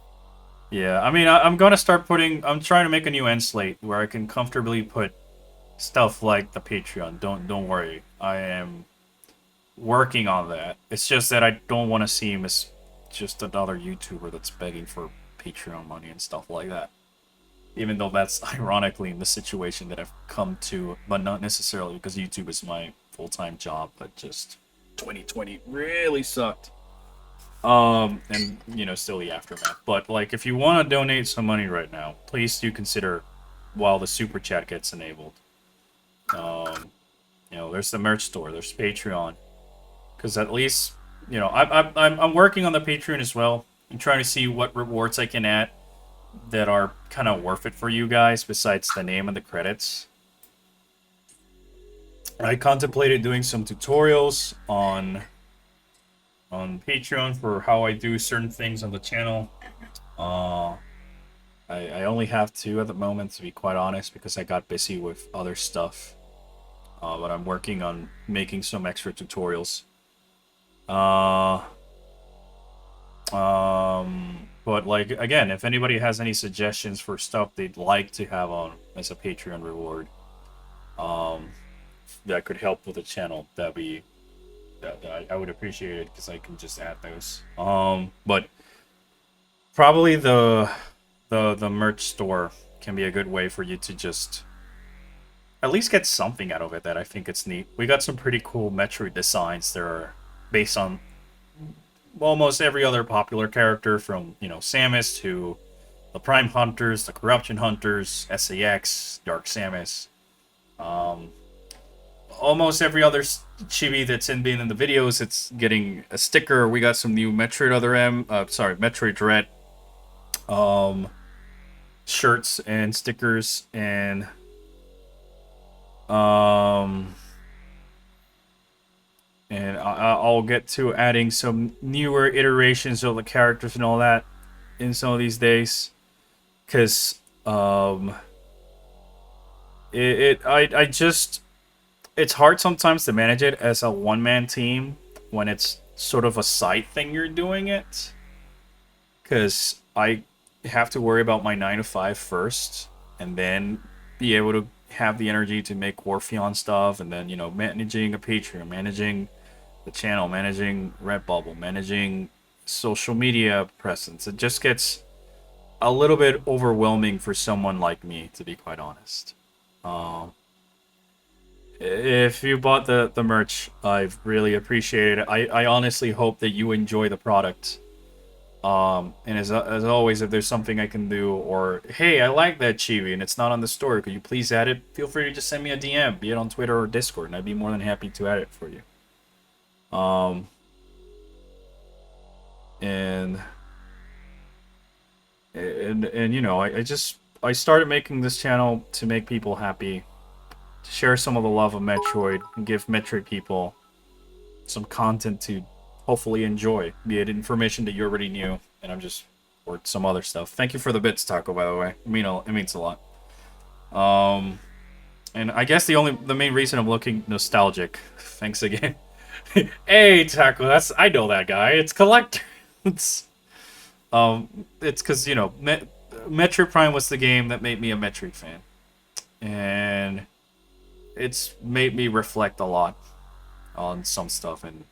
yeah, I mean, I'm gonna start putting. I'm trying to make a new end slate where I can comfortably put stuff like the Patreon. Don't worry, I am working on that. It's just that I don't want to seem as just another YouTuber that's begging for Patreon money and stuff like that. Even though that's ironically in the situation that I've come to, but not necessarily because YouTube is my full-time job, but just 2020 really sucked. And you know, still the aftermath. But like, if you want to donate some money right now, please do consider while the super chat gets enabled. You know, there's the merch store, there's Patreon, because at least, you know, I'm working on the Patreon as well. I'm trying to see what rewards I can add that are kind of worth it for you guys besides the name and the credits. I contemplated doing some tutorials on Patreon for how I do certain things on the channel. I only have 2 at the moment, to be quite honest, because I got busy with other stuff. But I'm working on making some extra tutorials. But like, again, if anybody has any suggestions for stuff they'd like to have on as a Patreon reward, that could help with the channel, I would appreciate it, because I can just add those. But probably the merch store can be a good way for you to just at least get something out of it that I think it's neat. We got some pretty cool Metroid designs that are based on almost every other popular character, from, you know, Samus to the Prime Hunters, the Corruption Hunters, SAX, Dark Samus. Almost every other chibi that's been in the videos, it's getting a sticker. We got some new Metroid Dread shirts and stickers, and I'll get to adding some newer iterations of the characters and all that in some of these days, because it's hard sometimes to manage it as a one-man team when it's sort of a side thing you're doing it, because I have to worry about my 9 to 5 first, and then be able to have the energy to make Orpheon stuff, and then, you know, managing a Patreon, managing the channel, managing Redbubble, managing social media presence. It just gets a little bit overwhelming for someone like me, to be quite honest. If you bought the merch, I've really appreciated it. I honestly hope that you enjoy the product. And as always, if there's something I can do, or hey, I like that chibi and it's not on the store, could you please add it? Feel free to just send me a DM, be it on Twitter or Discord, and I'd be more than happy to add it for you. And you know, I started making this channel to make people happy, to share some of the love of Metroid, and give Metroid people some content to hopefully enjoy, be it information that you already knew, or some other stuff. Thank you for the bits, Taco, by the way. It means a lot. And I guess the main reason I'm looking nostalgic, thanks again. Hey, Taco, I know that guy. It's Collector. It's because, you know, Metroid Prime was the game that made me a Metroid fan, and it's made me reflect a lot on some stuff, and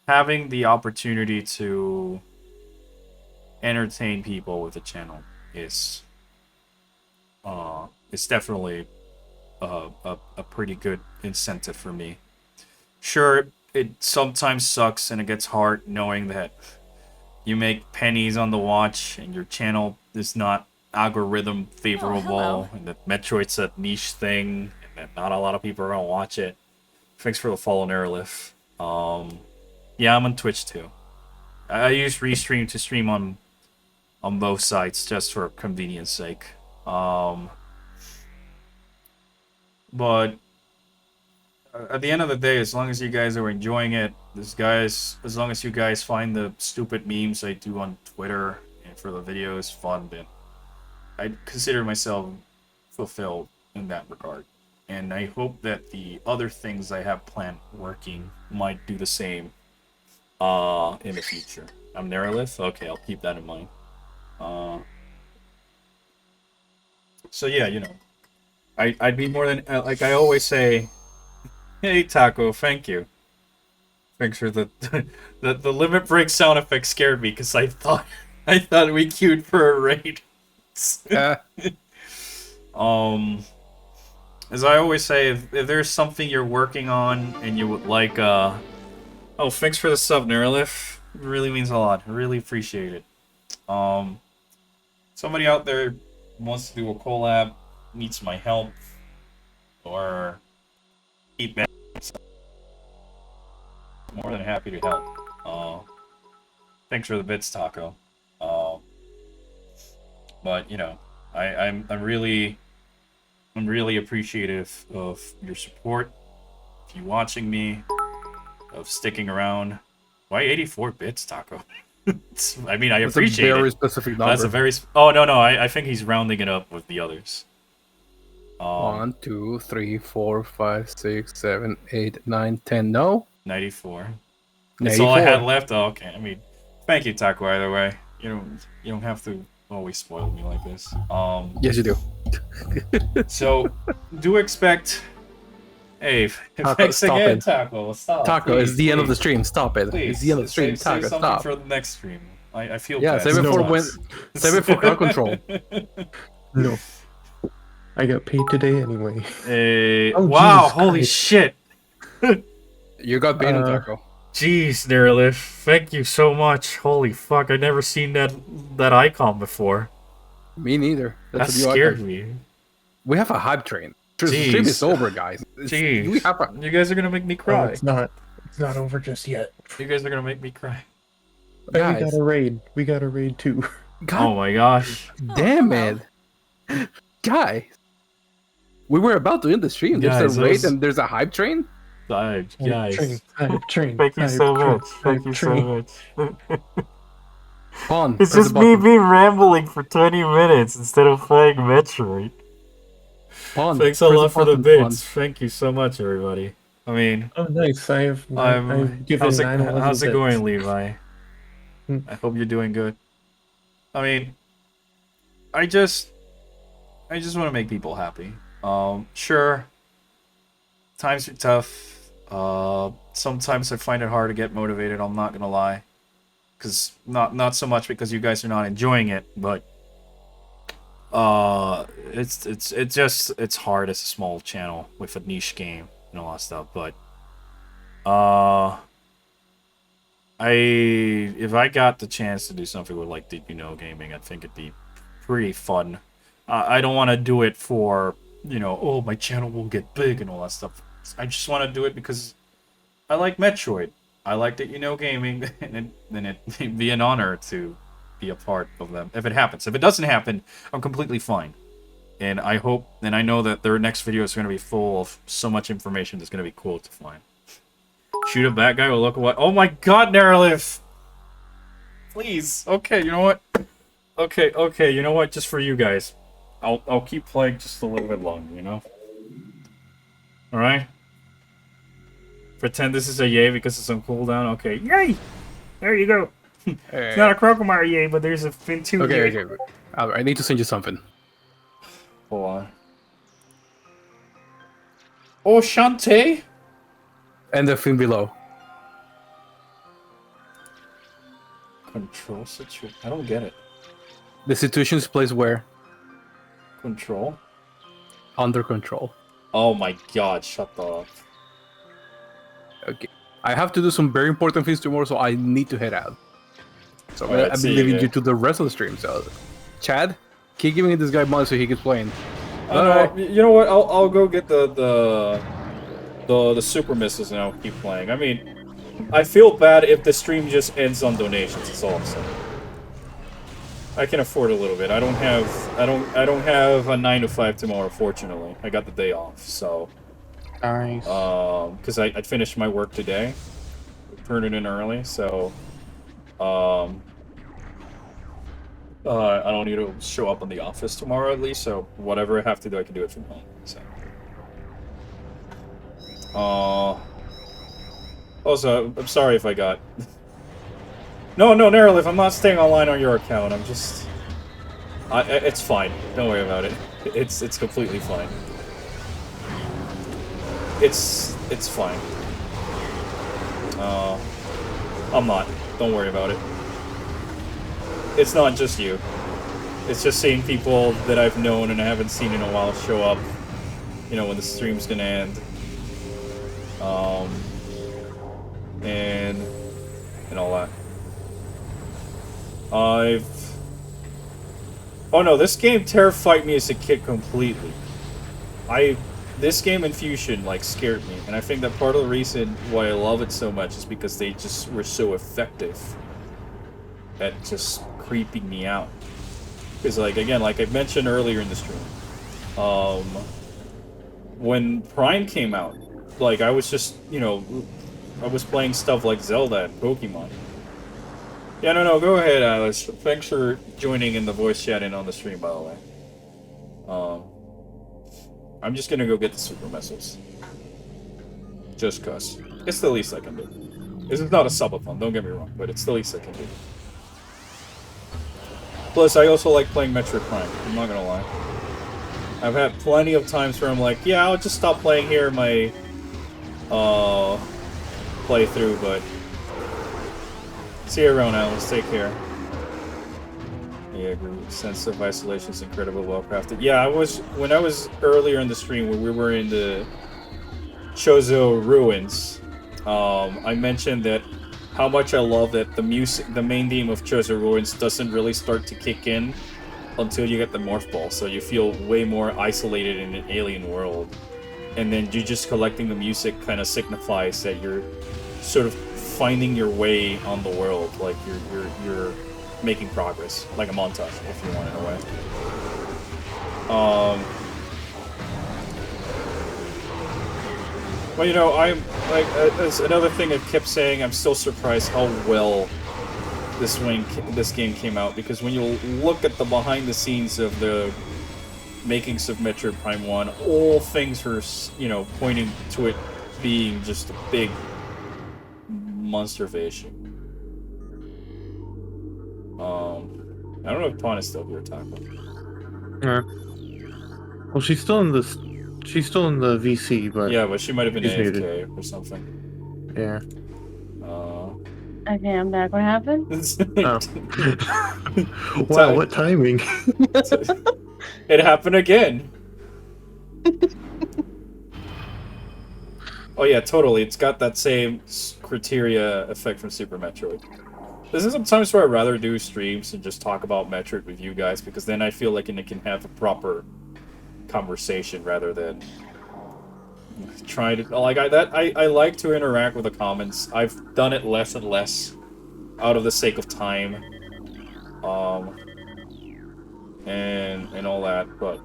having the opportunity to entertain people with the channel is definitely a pretty good incentive for me. Sure, it sometimes sucks and it gets hard knowing that you make pennies on the watch and your channel is not algorithm favorable, and that Metroid's a niche thing and that not a lot of people are gonna watch it. Thanks for the follow, Nerlif. Yeah, I'm on Twitch too. I use Restream to stream on both sites just for convenience sake. But at the end of the day, as long as you guys are enjoying it, as long as you guys find the stupid memes I do on Twitter and for the videos fun, then I consider myself fulfilled in that regard. And I hope that the other things I have planned working might do the same in the future. I'm Nerolith? Okay, I'll keep that in mind. So yeah, you know, I'd be more than like I always say. Hey Taco, thank you. Thanks for the the limit break sound effect scared me because I thought we queued for a raid. As I always say, if there's something you're working on and you would like oh, thanks for the sub, Nerolith. It really means a lot. I really appreciate it. Somebody out there wants to do a collab, needs my help, or keep more than happy to help. Thanks for the bits, Taco. But you know, I'm really appreciative of your support, of you watching me, of sticking around. Why 84 bits, Taco? I mean, I appreciate it. That's a very specific number. That's a very. Oh no, I think he's rounding it up with the others. 1, 2, 3, 4, 5, 6, 7, 8, 9, 10. No. 94. That's all I had left. Oh, okay. I mean, thank you, Taco. Either way, you don't have to always spoil me like this. Yes, you do. So, do expect. Hey, Taco, thanks stop again, it. Taco. Stop. Taco, please, it's the end of the please. stream. Stop it. Please, It's the end of the stream. Save Taco, something stop. for the next stream. I feel Yeah, bad. save it for sometimes. save it for crowd control. No. I got paid today anyway. Hey, Oh, wow! Jesus Holy Christ. shit! You got banned, Taco. Jeez, Nerolith, thank you so much. Holy fuck! I never seen that icon before. Me neither. That That's a new scared icon. me. We have a hype train. The Jeez. stream is over, guys. Jeez, We have a... you guys are gonna make me No, cry. it's not. It's not over just yet. You guys are gonna make me cry. Hey, Guys. we got a raid. We got a raid too. God Oh my gosh. damn it. Guys. We were about to end the stream. There's Guys, a that raid was- and there's a hype train. Guys, Train. thank you so train, much. Thank you so train. much. Pawn. It's press just the me button. rambling for 20 minutes instead of playing Metroid. Pawn, Thanks a press lot for the button, Pawn. bits. Thank you so much, everybody. I mean, Oh, nice. I've given how's 9,000 how's it bits. going, Levi? Hmm. I hope you're doing good. I mean, I just want to make people happy. Sure, times are tough. Sometimes I find it hard to get motivated. I'm not gonna lie, because not so much because you guys are not enjoying it, but it's hard as a small channel with a niche game and all that stuff. But if I got the chance to do something with like Did You Know Gaming, I think it'd be pretty fun. I don't want to do it for, you know, oh, my channel will get big and all that stuff. I just want to do it because I like Metroid. I like Did You Know Gaming, and it'd be an honor to be a part of them if it happens. If it doesn't happen, I'm completely fine. And I hope, and I know that their next video is going to be full of so much information that's going to be cool to find. Shoot a bad guy with local what? Oh my god, Nerolith! Please. Okay, you know what? Okay, you know what? Just for you guys. I'll keep playing just a little bit longer, you know? Alright? Pretend this is a yay because it's on cooldown. Okay, yay! There you go. It's not a Crocomire yay, but there's a Fin 2 Okay, yay. okay. I need to send you something. Hold on. Oh, Shantae? And the thing below. Control situation. I don't get it. The situation is placed where? Control? Under control. Oh my god, shut up. Okay. I have to do some very important things tomorrow, so I need to head out. So Alright, I've see been you, leaving man. you to the rest of the stream. So, Chad, keep giving this guy money so he keeps playing. You know what? I'll go get the super misses and I'll keep playing. I mean, I feel bad if the stream just ends on donations. That's all I'm saying. I can afford a little bit. I don't have a 9 to 5 tomorrow. Fortunately, I got the day off. So, Nice. because I finished my work today, turned it in early. So, I don't need to show up in the office tomorrow at least. So whatever I have to do, I can do it from home. So, also, I'm sorry if I got. No, Nerylith, I'm not staying online on your account. I'm just. It's fine. Don't worry about it. It's completely fine. It's fine. I'm not. Don't worry about it. It's not just you. It's just seeing people that I've known and I haven't seen in a while show up. You know, when the stream's gonna end. And all that. Oh no, this game terrified me as a kid completely. This game and Fusion, like, scared me. And I think that part of the reason why I love it so much is because they just were so effective at just creeping me out. Because, like, again, like I mentioned earlier in the stream, when Prime came out, like, I was just, you know, I was playing stuff like Zelda and Pokemon. Yeah, no, go ahead, Alice. Thanks for joining in the voice chat and on the stream, by the way. I'm just gonna go get the super missiles. Just cause. It's the least I can do. This is not a subathon, don't get me wrong, but it's the least I can do. Plus, I also like playing Metroid Prime, I'm not gonna lie. I've had plenty of times where I'm like, yeah, I'll just stop playing here in my playthrough, but see you around, Alice. Take care. Yeah, I agree. Sense of isolation is incredibly well crafted. Yeah, when I was earlier in the stream when we were in the Chozo ruins, I mentioned that how much I love that the main theme of Chozo ruins doesn't really start to kick in until you get the morph ball, so you feel way more isolated in an alien world. And then you just collecting the music kind of signifies that you're sort of finding your way on the world, like you're making progress, like a montage, if you want, in a way. Well, you know, I'm like that's another thing I kept saying. I'm still surprised how well this game came out, because when you look at the behind the scenes of the makings of Metroid Prime 1, all things are, you know, pointing to it being just a big monstervation. I don't know if Pawn is still here, Taco. Yeah. Well, she's still in the VC, but yeah, but she might have been AFK muted or something. Yeah. Okay, I'm back. What happened? Oh. Wow, what timing? It happened again. Oh yeah, totally. It's got that same criteria effect from Super Metroid. This is sometimes where I'd rather do streams and just talk about Metroid with you guys, because then I feel like I can have a proper conversation rather than trying to I like to interact with the comments. I've done it less and less out of the sake of time, and all that. But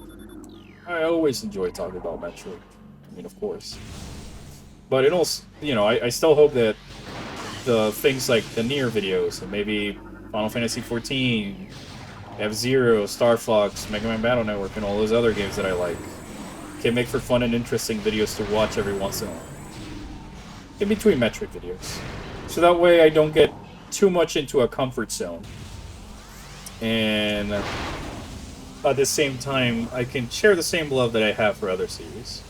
I always enjoy talking about Metroid. I mean, of course. But it also, you know, I still hope that the things like the Nier videos and maybe Final Fantasy XIV, F-Zero, Star Fox, Mega Man Battle Network, and all those other games that I like can make for fun and interesting videos to watch every once in a while. In between Metroid videos. So that way I don't get too much into a comfort zone. And at the same time, I can share the same love that I have for other series.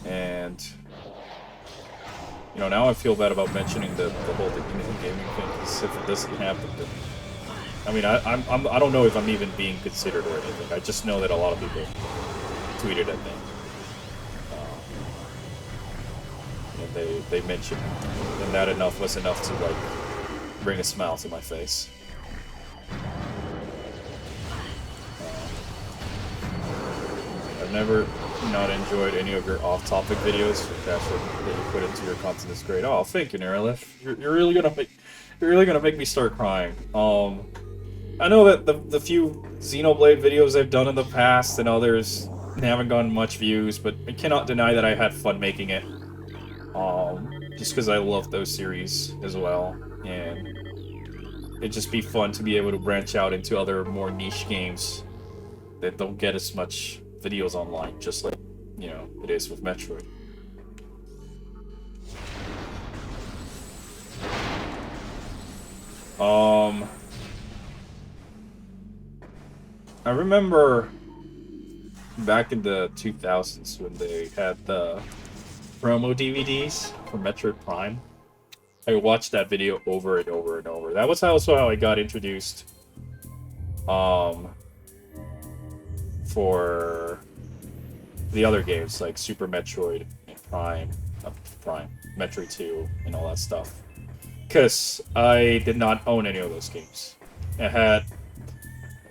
And you know, now I feel bad about mentioning the whole gaming thing, because if it doesn't happen, then, I mean, I don't know if I'm even being considered or anything. I just know that a lot of people tweeted at me, and they mentioned, and that was enough to like bring a smile to my face. I've never not enjoyed any of your off-topic videos. The passion that you put into your content is great. Oh, thank you, Nerlif. You're really gonna make me start crying. I know that the few Xenoblade videos I've done in the past and others haven't gotten much views, but I cannot deny that I had fun making it. Just because I love those series as well, and it'd just be fun to be able to branch out into other more niche games that don't get as much videos online, just like, you know, it is with Metroid. I remember back in the 2000s when they had the promo DVDs for Metroid Prime. I watched that video over and over and over. That was also how I got introduced for the other games like Super Metroid and Metroid 2 and all that stuff. Because I did not own any of those games. I had,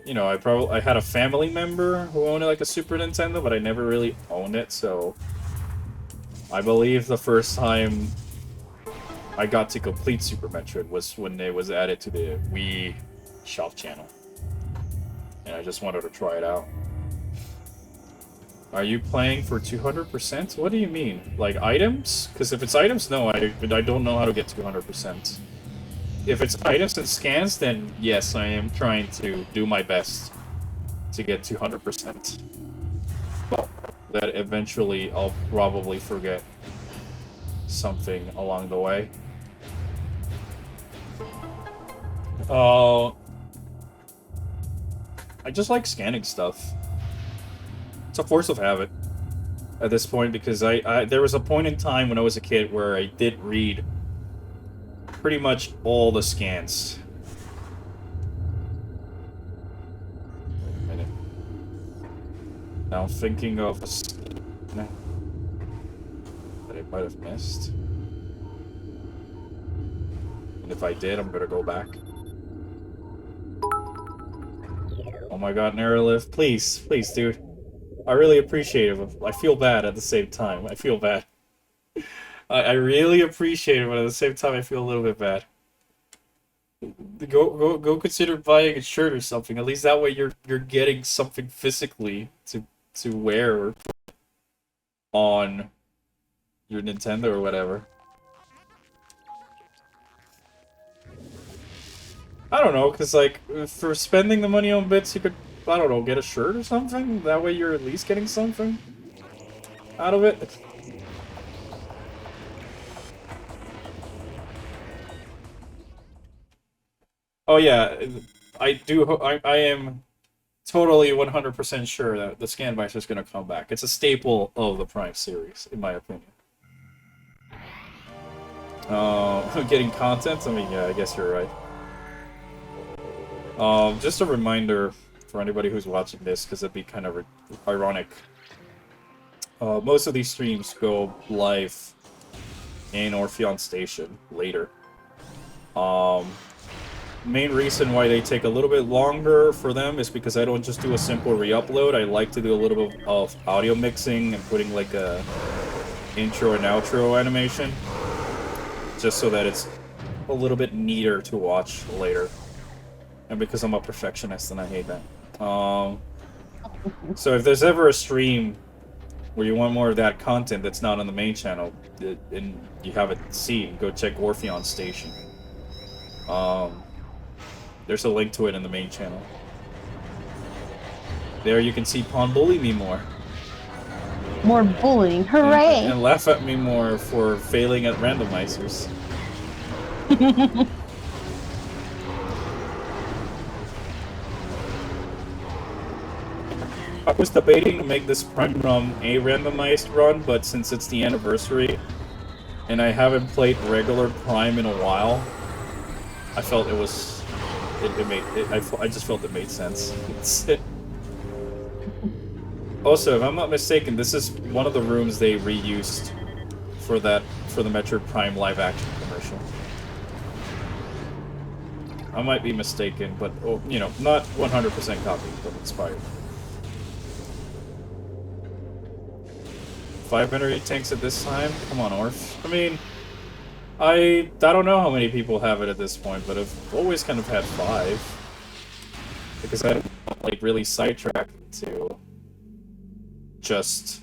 you know, I had a family member who owned like a Super Nintendo, but I never really owned it, so I believe the first time I got to complete Super Metroid was when it was added to the Wii Shop channel. And I just wanted to try it out. Are you playing for 200%? What do you mean? Like items? Because if it's items, no, I don't know how to get 200%. If it's items and scans, then yes, I am trying to do my best to get 200%. But that eventually I'll probably forget something along the way. I just like scanning stuff. It's a force of habit at this point, because there was a point in time when I was a kid where I did read pretty much all the scans. Wait a minute. Now I'm thinking of a scan that I might have missed. And if I did, I'm gonna go back. Oh my god, Nerlif, please, please, dude. I really appreciate it. I feel bad at the same time. I feel bad. I really appreciate it, but at the same time, I feel a little bit bad. Go consider buying a shirt or something. At least that way you're getting something physically to wear or put on your Nintendo or whatever. I don't know, because, like, for spending the money on bits, you could, I don't know, get a shirt or something? That way you're at least getting something out of it. Oh yeah, I am totally 100% sure that the scan box is going to come back. It's a staple of the Prime series, in my opinion. Getting content? I mean, yeah, I guess you're right. Just a reminder for anybody who's watching this, because it'd be kind of ironic. Most of these streams go live in Orpheon Station later. Main reason why they take a little bit longer for them is because I don't just do a simple re-upload. I like to do a little bit of audio mixing and putting like a intro and outro animation, just so that it's a little bit neater to watch later. And because I'm a perfectionist and I hate that. So if there's ever a stream where you want more of that content that's not on the main channel, and you haven't seen, go check Orpheon Station. There's a link to it in the main channel. There you can see Pawn bully me more. More bullying, hooray! And laugh at me more for failing at randomizers. I was debating to make this Prime run a randomized run, but since it's the anniversary, and I haven't played regular Prime in a while, I felt it was... I just felt it made sense. Also, if I'm not mistaken, this is one of the rooms they reused for the Metroid Prime live-action commercial. I might be mistaken, but, you know, not 100% copy, but inspired. 5 energy tanks at this time? Come on, Orph. I mean, I don't know how many people have it at this point, but I've always kind of had 5. Because I like really sidetracked to just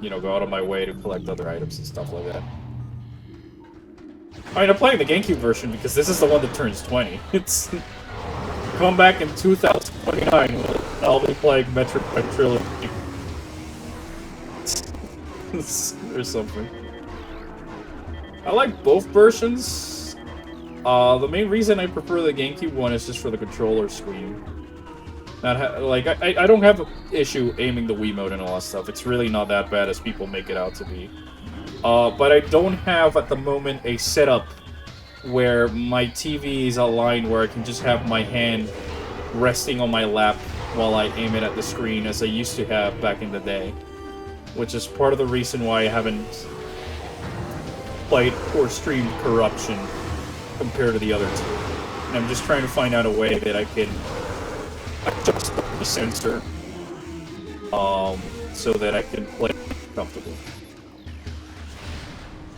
you know, go out of my way to collect other items and stuff like that. I mean, I'm playing the GameCube version because this is the one that turns 20. It's come back in 2029. I'll be playing Metroid Trilogy or something. I like both versions. The main reason I prefer the GameCube one is just for the controller screen. Like, I don't have an issue aiming the Wiimote and all that stuff. It's really not that bad as people make it out to be. But I don't have, at the moment, a setup where my TV is aligned where I can just have my hand resting on my lap while I aim it at the screen as I used to have back in the day. Which is part of the reason why I haven't played or streamed Corruption compared to the other two. And I'm just trying to find out a way that I can adjust the sensor so that I can play comfortably.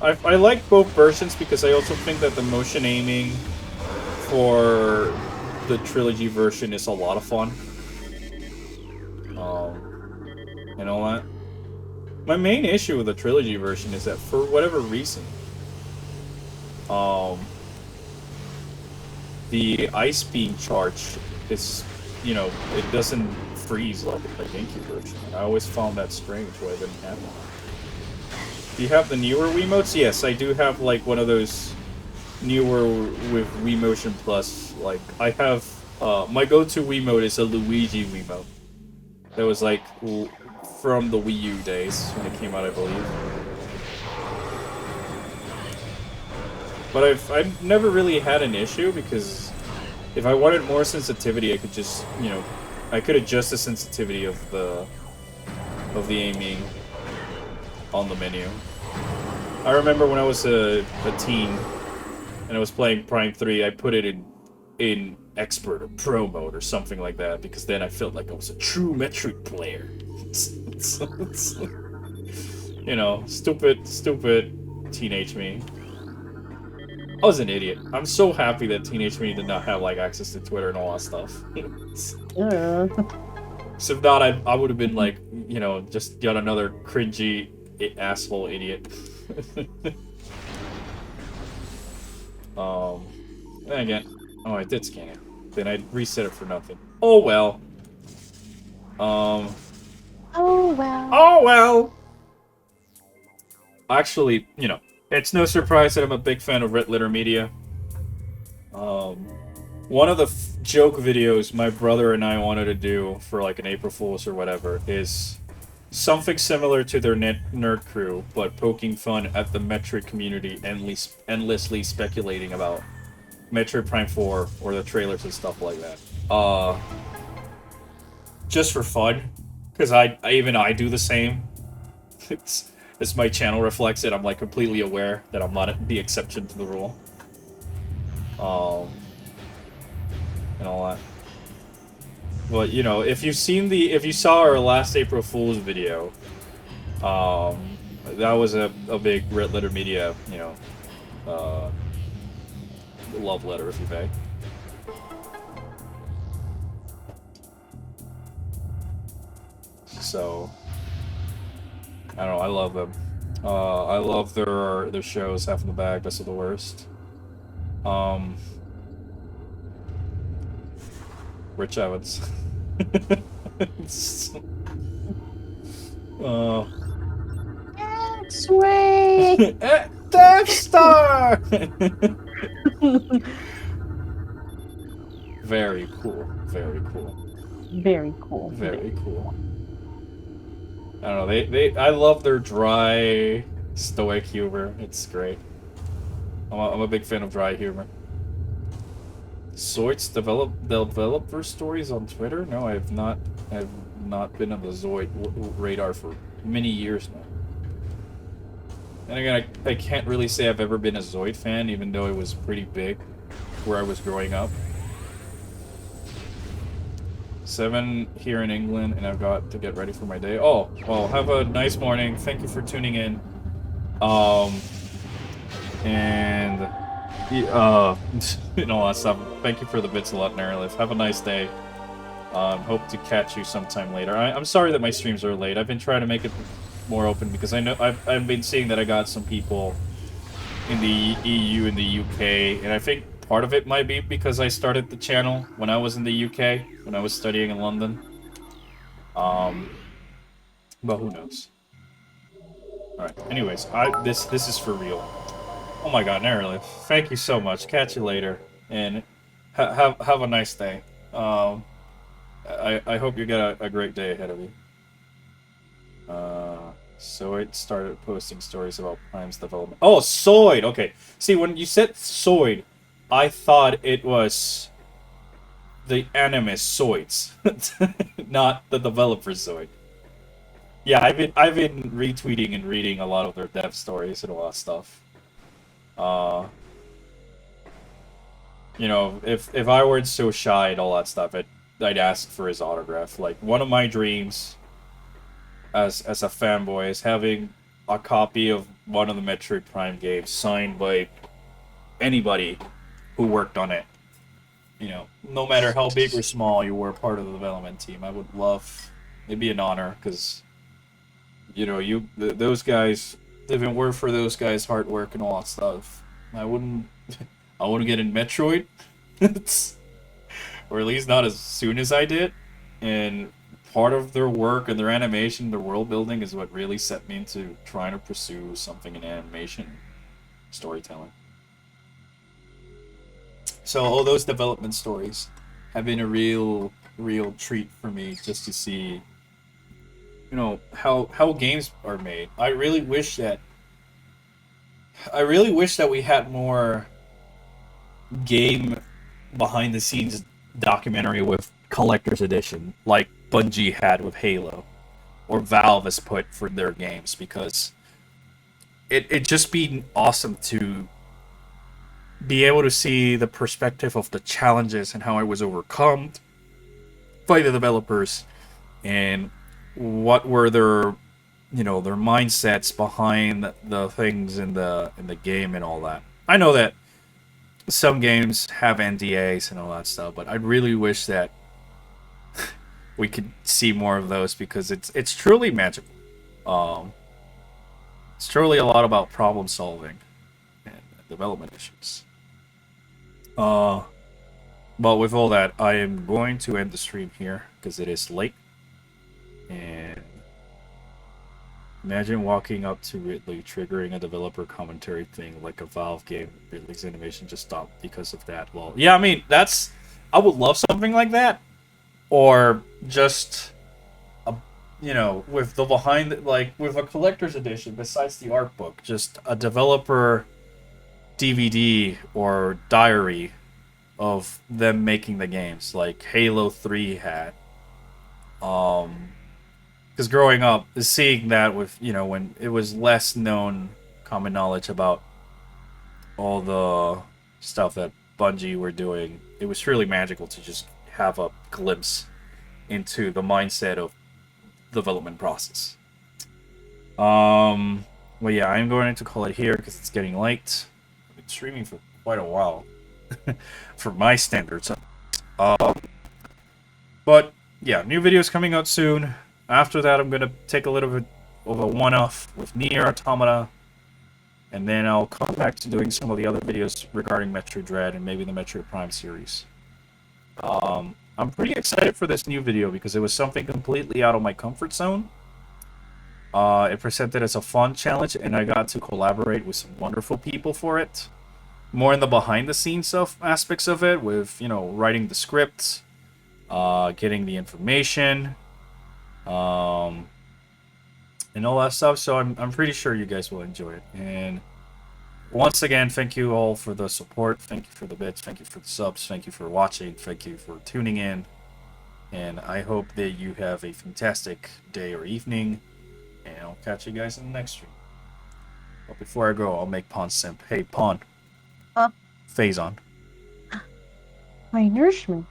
I like both versions because I also think that the motion aiming for the trilogy version is a lot of fun. And all that. My main issue with the trilogy version is that for whatever reason, the ice beam charge is, you know, it doesn't freeze like the GameCube version. I always found that strange why it didn't happen. Do you have the newer Wiimotes? Yes, I do have like one of those newer with Wii Motion Plus. Like I have, my go-to Wiimote is a Luigi Wiimote. That was like from the Wii U days when it came out, I believe. But I've never really had an issue because if I wanted more sensitivity, I could just, you know, I could adjust the sensitivity of the aiming on the menu. I remember when I was a teen and I was playing Prime 3, I put it in expert or pro mode or something like that because then I felt like I was a true Metroid player. You know, stupid teenage me. I was an idiot. I'm so happy that teenage me did not have like access to Twitter and all that stuff. So if not, I would have been like, you know, just yet another cringy asshole idiot. Then again, oh, I did scan it. Then I reset it for nothing. Oh well. Oh well. Oh well. Actually, you know, it's no surprise that I'm a big fan of Red Letter Media. One of the joke videos my brother and I wanted to do for like an April Fool's or whatever is something similar to their Nerd Crew, but poking fun at the Metroid community, endlessly speculating about Metroid Prime 4 or the trailers and stuff like that. Just for fun, because I do the same. As my channel reflects it, I'm like completely aware that I'm not the exception to the rule. And all that. But you know, if you saw our last April Fool's video, that was a big Red Letter Media, you know, love letter, if you may. So I don't know, I love them. I love their shows, Half in the Bag, Best of the Worst. Rich Evans. X-Ray! Death Star! Very cool. Very cool. Very cool. Very cool. I don't know. I love their dry, stoic humor. It's great. I'm a big fan of dry humor. Zoid's developer stories on Twitter? No, I've not been on the Zoid radar for many years now. And again, I can't really say I've ever been a Zoid fan, even though it was pretty big where I was growing up. 7 here in England, and I've got to get ready for my day. Oh, well, have a nice morning. Thank you for tuning in. And you know, all that stuff. Thank you for the bits a lot, Nerlith. Have a nice day. Hope to catch you sometime later. I'm sorry that my streams are late. I've been trying to make it more open because I know I've been seeing that I got some people in the EU and the UK, and I think part of it might be because I started the channel when I was in the UK, when I was studying in London. But who knows? Alright, anyways, this is for real. Oh my god, Nerlith, thank you so much. Catch you later, and have a nice day. I hope you get a great day ahead of you. Soid started posting stories about Prime's development. Oh, Soid! Okay. See, when you said Soid, I thought it was the anime Soids, not the developer Soid. Yeah, I've been retweeting and reading a lot of their dev stories and a lot of stuff. You know, if I weren't so shy and all that stuff, I'd ask for his autograph. Like, one of my dreams as a fanboy is having a copy of one of the Metroid Prime games signed by anybody who worked on it. You know, no matter how big or small you were part of the development team, I would love. It'd be an honor because, you know, those guys. If it weren't for those guys' hard work and all that stuff, I wouldn't get in Metroid, or at least not as soon as I did. And part of their work and their animation, their world building, is what really set me into trying to pursue something in animation storytelling. So all those development stories have been a real treat for me, just to see, you know, how games are made. I really wish that we had more game behind the scenes documentary with collector's edition, like Bungie had with Halo, or Valve has put for their games, because it'd just be awesome to be able to see the perspective of the challenges and how it was overcome by the developers, and what were their mindsets behind the things in the game and all that. I know that some games have NDAs and all that stuff, but I really wish that we could see more of those, because it's truly magical. It's truly a lot about problem solving and development issues. But with all that, I am going to end the stream here because it is late. And imagine walking up to Ridley, triggering a developer commentary thing like a Valve game. Ridley's animation just stopped because of that. Well, yeah, I mean, I would love something like that. Or just, with the with a collector's edition, besides the art book, just a developer DVD or diary of them making the games, like Halo 3 had. Because growing up, seeing that with, when it was less known, common knowledge about all the stuff that Bungie were doing, it was really magical to just have a glimpse into the mindset of development process. Well, yeah, I'm going to call it here because it's getting late. I've been streaming for quite a while, for my standards. But yeah, new videos coming out soon. After that, I'm gonna take a little bit of a one-off with Nier Automata, and then I'll come back to doing some of the other videos regarding Metroid Dread and maybe the Metroid Prime series. I'm pretty excited for this new video because it was something completely out of my comfort zone. It presented as a fun challenge, and I got to collaborate with some wonderful people for it. More in the behind-the-scenes aspects of it, with, writing the script, getting the information, and all that stuff. So I'm pretty sure you guys will enjoy it. And once again, thank you all for the support. Thank you for the bits. Thank you for the subs. Thank you for watching. Thank you for tuning in. And I hope that you have a fantastic day or evening. And I'll catch you guys in the next stream. But before I go, I'll make Pawn simp. Hey, Pawn. Huh? Phase on. My nourishment.